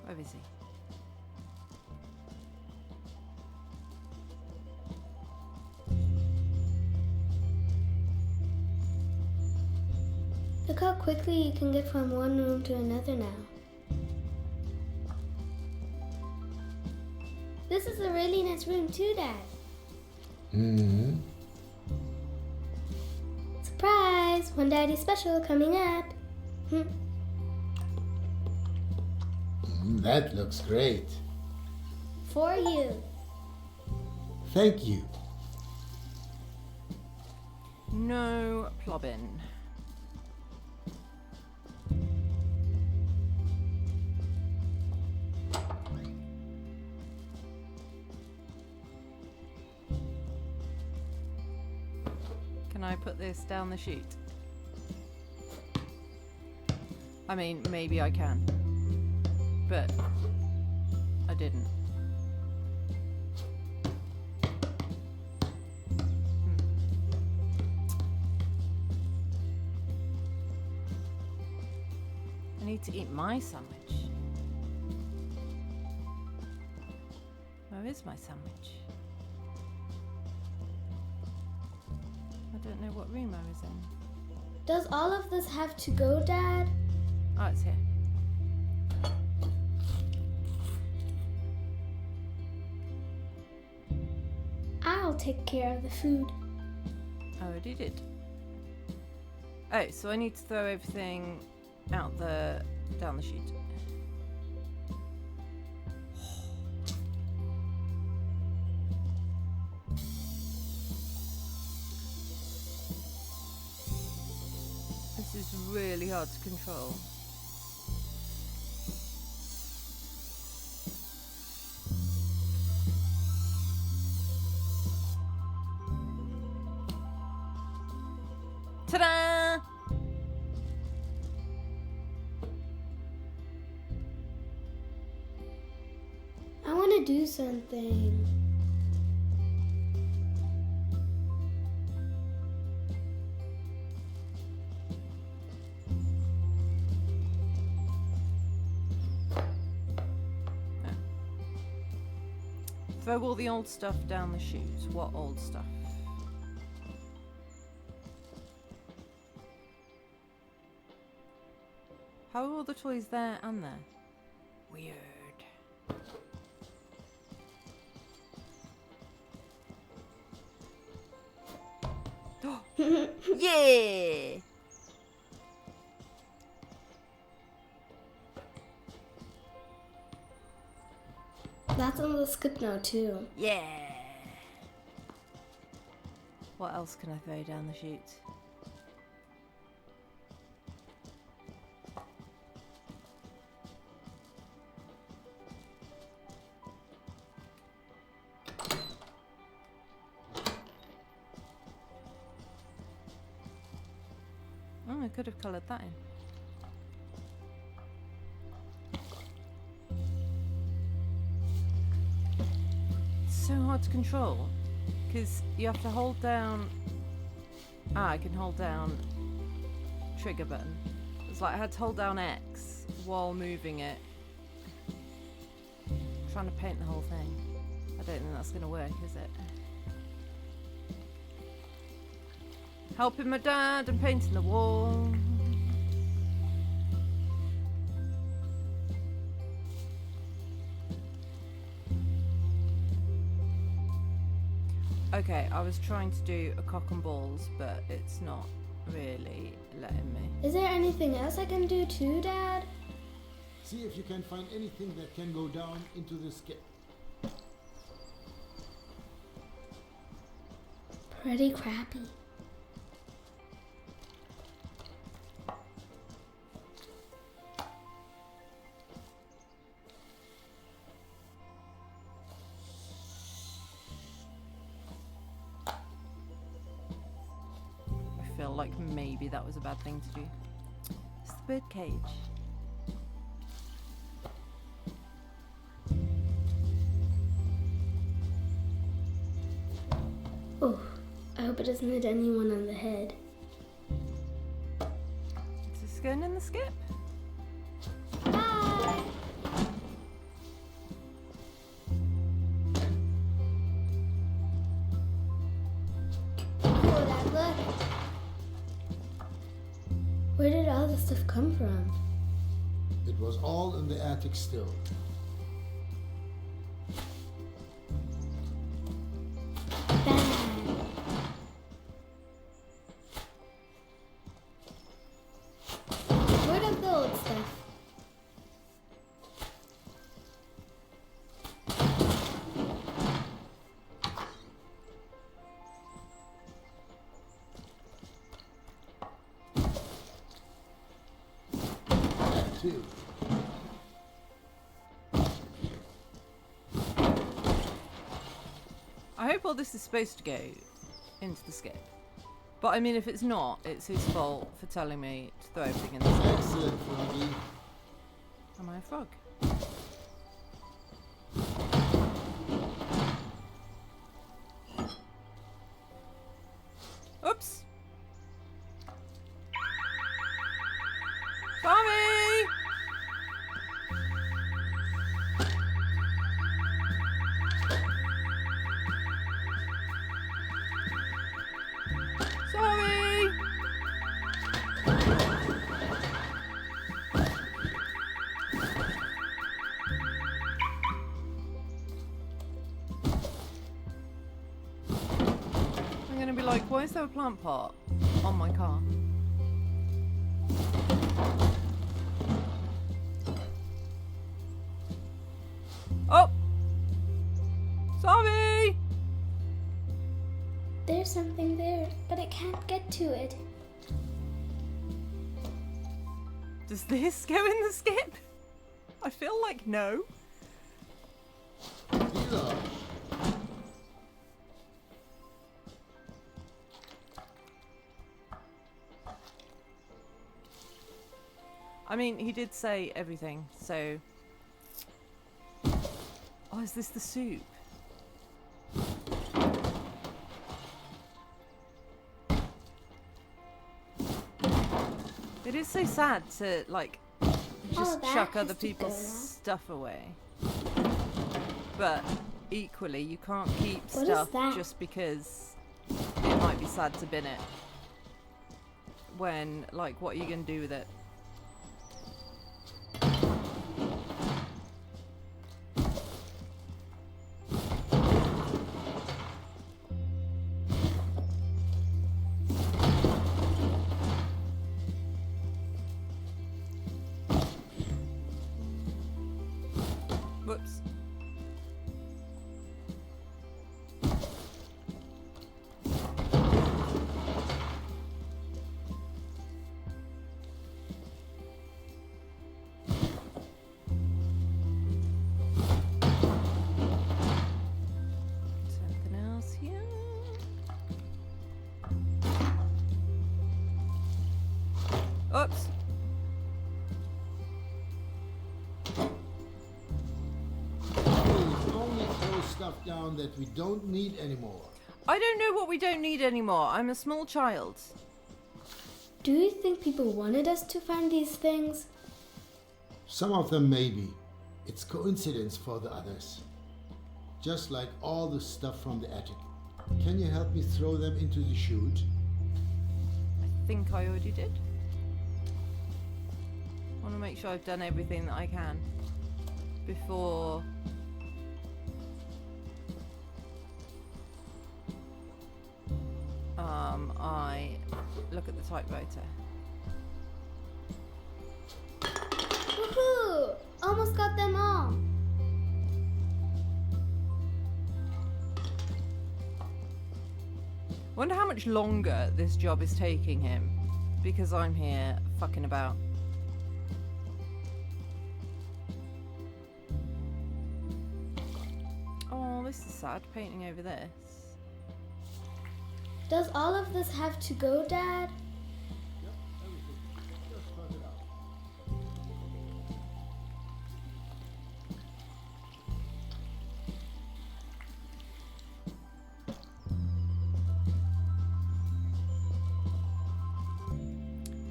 Where is he? Look how quickly you can get from one room to another now. This is a really nice room too, Dad. Mm-hmm. Surprise! One Daddy special coming up. That looks great. For you. Thank you. No plobbin. Can I put this down the chute? I mean, maybe I can. But I didn't. I need to eat my sandwich. Where is my sandwich? I don't know what room I was in. Does all of this have to go, Dad? Oh, it's here. I'll take care of the food. I already did. Oh, so I need to throw everything down the chute. This is really hard to control. Ta-da! I want to do something. Throw all the old stuff down the chute. What old stuff? How are all the toys there and there? Weird. Yeah! That's on the skip now too. Yeah! What else can I throw down the chute? Oh, I could have coloured that in. It's so hard to control because you have to hold down. I can hold down trigger button. It's like I had to hold down X while moving it. I'm trying to paint the whole thing. I don't think that's going to work, is it? Helping my dad and painting the wall. Okay, I was trying to do a cock and balls, but it's not really letting me. Is there anything else I can do too, Dad? See if you can find anything that can go down into the skip. Pretty crappy. I feel like maybe that was a bad thing to do. It's the bird cage. Oh, I hope it doesn't hit anyone on the head. Is this going in the skip? Bye! Oh, Dad, look! Where did all this stuff come from? It was all in the attic still. Where did the old stuff? That too. I hope all this is supposed to go into the skip. But I mean, if it's not, it's his fault for telling me to throw everything in the skip. Excellent, Froggy. Am I a frog? Oops! Sorry! Sorry! I'm gonna be like, why is there a plant pot on my car? Oh! Sorry! There's something there, but I can't get to it. Does this go in the skip? I feel like no. Either. I mean, he did say everything, so... Oh, is this the soup? It is so sad to, like, just chuck other people's stuff away. But, equally, you can't keep stuff just because it might be sad to bin it. When, like, what are you going to do with it? Whoops. Something else here. Oops. Stuff down that we don't need anymore. I don't know what we don't need anymore. I'm a small child. Do you think people wanted us to find these things? Some of them maybe. It's coincidence for the others. Just like all the stuff from the attic. Can you help me throw them into the chute? I think I already did. I want to make sure I've done everything that I can before... I look at the typewriter. Woohoo! Almost got them all. Wonder how much longer this job is taking him because I'm here fucking about. Oh, this is sad, painting over this. Does all of this have to go, Dad? Yep, everything. Just cut it out.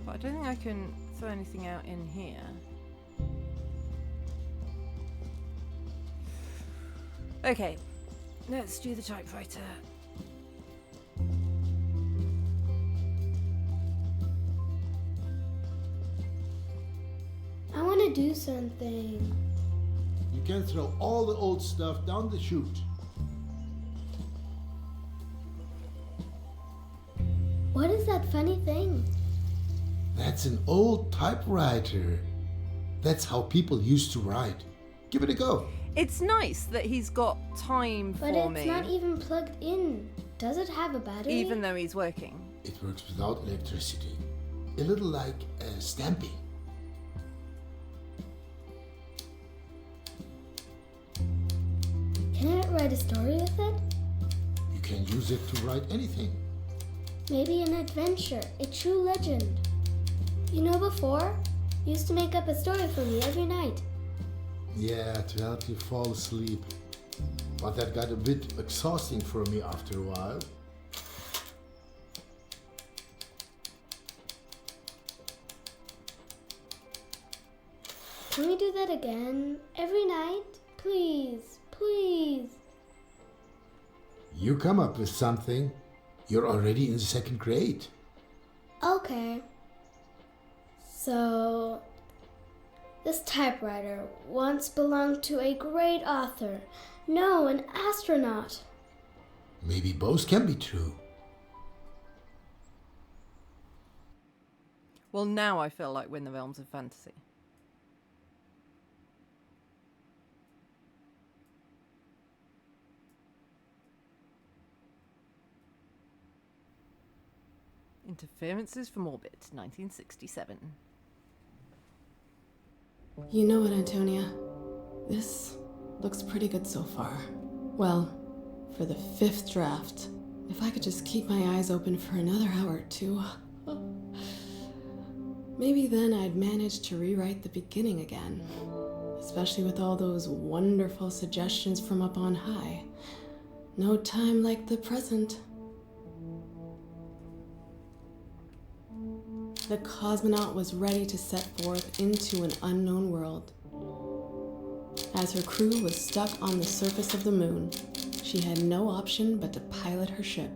But I don't think I can throw anything out in here. Okay, let's do the typewriter. I want to do something. You can throw all the old stuff down the chute. What is that funny thing? That's an old typewriter. That's how people used to write. Give it a go. It's nice that he's got time But for it's me. not even plugged in. Does it have a battery? Even though he's working. It works without electricity. A little like stamping. Can I write a story with it? You can use it to write anything. Maybe an adventure, a true legend. You know, before, you used to make up a story for me every night. Yeah, to help you fall asleep. But that got a bit exhausting for me after a while. Can we do that again? Every night? Please, please. You come up with something. You're already in 2nd grade. Okay. So, this typewriter once belonged to a great author. No, an astronaut. Maybe both can be true. Well, now I feel like we're in the realms of fantasy. Interferences from Orbit, 1967. You know what, Antonia? This looks pretty good so far. Well, for the 5th draft, if I could just keep my eyes open for another hour or two, maybe then I'd manage to rewrite the beginning again. Especially with all those wonderful suggestions from up on high. No time like the present. The cosmonaut was ready to set forth into an unknown world. As her crew was stuck on the surface of the moon, she had no option but to pilot her ship.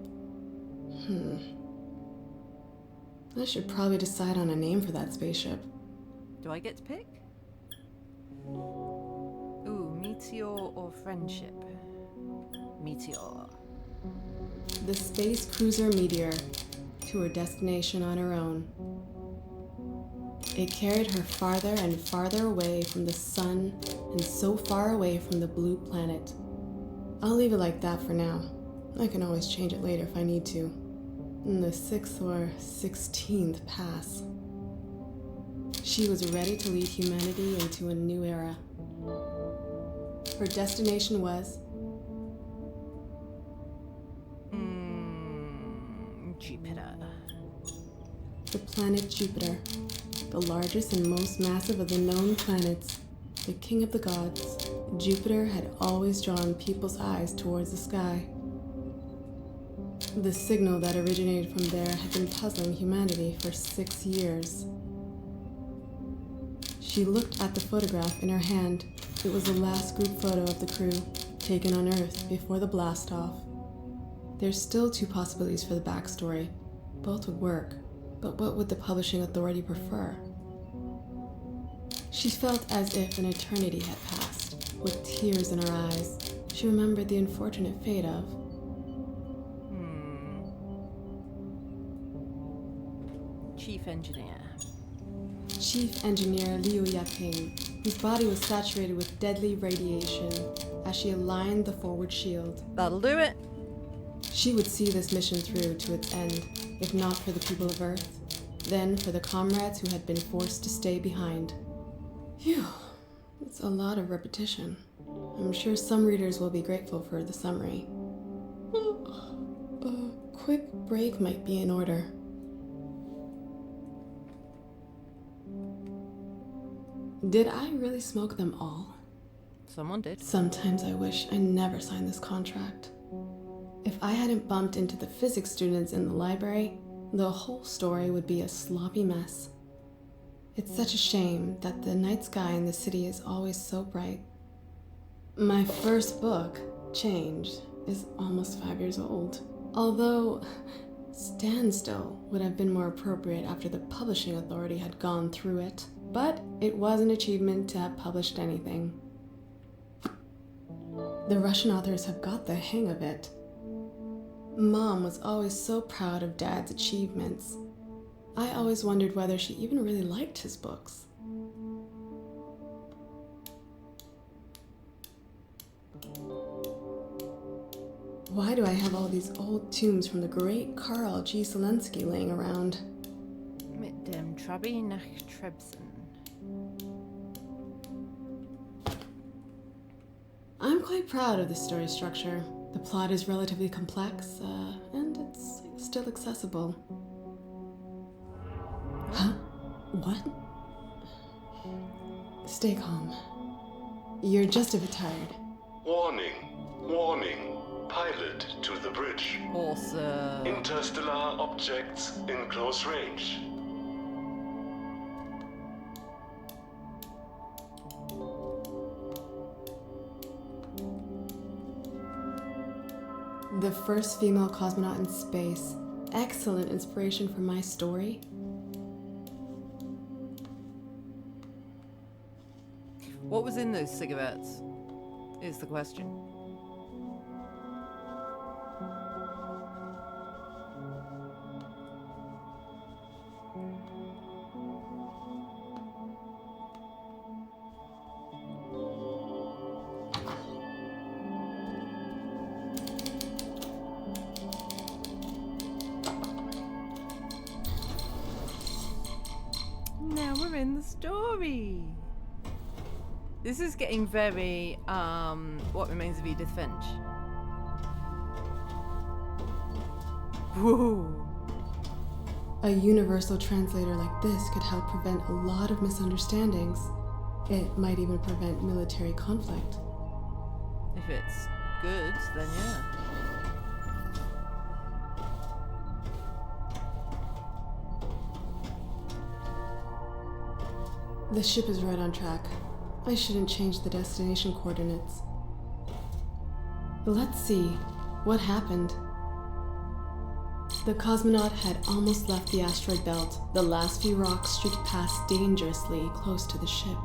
I should probably decide on a name for that spaceship. Do I get to pick? Ooh, Meteor or Friendship? Meteor. The space cruiser Meteor, to her destination on her own. It carried her farther and farther away from the sun and so far away from the blue planet. I'll leave it like that for now. I can always change it later if I need to. In the 6th or 16th pass. She was ready to lead humanity into a new era. Her destination was Jupiter. The planet Jupiter, the largest and most massive of the known planets, the king of the gods. Jupiter had always drawn people's eyes towards the sky. The signal that originated from there had been puzzling humanity for 6 years. She looked at the photograph in her hand. It was the last group photo of the crew, taken on Earth before the blast-off. There's still 2 possibilities for the backstory. Both would work, but what would the publishing authority prefer? She felt as if an eternity had passed. With tears in her eyes, she remembered the unfortunate fate of Chief Engineer. Chief Engineer Liu Yaping, whose body was saturated with deadly radiation as she aligned the forward shield. That'll do it. She would see this mission through to its end, if not for the people of Earth, then for the comrades who had been forced to stay behind. Phew, it's a lot of repetition. I'm sure some readers will be grateful for the summary. A quick break might be in order. Did I really smoke them all? Someone did. Sometimes I wish I never signed this contract. If I hadn't bumped into the physics students in the library, the whole story would be a sloppy mess. It's such a shame that the night sky in the city is always so bright. My first book, Changed, is almost 5 years old. Although, Standstill would have been more appropriate after the publishing authority had gone through it. But it was an achievement to have published anything. The Russian authors have got the hang of it. Mom was always so proud of Dad's achievements. I always wondered whether she even really liked his books. Why do I have all these old tombs from the great Karl G. Zelensky laying around? Mit dem Trabi nach Trebsen. I'm quite proud of the story structure. The plot is relatively complex, and it's still accessible. Huh? What? Stay calm. You're just a bit tired. Warning. Warning. Pilot to the bridge. Awesome. Interstellar objects in close range. The first female cosmonaut in space. Excellent inspiration for my story. What was in those cigarettes? Is the question. Now we're in the story. This is getting very, What Remains of Edith Finch. Whoa. A universal translator like this could help prevent a lot of misunderstandings. It might even prevent military conflict. If it's good, then yeah. The ship is right on track. I shouldn't change the destination coordinates. Let's see. What happened? The cosmonaut had almost left the asteroid belt. The last few rocks streaked past dangerously close to the ship.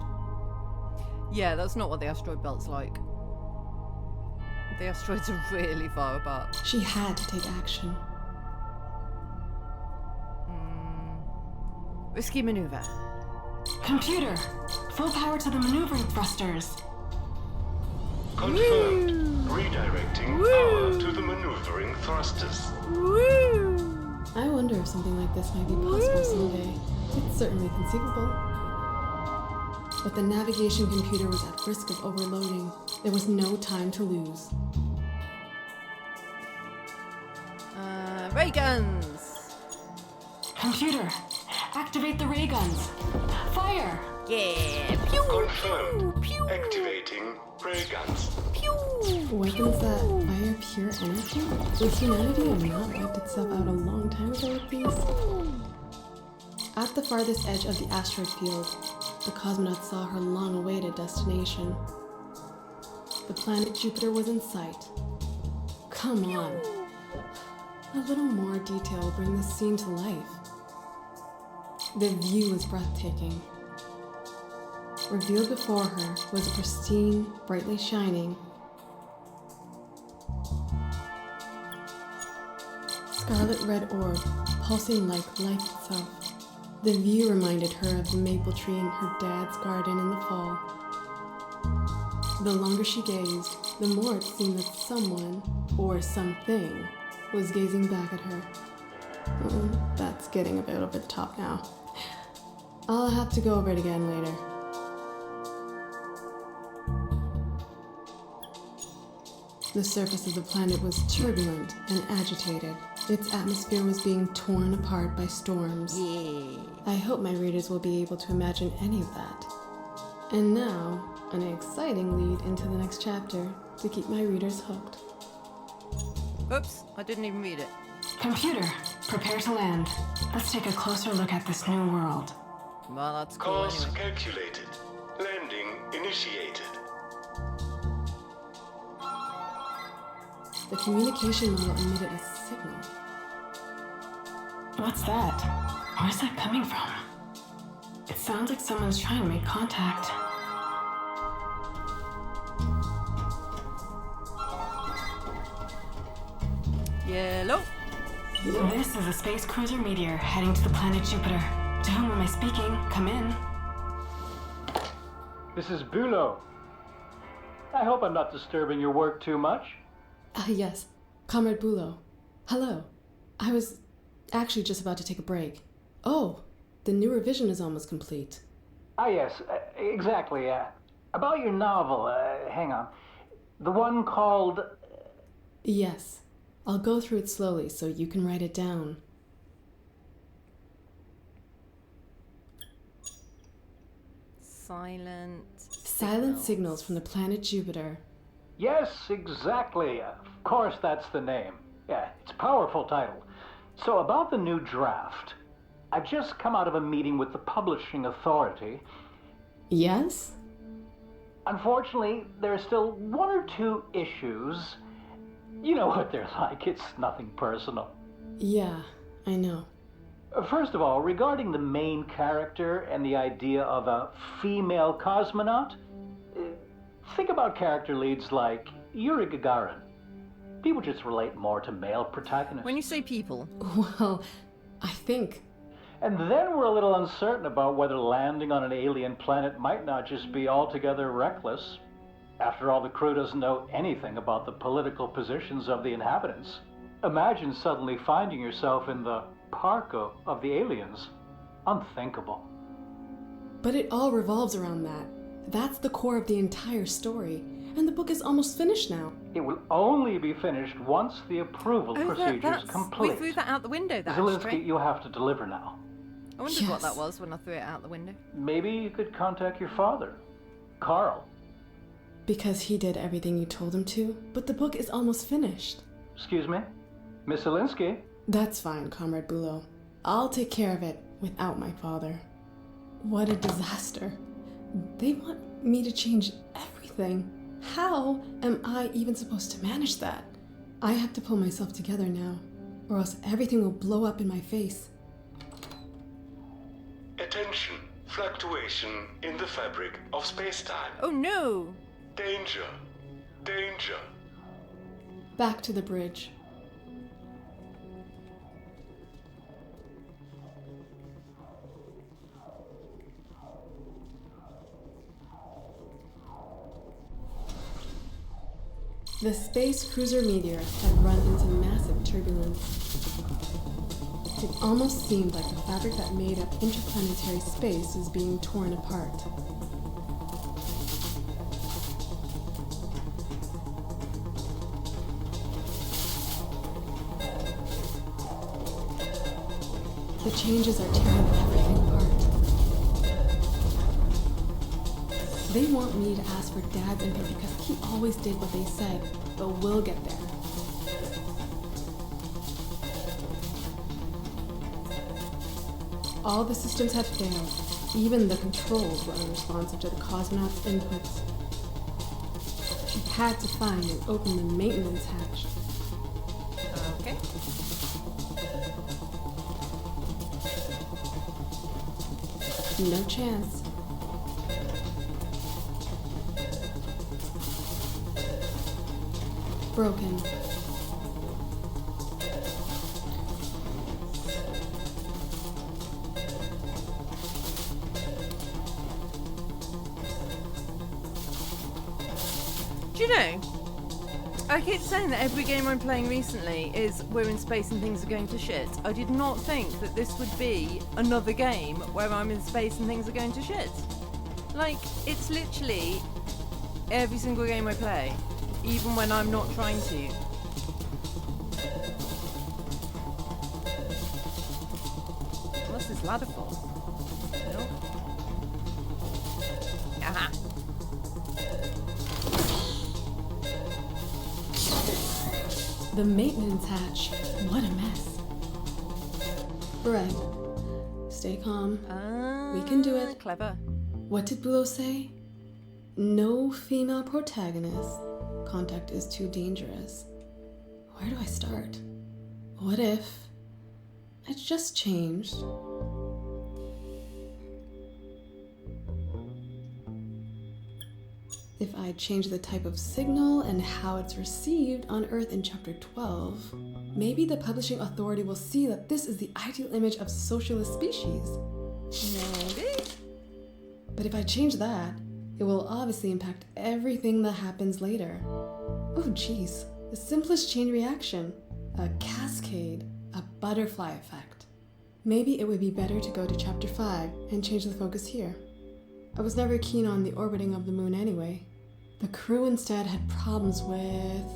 Yeah, that's not what the asteroid belt's like. The asteroids are really far apart. She had to take action. Risky maneuver. Computer, full power to the maneuvering thrusters. Confirmed. Redirecting power to the maneuvering thrusters. I wonder if something like this might be possible someday. It's certainly conceivable. But the navigation computer was at risk of overloading. There was no time to lose. Ray guns! Computer, activate the ray guns. Fire! Yeah! Pew! Confirmed. Pew! Activating ray guns. Pew! Weapons that fire pure energy? Would humanity have not wiped itself out a long time ago with these? At the farthest edge of the asteroid field, the cosmonaut saw her long-awaited destination. The planet Jupiter was in sight. Come on. A little more detail will bring this scene to life. The view was breathtaking. Revealed before her was a pristine, brightly shining, scarlet-red orb pulsing like life itself. The view reminded her of the maple tree in her dad's garden in the fall. The longer she gazed, the more it seemed that someone, or something, was gazing back at her. That's getting a bit over the top now. I'll have to go over it again later. The surface of the planet was turbulent and agitated. Its atmosphere was being torn apart by storms. Yeah. I hope my readers will be able to imagine any of that. And now, an exciting lead into the next chapter to keep my readers hooked. Oops, I didn't even read it. Computer, prepare to land. Let's take a closer look at this new world. Well, that's cool Course anyway. calculated. Landing initiated. The communication model emitted a signal. What's that? Where's that coming from? It sounds like someone's trying to make contact. Yellow. This is a space cruiser Meteor heading to the planet Jupiter. To whom am I speaking? Come in. This is Bulo. I hope I'm not disturbing your work too much. Yes. Comrade Bulo. Hello. I was actually just about to take a break. Oh, the new revision is almost complete. Ah, yes, exactly. About your novel, hang on. The one called... Yes. I'll go through it slowly so you can write it down. Silent signals from the planet Jupiter. Yes, exactly. Of course, that's the name. Yeah, it's a powerful title. So about the new draft. I've just come out of a meeting with the publishing authority. Yes? Unfortunately, there are still one or two issues. You know what they're like. It's nothing personal. Yeah, I know. First of all, regarding the main character and the idea of a female cosmonaut, think about character leads like Yuri Gagarin. People just relate more to male protagonists. When you say people. Well, I think. And then we're a little uncertain about whether landing on an alien planet might not just be altogether reckless. After all, the crew doesn't know anything about the political positions of the inhabitants. Imagine suddenly finding yourself in the parka of the aliens. Unthinkable. But it all revolves around that. That's the core of the entire story. And the book is almost finished now. It will only be finished once the approval procedure is complete. We threw that out the window, that Zielinski, you have to deliver now. I wondered what that was when I threw it out the window. Maybe you could contact your father, Carl. Because he did everything you told him to, but the book is almost finished. Excuse me? Miss Zielinski? That's fine, Comrade Bulow. I'll take care of it without my father. What a disaster. They want me to change everything. How am I even supposed to manage that? I have to pull myself together now, or else everything will blow up in my face. Attention. Fluctuation in the fabric of space-time. Oh no! Danger. Danger. Back to the bridge. The space cruiser Meteor had run into massive turbulence. It almost seemed like the fabric that made up interplanetary space was being torn apart. The changes are tearing everything apart. They want me to ask for Dad's input because he always did what they said, but we'll get there. All the systems had failed. Even the controls were unresponsive to the cosmonauts' inputs. She had to find and open the maintenance hatch. Okay. No chance. Broken. Do you know, I keep saying that every game I'm playing recently is we're in space and things are going to shit. I did not think that this would be another game where I'm in space and things are going to shit. Like, it's literally every single game I play, even when I'm not trying to. What's this ladder for? No. Aha. The maintenance hatch. What a mess. Right. Stay calm. We can do it. Clever. What did Bulow say? No female protagonist. Contact is too dangerous. Where do I start? What if I just changed? If I change the type of signal and how it's received on Earth in Chapter 12, maybe the publishing authority will see that this is the ideal image of socialist species. Maybe. But if I change that, it will obviously impact everything that happens later. Oh geez, the simplest chain reaction. A cascade, a butterfly effect. Maybe it would be better to go to Chapter 5 and change the focus here. I was never keen on the orbiting of the moon anyway. The crew instead had problems with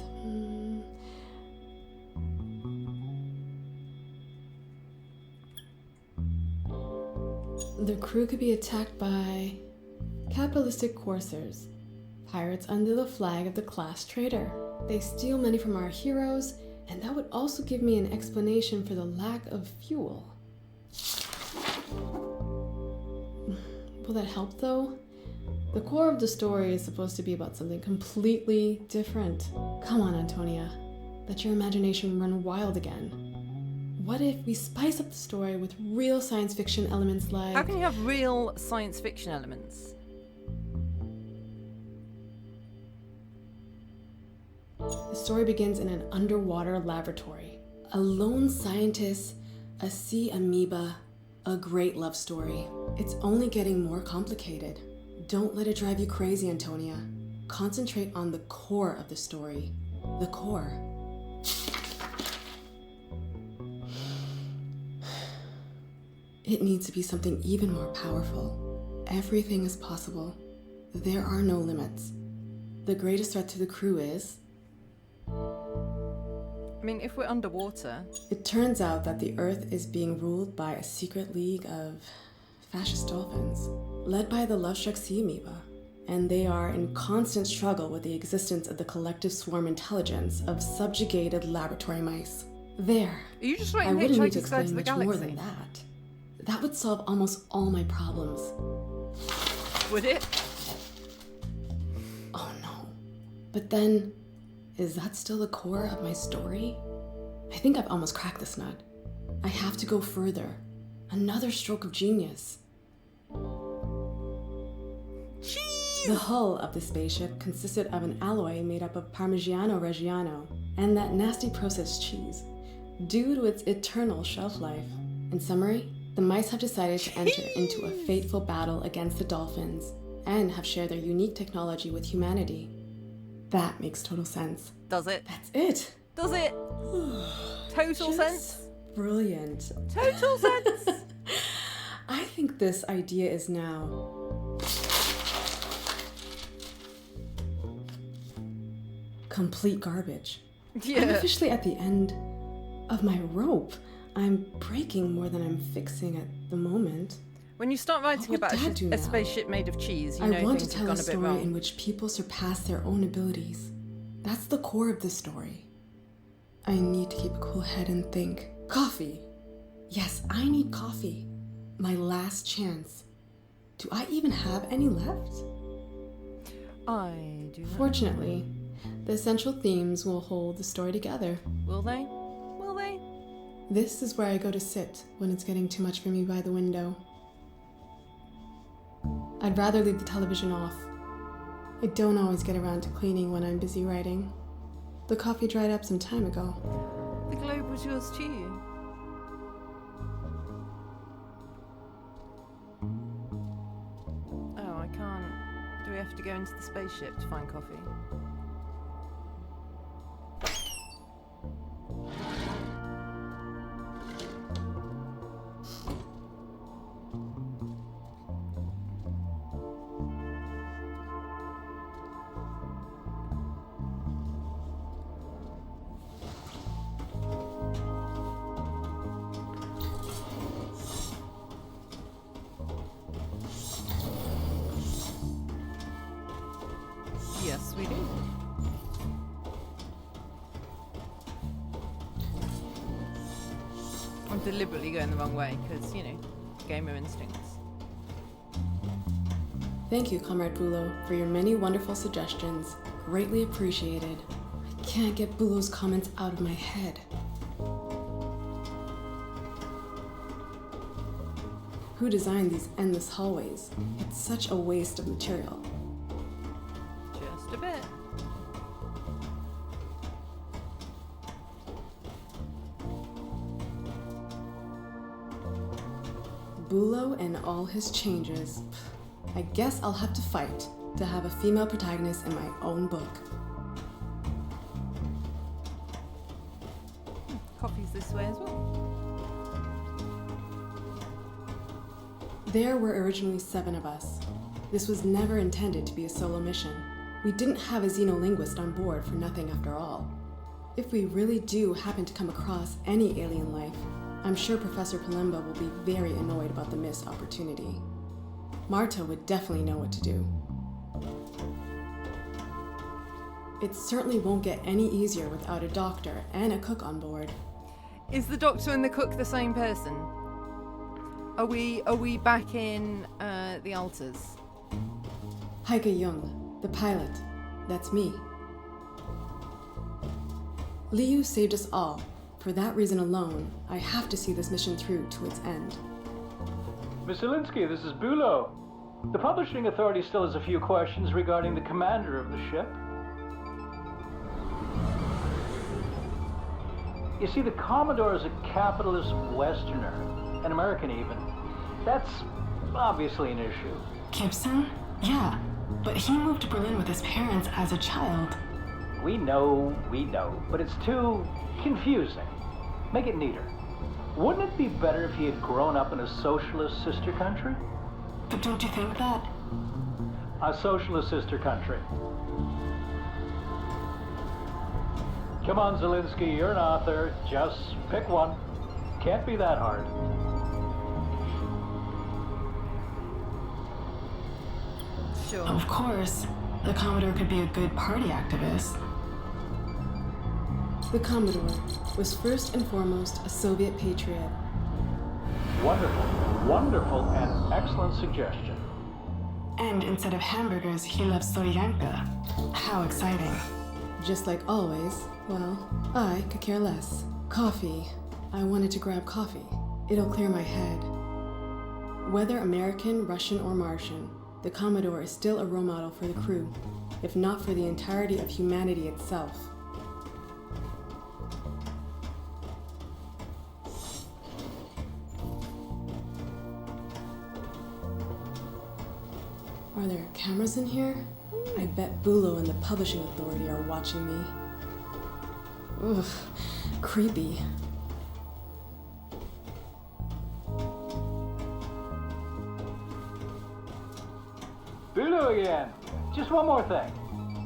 The crew could be attacked by capitalistic coursers, pirates under the flag of the class trader. They steal money from our heroes, and that would also give me an explanation for the lack of fuel. Will that help though? The core of the story is supposed to be about something completely different. Come on, Antonia. Let your imagination run wild again. What if we spice up the story with real science fiction elements like... How can you have real science fiction elements? The story begins in an underwater laboratory. A lone scientist, a sea amoeba, a great love story. It's only getting more complicated. Don't let it drive you crazy, Antonia. Concentrate on the core of the story. The core. It needs to be something even more powerful. Everything is possible. There are no limits. The greatest threat to the crew is... I mean, if we're underwater... It turns out that the Earth is being ruled by a secret league of fascist dolphins, led by the love-struck sea amoeba. And they are in constant struggle with the existence of the collective swarm intelligence of subjugated laboratory mice. There. Are you just I writing wouldn't need to Hitchhiker's Guide to explain the much more Galaxy? than that. That would solve almost all my problems. Would it? Oh no. But then, is that still the core of my story? I think I've almost cracked this nut. I have to go further. Another stroke of genius. The hull of the spaceship consisted of an alloy made up of Parmigiano Reggiano and that nasty processed cheese, due to its eternal shelf life. In summary, the mice have decided to enter into a fateful battle against the dolphins and have shared their unique technology with humanity. That makes total sense. Does it? That's it. Does it? Total sense? Brilliant. Total sense? I think this idea is now... complete garbage. Yeah. I'm officially at the end of my rope. I'm breaking more than I'm fixing at the moment. When you start writing about Dad do a now? spaceship made of cheese, you know I want to things have tell gone a a bit story wrong. in which people surpass their own abilities. That's the core of the story. I need to keep a cool head and think. Coffee. Yes, I need coffee. My last chance. Do I even have any left? I do not. Fortunately, the essential themes will hold the story together. Will they? Will they? This is where I go to sit when it's getting too much for me by the window. I'd rather leave the television off. I don't always get around to cleaning when I'm busy writing. The coffee dried up some time ago. The globe was yours too. Oh, I can't. Do we have to go into the spaceship to find coffee? Yes, we do. I'm deliberately going the wrong way because, you know, gamer instincts. Thank you, Comrade Bulo, for your many wonderful suggestions. Greatly appreciated. I can't get Bulo's comments out of my head. Who designed these endless hallways? It's such a waste of material. Just a bit. Bulo and all his changes. I guess I'll have to fight to have a female protagonist in my own book. Coffee's this way as well. There were originally 7 of us. This was never intended to be a solo mission. We didn't have a xenolinguist on board for nothing after all. If we really do happen to come across any alien life, I'm sure Professor Palemba will be very annoyed about the missed opportunity. Marta would definitely know what to do. It certainly won't get any easier without a doctor and a cook on board. Is the doctor and the cook the same person? Are we back in the altars? Heike Jung, the pilot. That's me. Liu saved us all. For that reason alone, I have to see this mission through to its end. Miss Zelinsky, this is Bulow. The publishing authority still has a few questions regarding the commander of the ship. You see, the Commodore is a capitalist Westerner, an American even. That's obviously an issue. Gibson? Yeah, but he moved to Berlin with his parents as a child. We know, but it's too confusing. Make it neater. Wouldn't it be better if he had grown up in a socialist sister country? But don't you think that? A socialist sister country. Come on, Zelinsky, you're an author. Just pick one. Can't be that hard. Sure. Of course. The Commodore could be a good party activist. The Commodore was first and foremost a Soviet patriot. Wonderful and excellent suggestion. And instead of hamburgers, he loves Solyanka. How exciting. Just like always, well, I could care less. Coffee. I wanted to grab coffee. It'll clear my head. Whether American, Russian, or Martian, the Commodore is still a role model for the crew, if not for the entirety of humanity itself. Are there cameras in here? I bet Bulow and the publishing authority are watching me. Ugh, creepy. Bulow again. Just one more thing.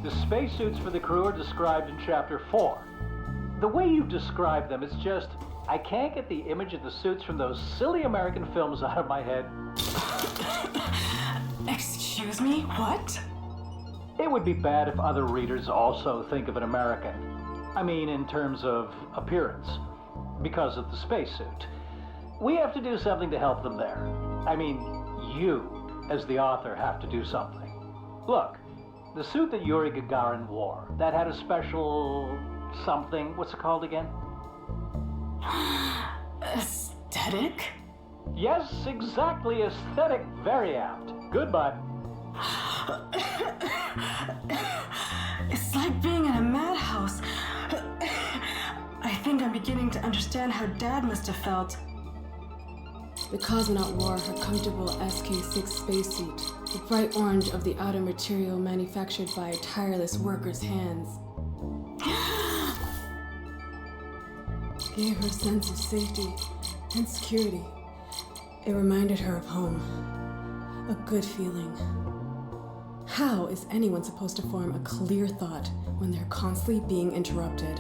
The spacesuits for the crew are described in Chapter 4. The way you describe them, it's just, I can't get the image of the suits from those silly American films out of my head. Excuse me? What? It would be bad if other readers also think of an American. I mean, in terms of appearance. Because of the spacesuit. We have to do something to help them there. I mean, you, as the author, have to do something. Look, the suit that Yuri Gagarin wore, that had a special something. What's it called again? Aesthetic? Yes, exactly. Aesthetic. Very apt. Goodbye. It's like being in a madhouse. I think I'm beginning to understand how Dad must have felt. The cosmonaut wore her comfortable SK-6 spacesuit, the bright orange of the outer material manufactured by a tireless worker's hands. Gave her a sense of safety and security. It reminded her of home. A good feeling. How is anyone supposed to form a clear thought when they're constantly being interrupted?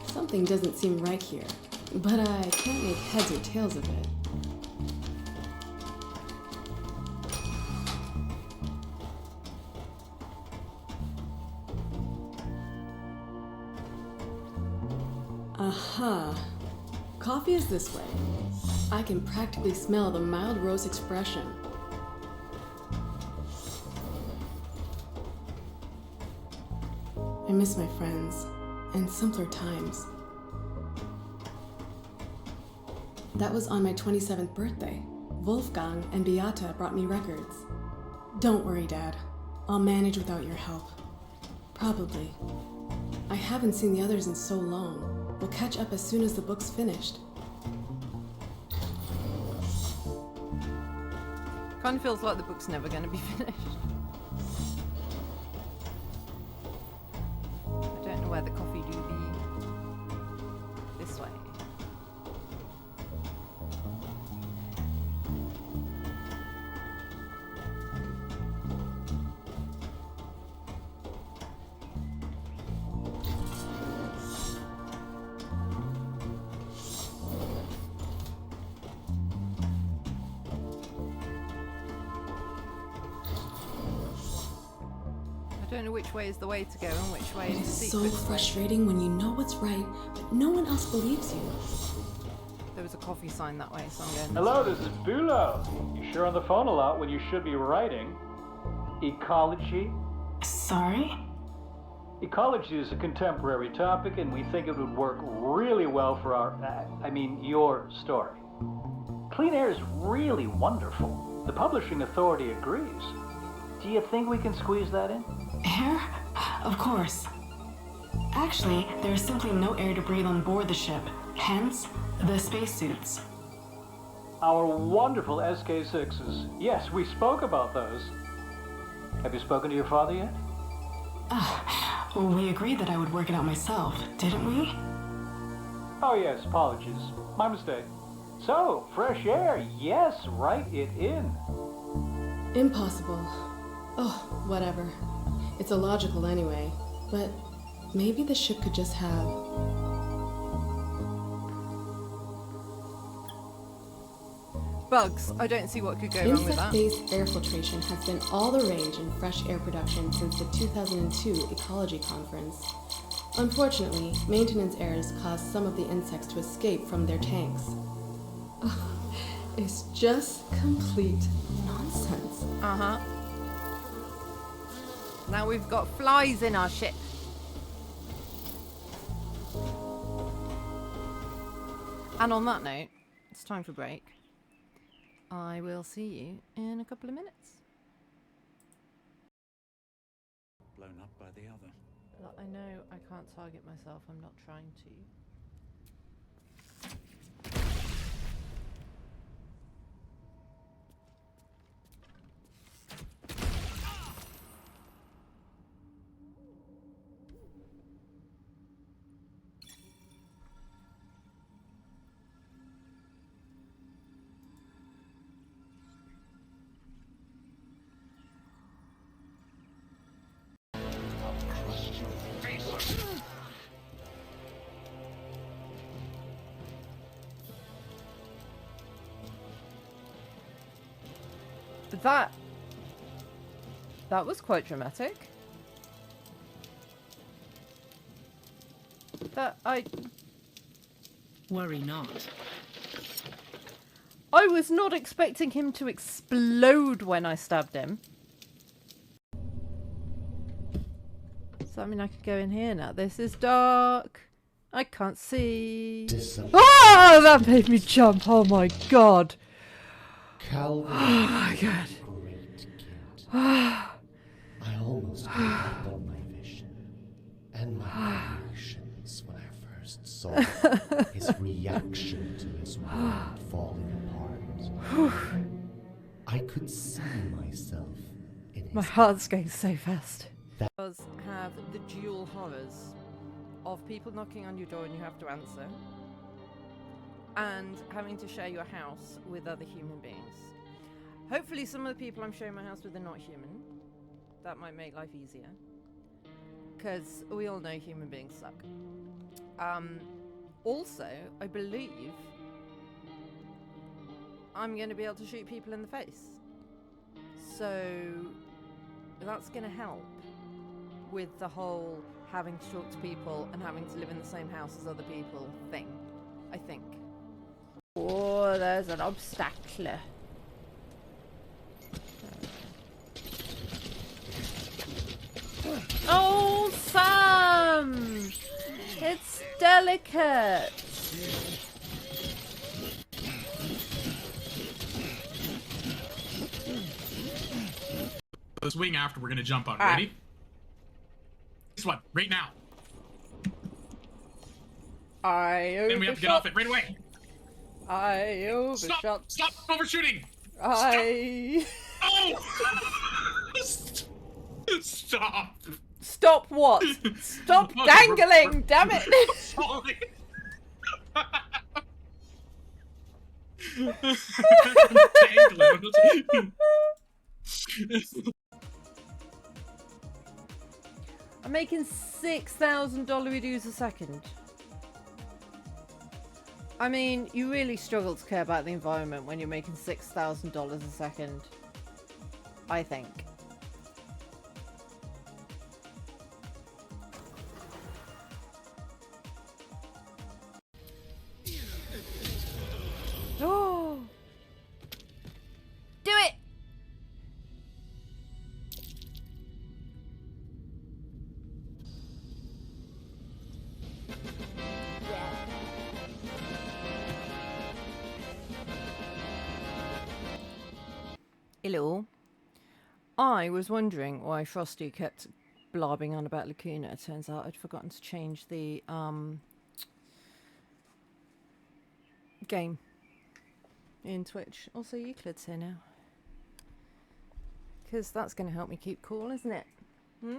Something doesn't seem right here, but I can't make heads or tails of it. Aha! Coffee is this way. I can practically smell the mild rose expression. I miss my friends, and simpler times. That was on my 27th birthday. Wolfgang and Beata brought me records. Don't worry, Dad. I'll manage without your help. Probably. I haven't seen the others in so long. We'll catch up as soon as the book's finished. Kind of feels like the book's never going to be finished. I don't know where the coffee do be. This way. don't know which way is the way to go and which way It is the is so secret way. frustrating when you know what's right, but no one else believes you. There was a coffee sign that way, so I'm going. Hello, this is Bulo. You're sure on the phone a lot when you should be writing. Ecology? Sorry? Ecology is a contemporary topic, and we think it would work really well for your story. Clean air is really wonderful. The publishing authority agrees. Do you think we can squeeze that in? Air? Of course. Actually, there is simply no air to breathe on board the ship, hence the spacesuits. Our wonderful SK6s. Yes, we spoke about those. Have you spoken to your father yet? Well, we agreed that I would work it out myself, didn't we? Oh yes, apologies. My mistake. So, fresh air. Yes, write it in. Impossible. Oh, whatever. It's illogical anyway. But maybe the ship could just have... Bugs. I don't see what could go wrong with that. Insect-based air filtration has been all the rage in fresh air production since the 2002 Ecology Conference. Unfortunately, maintenance errors caused some of the insects to escape from their tanks. It's just complete nonsense. Uh-huh. Now we've got flies in our ship. And on that note, it's time for break. I will see you in a couple of minutes. Blown up by the other. Look, I know I can't target myself. I'm not trying to. But that was quite dramatic. Worry not. I was not expecting him to explode when I stabbed him. So I mean I could go in here now. This is dark. I can't see. Oh, that made me jump. Oh my god. Calvin, oh my god. Great kid. I almost gave up on my vision and my reactions when I first saw his reaction to his world falling apart. I could see myself in his... My heart's going so fast. That does have the dual horrors of people knocking on your door and you have to answer, and having to share your house with other human beings. Hopefully some of the people I'm sharing my house with are not human. That might make life easier. Because we all know human beings suck. Also, I believe I'm going to be able to shoot people in the face. So that's going to help with the whole having to talk to people and having to live in the same house as other people thing, I think. Oh, there's an obstacle. Oh, Sam! It's delicate. The swing after we're gonna jump on. Ready? This one, right now. Then we have to get off it right away. I overshot. Stop overshooting. Oh! Stop. Stop what? Stop dangling, damn it! I'm making $6,000 dues a second. I mean, you really struggle to care about the environment when you're making $6,000 a second. I think. Hello. I was wondering why Frosty kept blabbing on about Lacuna. Turns out I'd forgotten to change the game in Twitch. Also, Euclid's here now. Because that's going to help me keep cool, isn't it? Hmm?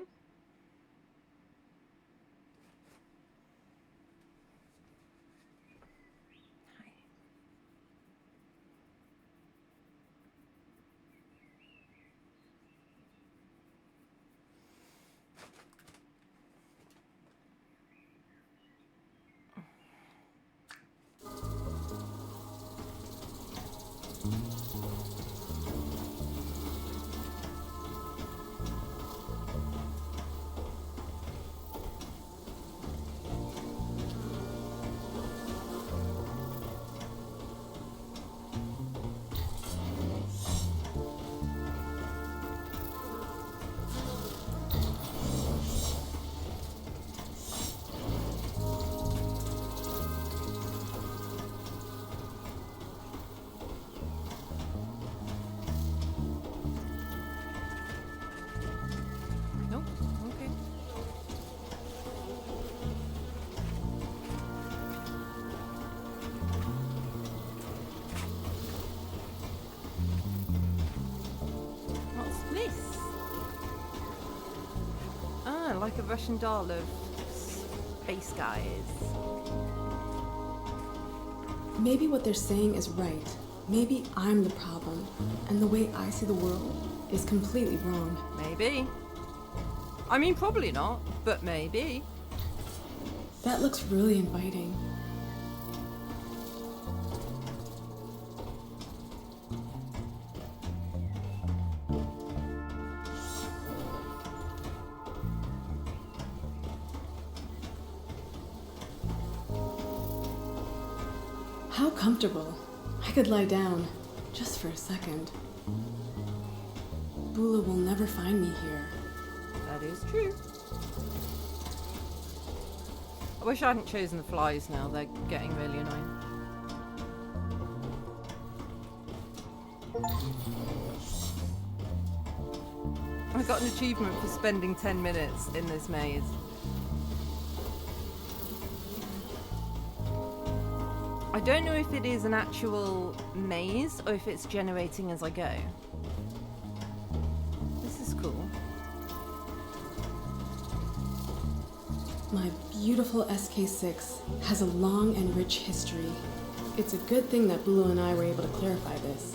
Like a Russian doll of space guys. Maybe what they're saying is right. Maybe I'm the problem, and the way I see the world is completely wrong. Maybe. I mean, probably not, but maybe. That looks really inviting. How comfortable. I could lie down, just for a second. Bula will never find me here. That is true. I wish I hadn't chosen the flies now, they're getting really annoying. I got an achievement for spending 10 minutes in this maze. I don't know if it is an actual maze or if it's generating as I go. This is cool. My beautiful SK6 has a long and rich history. It's a good thing that Bula and I were able to clarify this.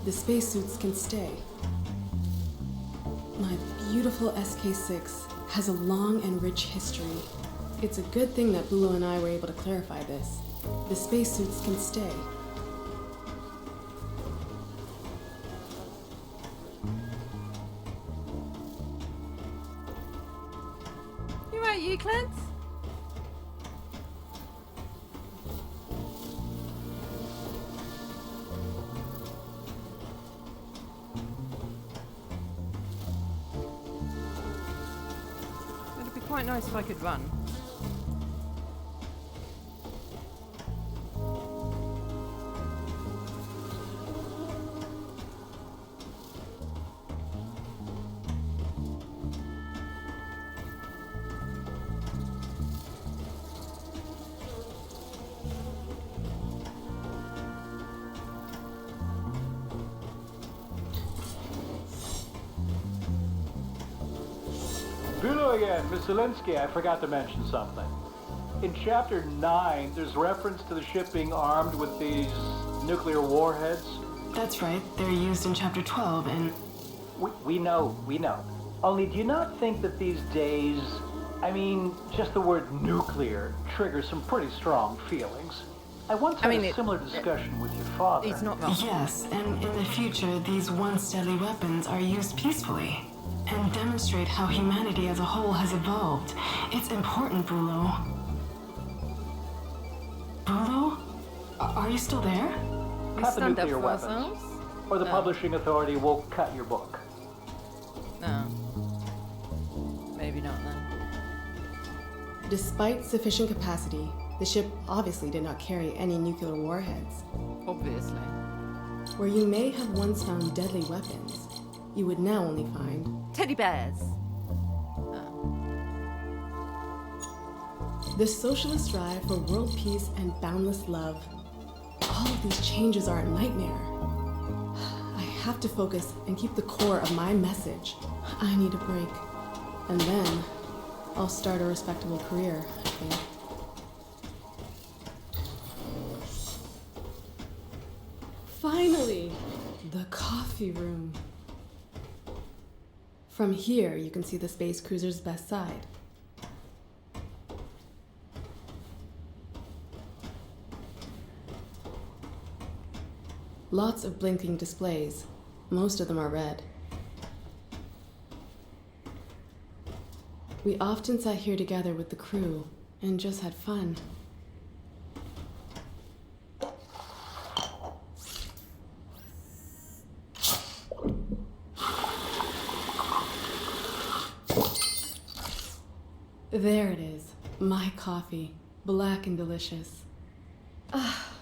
The spacesuits can stay. My beautiful SK6 has a long and rich history. It's a good thing that Bula and I were able to clarify this. The spacesuits can stay. You right, Euclid? It'd be quite nice if I could run. Bula again, Miss Zelinsky, I forgot to mention something. In Chapter 9, there's reference to the ship being armed with these nuclear warheads. That's right. They're used in Chapter 12 and... We know. Only do you not think that these days, I mean, just the word nuclear triggers some pretty strong feelings? I once had a similar discussion with your father. He's not wrong. Yes, and in the future, these once deadly weapons are used peacefully and demonstrate how humanity as a whole has evolved. It's important, Bulu. Bulu? Are you still there? Cut the nuclear weapons, or the publishing authority will cut your book. No. Maybe not then. Despite sufficient capacity, the ship obviously did not carry any nuclear warheads. Obviously. Where you may have once found deadly weapons, you would now only find teddy bears. The socialist drive for world peace and boundless love. All of these changes are a nightmare. I have to focus and keep the core of my message. I need a break. And then I'll start a respectable career, I think. Finally! The coffee room. From here, you can see the space cruiser's best side. Lots of blinking displays. Most of them are red. We often sat here together with the crew and just had fun. There it is, my coffee, black and delicious. Ah,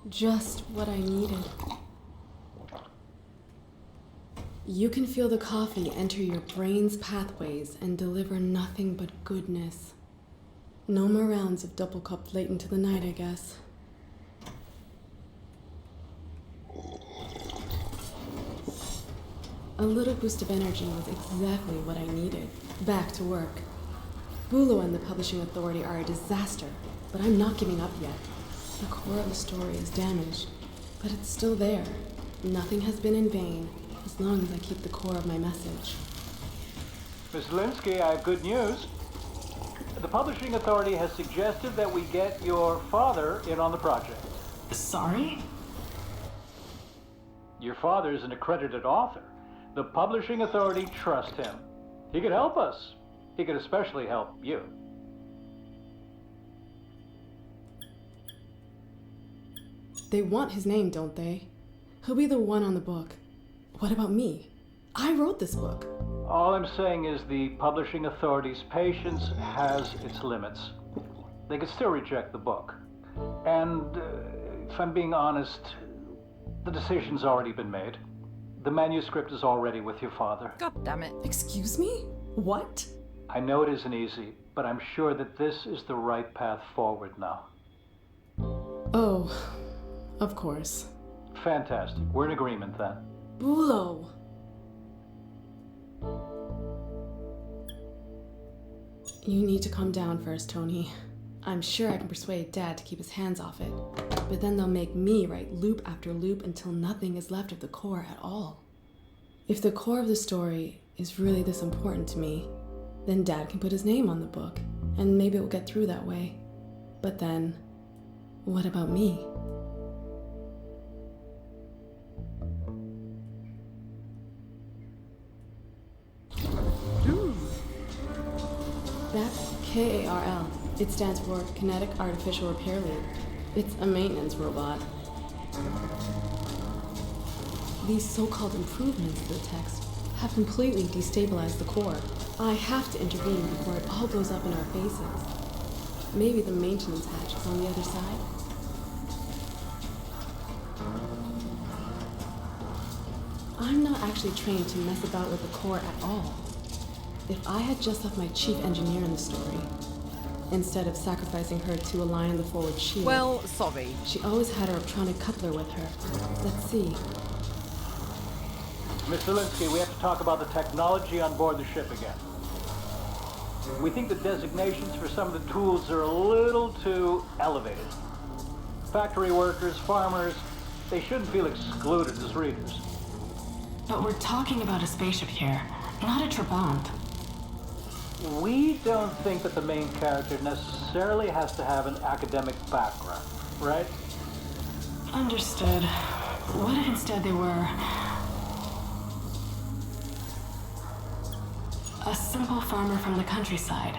just what I needed. You can feel the coffee enter your brain's pathways and deliver nothing but goodness. No more rounds of double cup late into the night, I guess. A little boost of energy was exactly what I needed. Back to work. Bulo and the Publishing Authority are a disaster, but I'm not giving up yet. The core of the story is damaged, but it's still there. Nothing has been in vain, as long as I keep the core of my message. Ms. Linsky, I have good news. The Publishing Authority has suggested that we get your father in on the project. Sorry? Your father is an accredited author. The Publishing Authority trusts him. He could help us. He could especially help you. They want his name, don't they? He'll be the one on the book. What about me? I wrote this book. All I'm saying is the Publishing Authority's patience has its limits. They could still reject the book. And if I'm being honest, the decision's already been made. The manuscript is already with your father. God damn it. Excuse me? What? I know it isn't easy, but I'm sure that this is the right path forward now. Oh, of course. Fantastic. We're in agreement then. Bulo! You need to calm down first, Tony. I'm sure I can persuade Dad to keep his hands off it, but then they'll make me write loop after loop until nothing is left of the core at all. If the core of the story is really this important to me, then Dad can put his name on the book, and maybe it will get through that way. But then, what about me? That's KARL. It stands for Kinetic Artificial Repair Loop. It's a maintenance robot. These so-called improvements to the text have completely destabilized the core. I have to intervene before it all blows up in our faces. Maybe the maintenance hatch is on the other side? I'm not actually trained to mess about with the core at all. If I had just left my chief engineer in the story, instead of sacrificing her to align the forward shield... Well, sorry. She always had her optronic coupler with her. Let's see. Mr. Linsky, we have to talk about the technology on board the ship again. We think the designations for some of the tools are a little too elevated. Factory workers, farmers, they shouldn't feel excluded as readers. But we're talking about a spaceship here, not a Trabant. We don't think that the main character necessarily has to have an academic background, right? Understood. What if instead they were... a simple farmer from the countryside?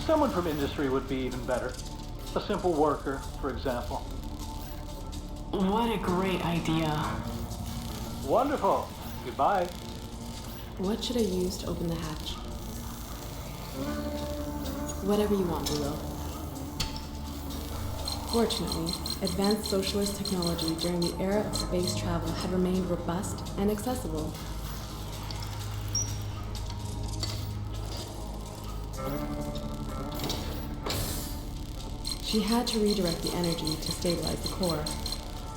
Someone from industry would be even better. A simple worker, for example. What a great idea. Wonderful. Goodbye. What should I use to open the hatch? Whatever you want, Willow. Fortunately, advanced socialist technology during the era of space travel had remained robust and accessible. She had to redirect the energy to stabilize the core.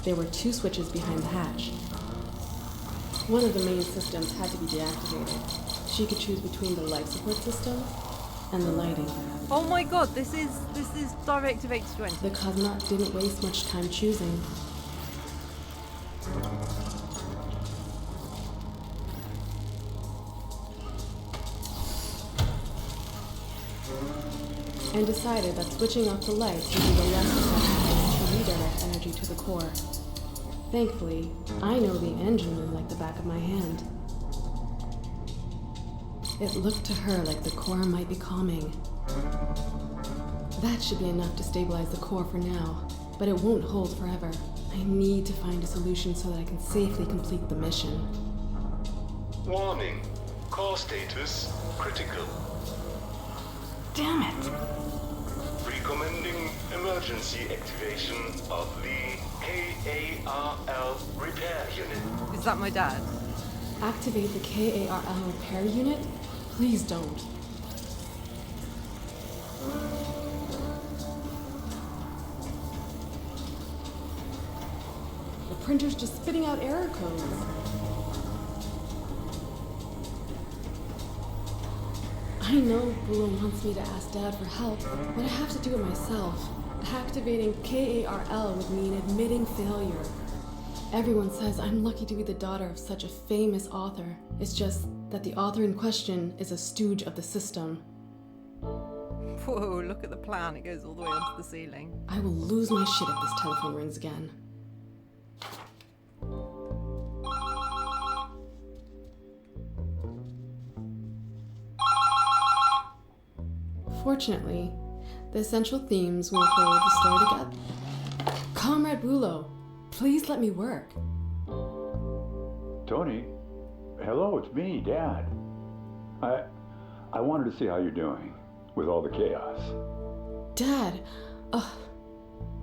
There were 2 switches behind the hatch. One of the main systems had to be deactivated. She could choose between the life support system and the lighting. Oh my god, this is DirectX 20. The cosmonaut didn't waste much time choosing. And decided that switching off the lights would be the less effective to redirect energy to the core. Thankfully, I know the engine room like the back of my hand. It looked to her like the core might be calming. That should be enough to stabilize the core for now, but it won't hold forever. I need to find a solution so that I can safely complete the mission. Warning. Core status critical. Damn it! Recommending emergency activation of the KARL repair unit. Is that my dad? Activate the KARL repair unit? Please don't. The printer's just spitting out error codes. I know Bulo wants me to ask Dad for help, but I have to do it myself. Activating KARL would mean admitting failure. Everyone says I'm lucky to be the daughter of such a famous author. It's just that the author in question is a stooge of the system. Whoa, look at the plan. It goes all the way onto the ceiling. I will lose my shit if this telephone rings again. Fortunately, the essential themes will hold the story together. Comrade Bulo, please let me work. Tony, hello, it's me, Dad. I wanted to see how you're doing with all the chaos. Dad,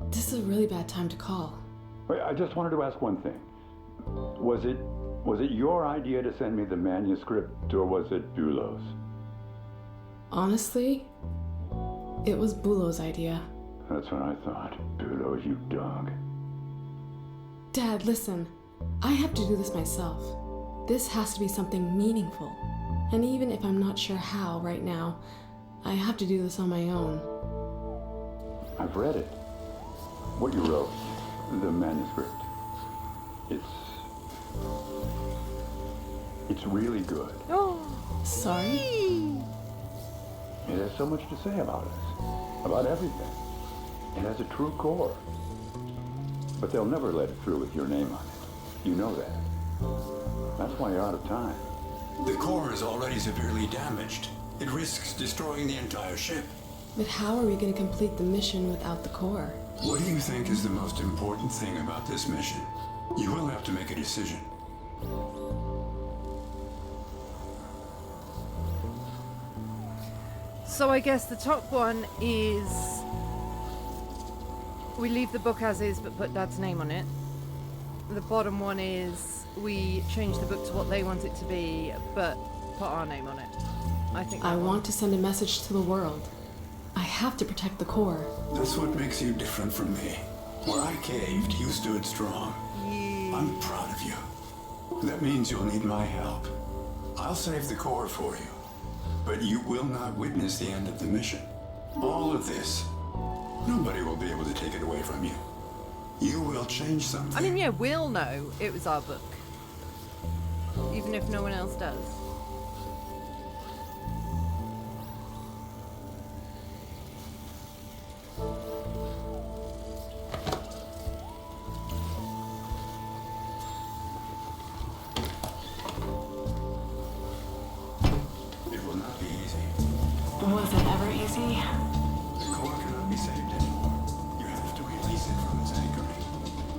this is a really bad time to call. Wait, I just wanted to ask one thing. Was it your idea to send me the manuscript, or was it Bulo's? Honestly, it was Bulo's idea. That's what I thought. Bulo, you dog. Dad, listen. I have to do this myself. This has to be something meaningful. And even if I'm not sure how right now, I have to do this on my own. I've read it. What you wrote. The manuscript. It's really good. Oh, sorry? It has so much to say about us. About everything. It has a true core. But they'll never let it through with your name on it. You know that. That's why you're out of time. The core is already severely damaged. It risks destroying the entire ship. But how are we going to complete the mission without the core? What do you think is the most important thing about this mission? You will have to make a decision. So I guess the top one is we leave the book as is but put Dad's name on it. The bottom one is we change the book to what they want it to be but put our name on it. I want to send a message to the world. I have to protect the core. That's what makes you different from me. Where I caved, you stood strong. I'm proud of you. That means you'll need my help. I'll save the core for you. But you will not witness the end of the mission. All of this, nobody will be able to take it away from you. You will change something. I mean, yeah, we'll know it was our book. Even if no one else does. Was it ever easy? The core cannot be saved anymore. You have to release it from its anchoring.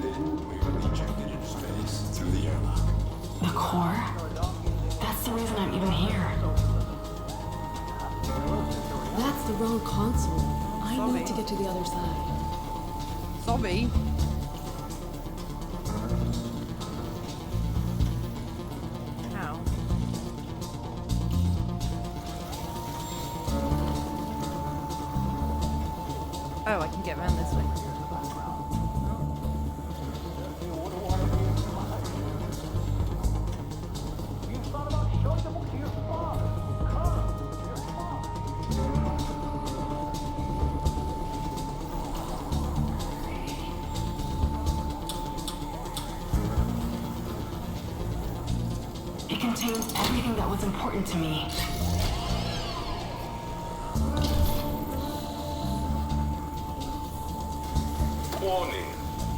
Then we will eject it into space through the airlock. The core? That's the reason I'm even here. That's the wrong console. I need to get to the other side. Sorry. How? Oh, I can get around this way. It contains everything that was important to me. Warning.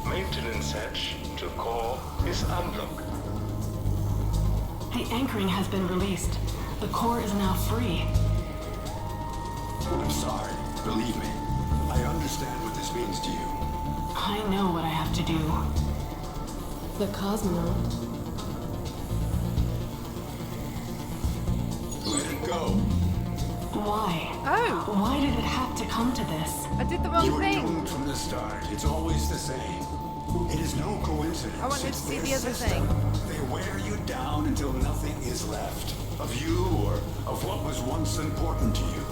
Maintenance hatch to core is unlocked. The anchoring has been released. The core is now free. I'm sorry. Believe me. I understand what this means to you. I know what I have to do. The cosmonaut. Let it go. Why? Oh! Why did it have to come to this? I did the wrong You were thing. doomed from the start. It's always the same. It is no coincidence. I wanted to It's see their the other system. thing. They wear you down until nothing is left of you or of what was once important to you.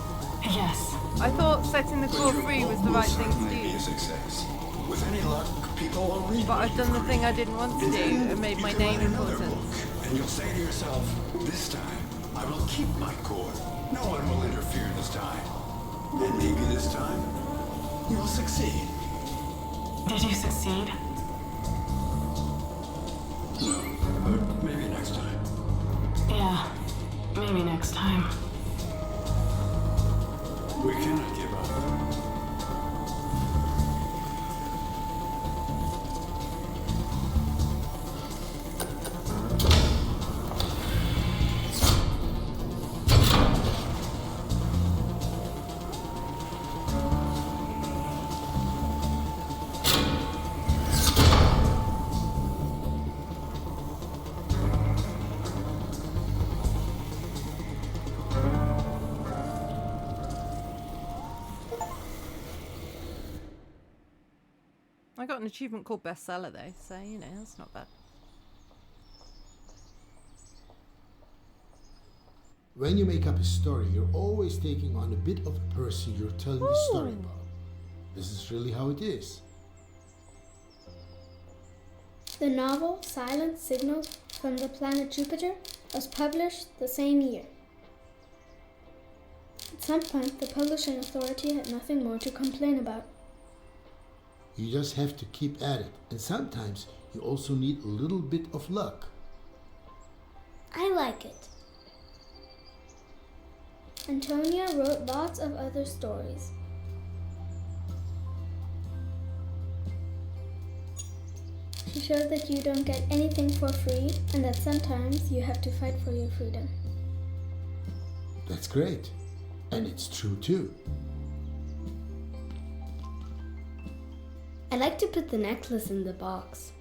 Yes. I thought setting the core free was the right thing to Be a do. success. With any luck, people will read. But I've done the thing I didn't want to do and made my name important. And you'll say to yourself, this time, I will keep my core. No one will interfere this time. And maybe this time, you'll succeed. Did you succeed? No, but maybe next time. Yeah. Maybe next time. We cannot give up. I got an achievement called bestseller though, so you know, that's not bad. When you make up a story, you're always taking on a bit of the person you're telling the story about. This is really how it is. The novel Silent Signals from the Planet Jupiter was published the same year. At some point, the publishing authority had nothing more to complain about. You just have to keep at it, and sometimes you also need a little bit of luck. I like it. Antonia wrote lots of other stories. She showed that you don't get anything for free and that sometimes you have to fight for your freedom. That's great. And it's true too. I like to put the necklace in the box.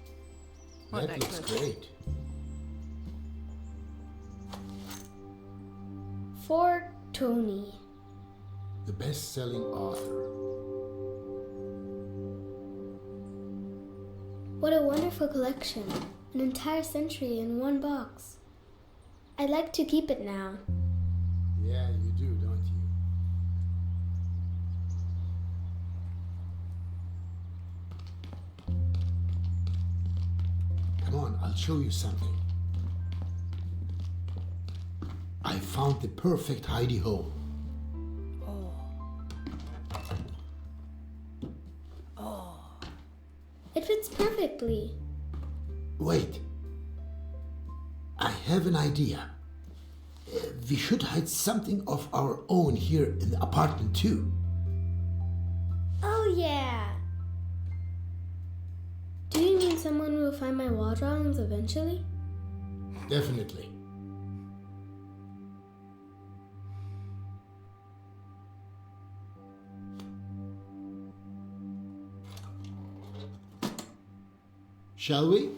That looks great. For Tony. The best-selling author. What a wonderful collection. An entire century in one box. I'd like to keep it now. Yeah, you do, don't you? Come on, I'll show you something. I found the perfect hidey hole. It fits perfectly. Wait. I have an idea. We should hide something of our own here in the apartment too. Oh yeah. Do you mean someone will find my wall drawings eventually? Definitely. Shall we?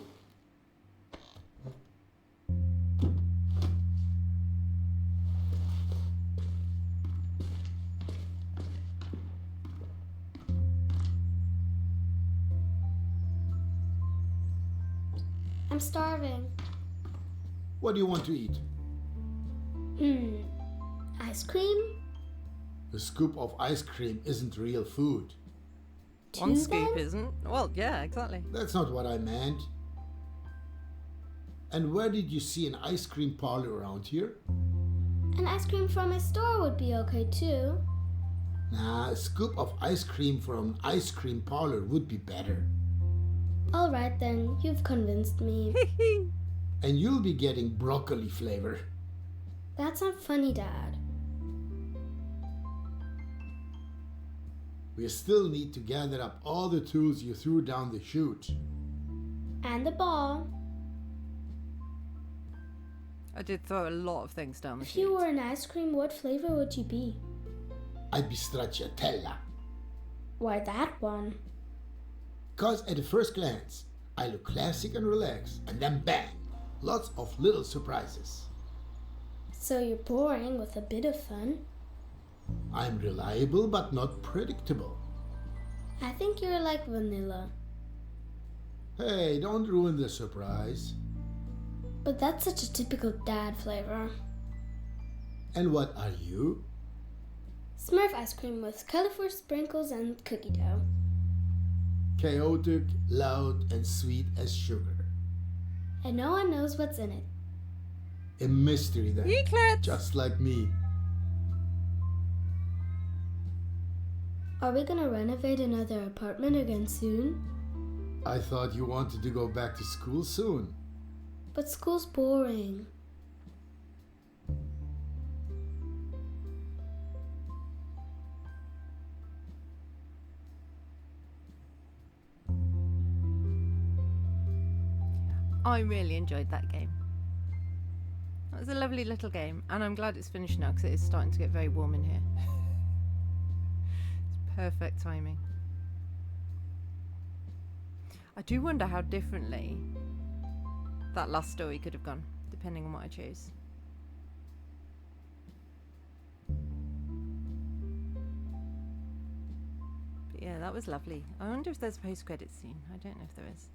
I'm starving. What do you want to eat? Ice cream? A scoop of ice cream isn't real food. One scoop isn't? Well, yeah, exactly. That's not what I meant. And where did you see an ice cream parlor around here? An ice cream from a store would be okay too. Nah, a scoop of ice cream from an ice cream parlor would be better. Alright then, you've convinced me. And you'll be getting broccoli flavor. That's not funny, Dad. We still need to gather up all the tools you threw down the chute. And the ball. I did throw a lot of things down the chute. chute. If you were an ice cream, what flavor would you be? I'd be stracciatella. Why that one? 'Cause at the first glance, I look classic and relaxed, and then bang! Lots of little surprises. So you're boring with a bit of fun? I'm reliable but not predictable. I think you're like vanilla. Hey, don't ruin the surprise. But that's such a typical dad flavor. And what are you? Smurf ice cream with colorful sprinkles and cookie dough. Chaotic, loud, and sweet as sugar. And no one knows what's in it. A mystery then. Eclipse! Just like me. Are we gonna renovate another apartment again soon? I thought you wanted to go back to school soon. But school's boring. I really enjoyed that game. That was a lovely little game, and I'm glad it's finished now because it is starting to get very warm in here. It's perfect timing. I do wonder how differently that last story could have gone, depending on what I chose. But yeah, that was lovely. I wonder if there's a post-credits scene. I don't know if there is.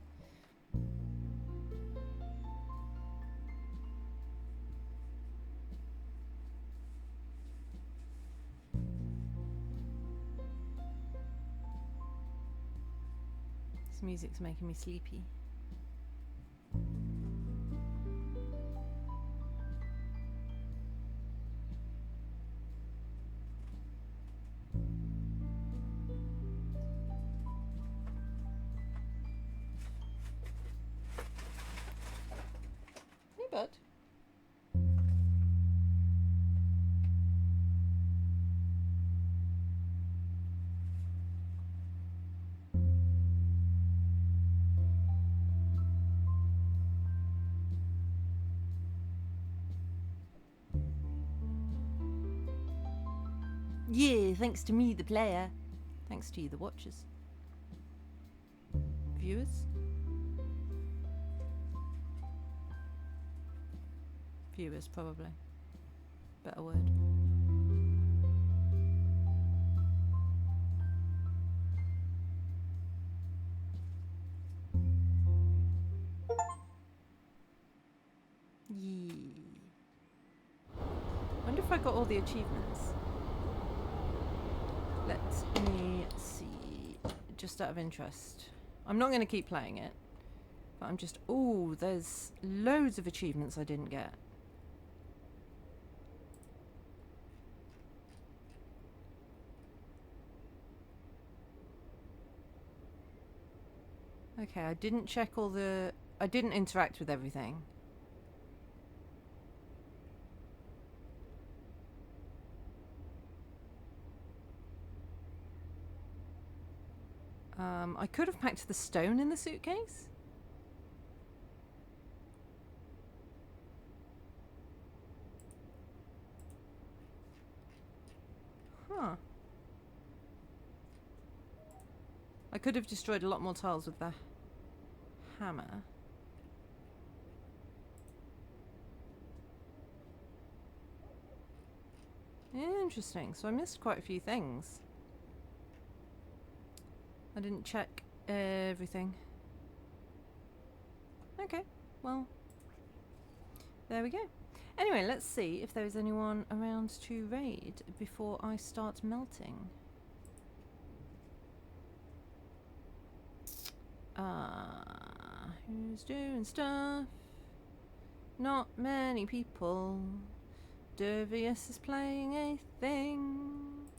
This music's making me sleepy. Hey, bud. Yeah, thanks to me, the player. Thanks to you, the watchers. Viewers? Viewers, probably. Better word. Yeah. Wonder if I got all the achievements. Let me see, just out of interest. I'm not going to keep playing it, but I'm just, oh, there's loads of achievements I didn't get. Okay, I didn't check all the, I didn't interact with everything. I could have packed the stone in the suitcase. Huh. I could have destroyed a lot more tiles with the hammer. Interesting. So I missed quite a few things. I didn't check everything. Okay. well, there we go. Anyway, let's see if there's anyone around to raid before I start melting. Who's doing stuff? Not many people. Dervius is playing a thing.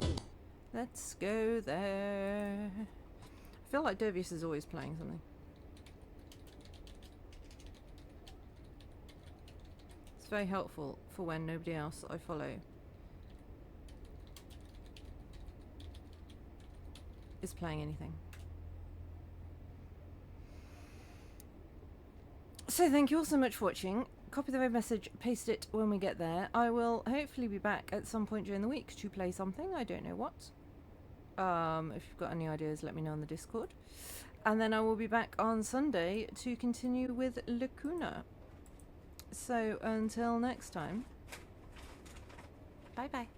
Let's go there. I feel like Dervius is always playing something. It's very helpful for when nobody else that I follow is playing anything. So thank you all so much for watching. Copy the raid message, paste it when we get there. I will hopefully be back at some point during the week to play something. I don't know what. If you've got any ideas, let me know on the Discord. And then I will be back on Sunday to continue with Lacuna. So until next time, bye bye.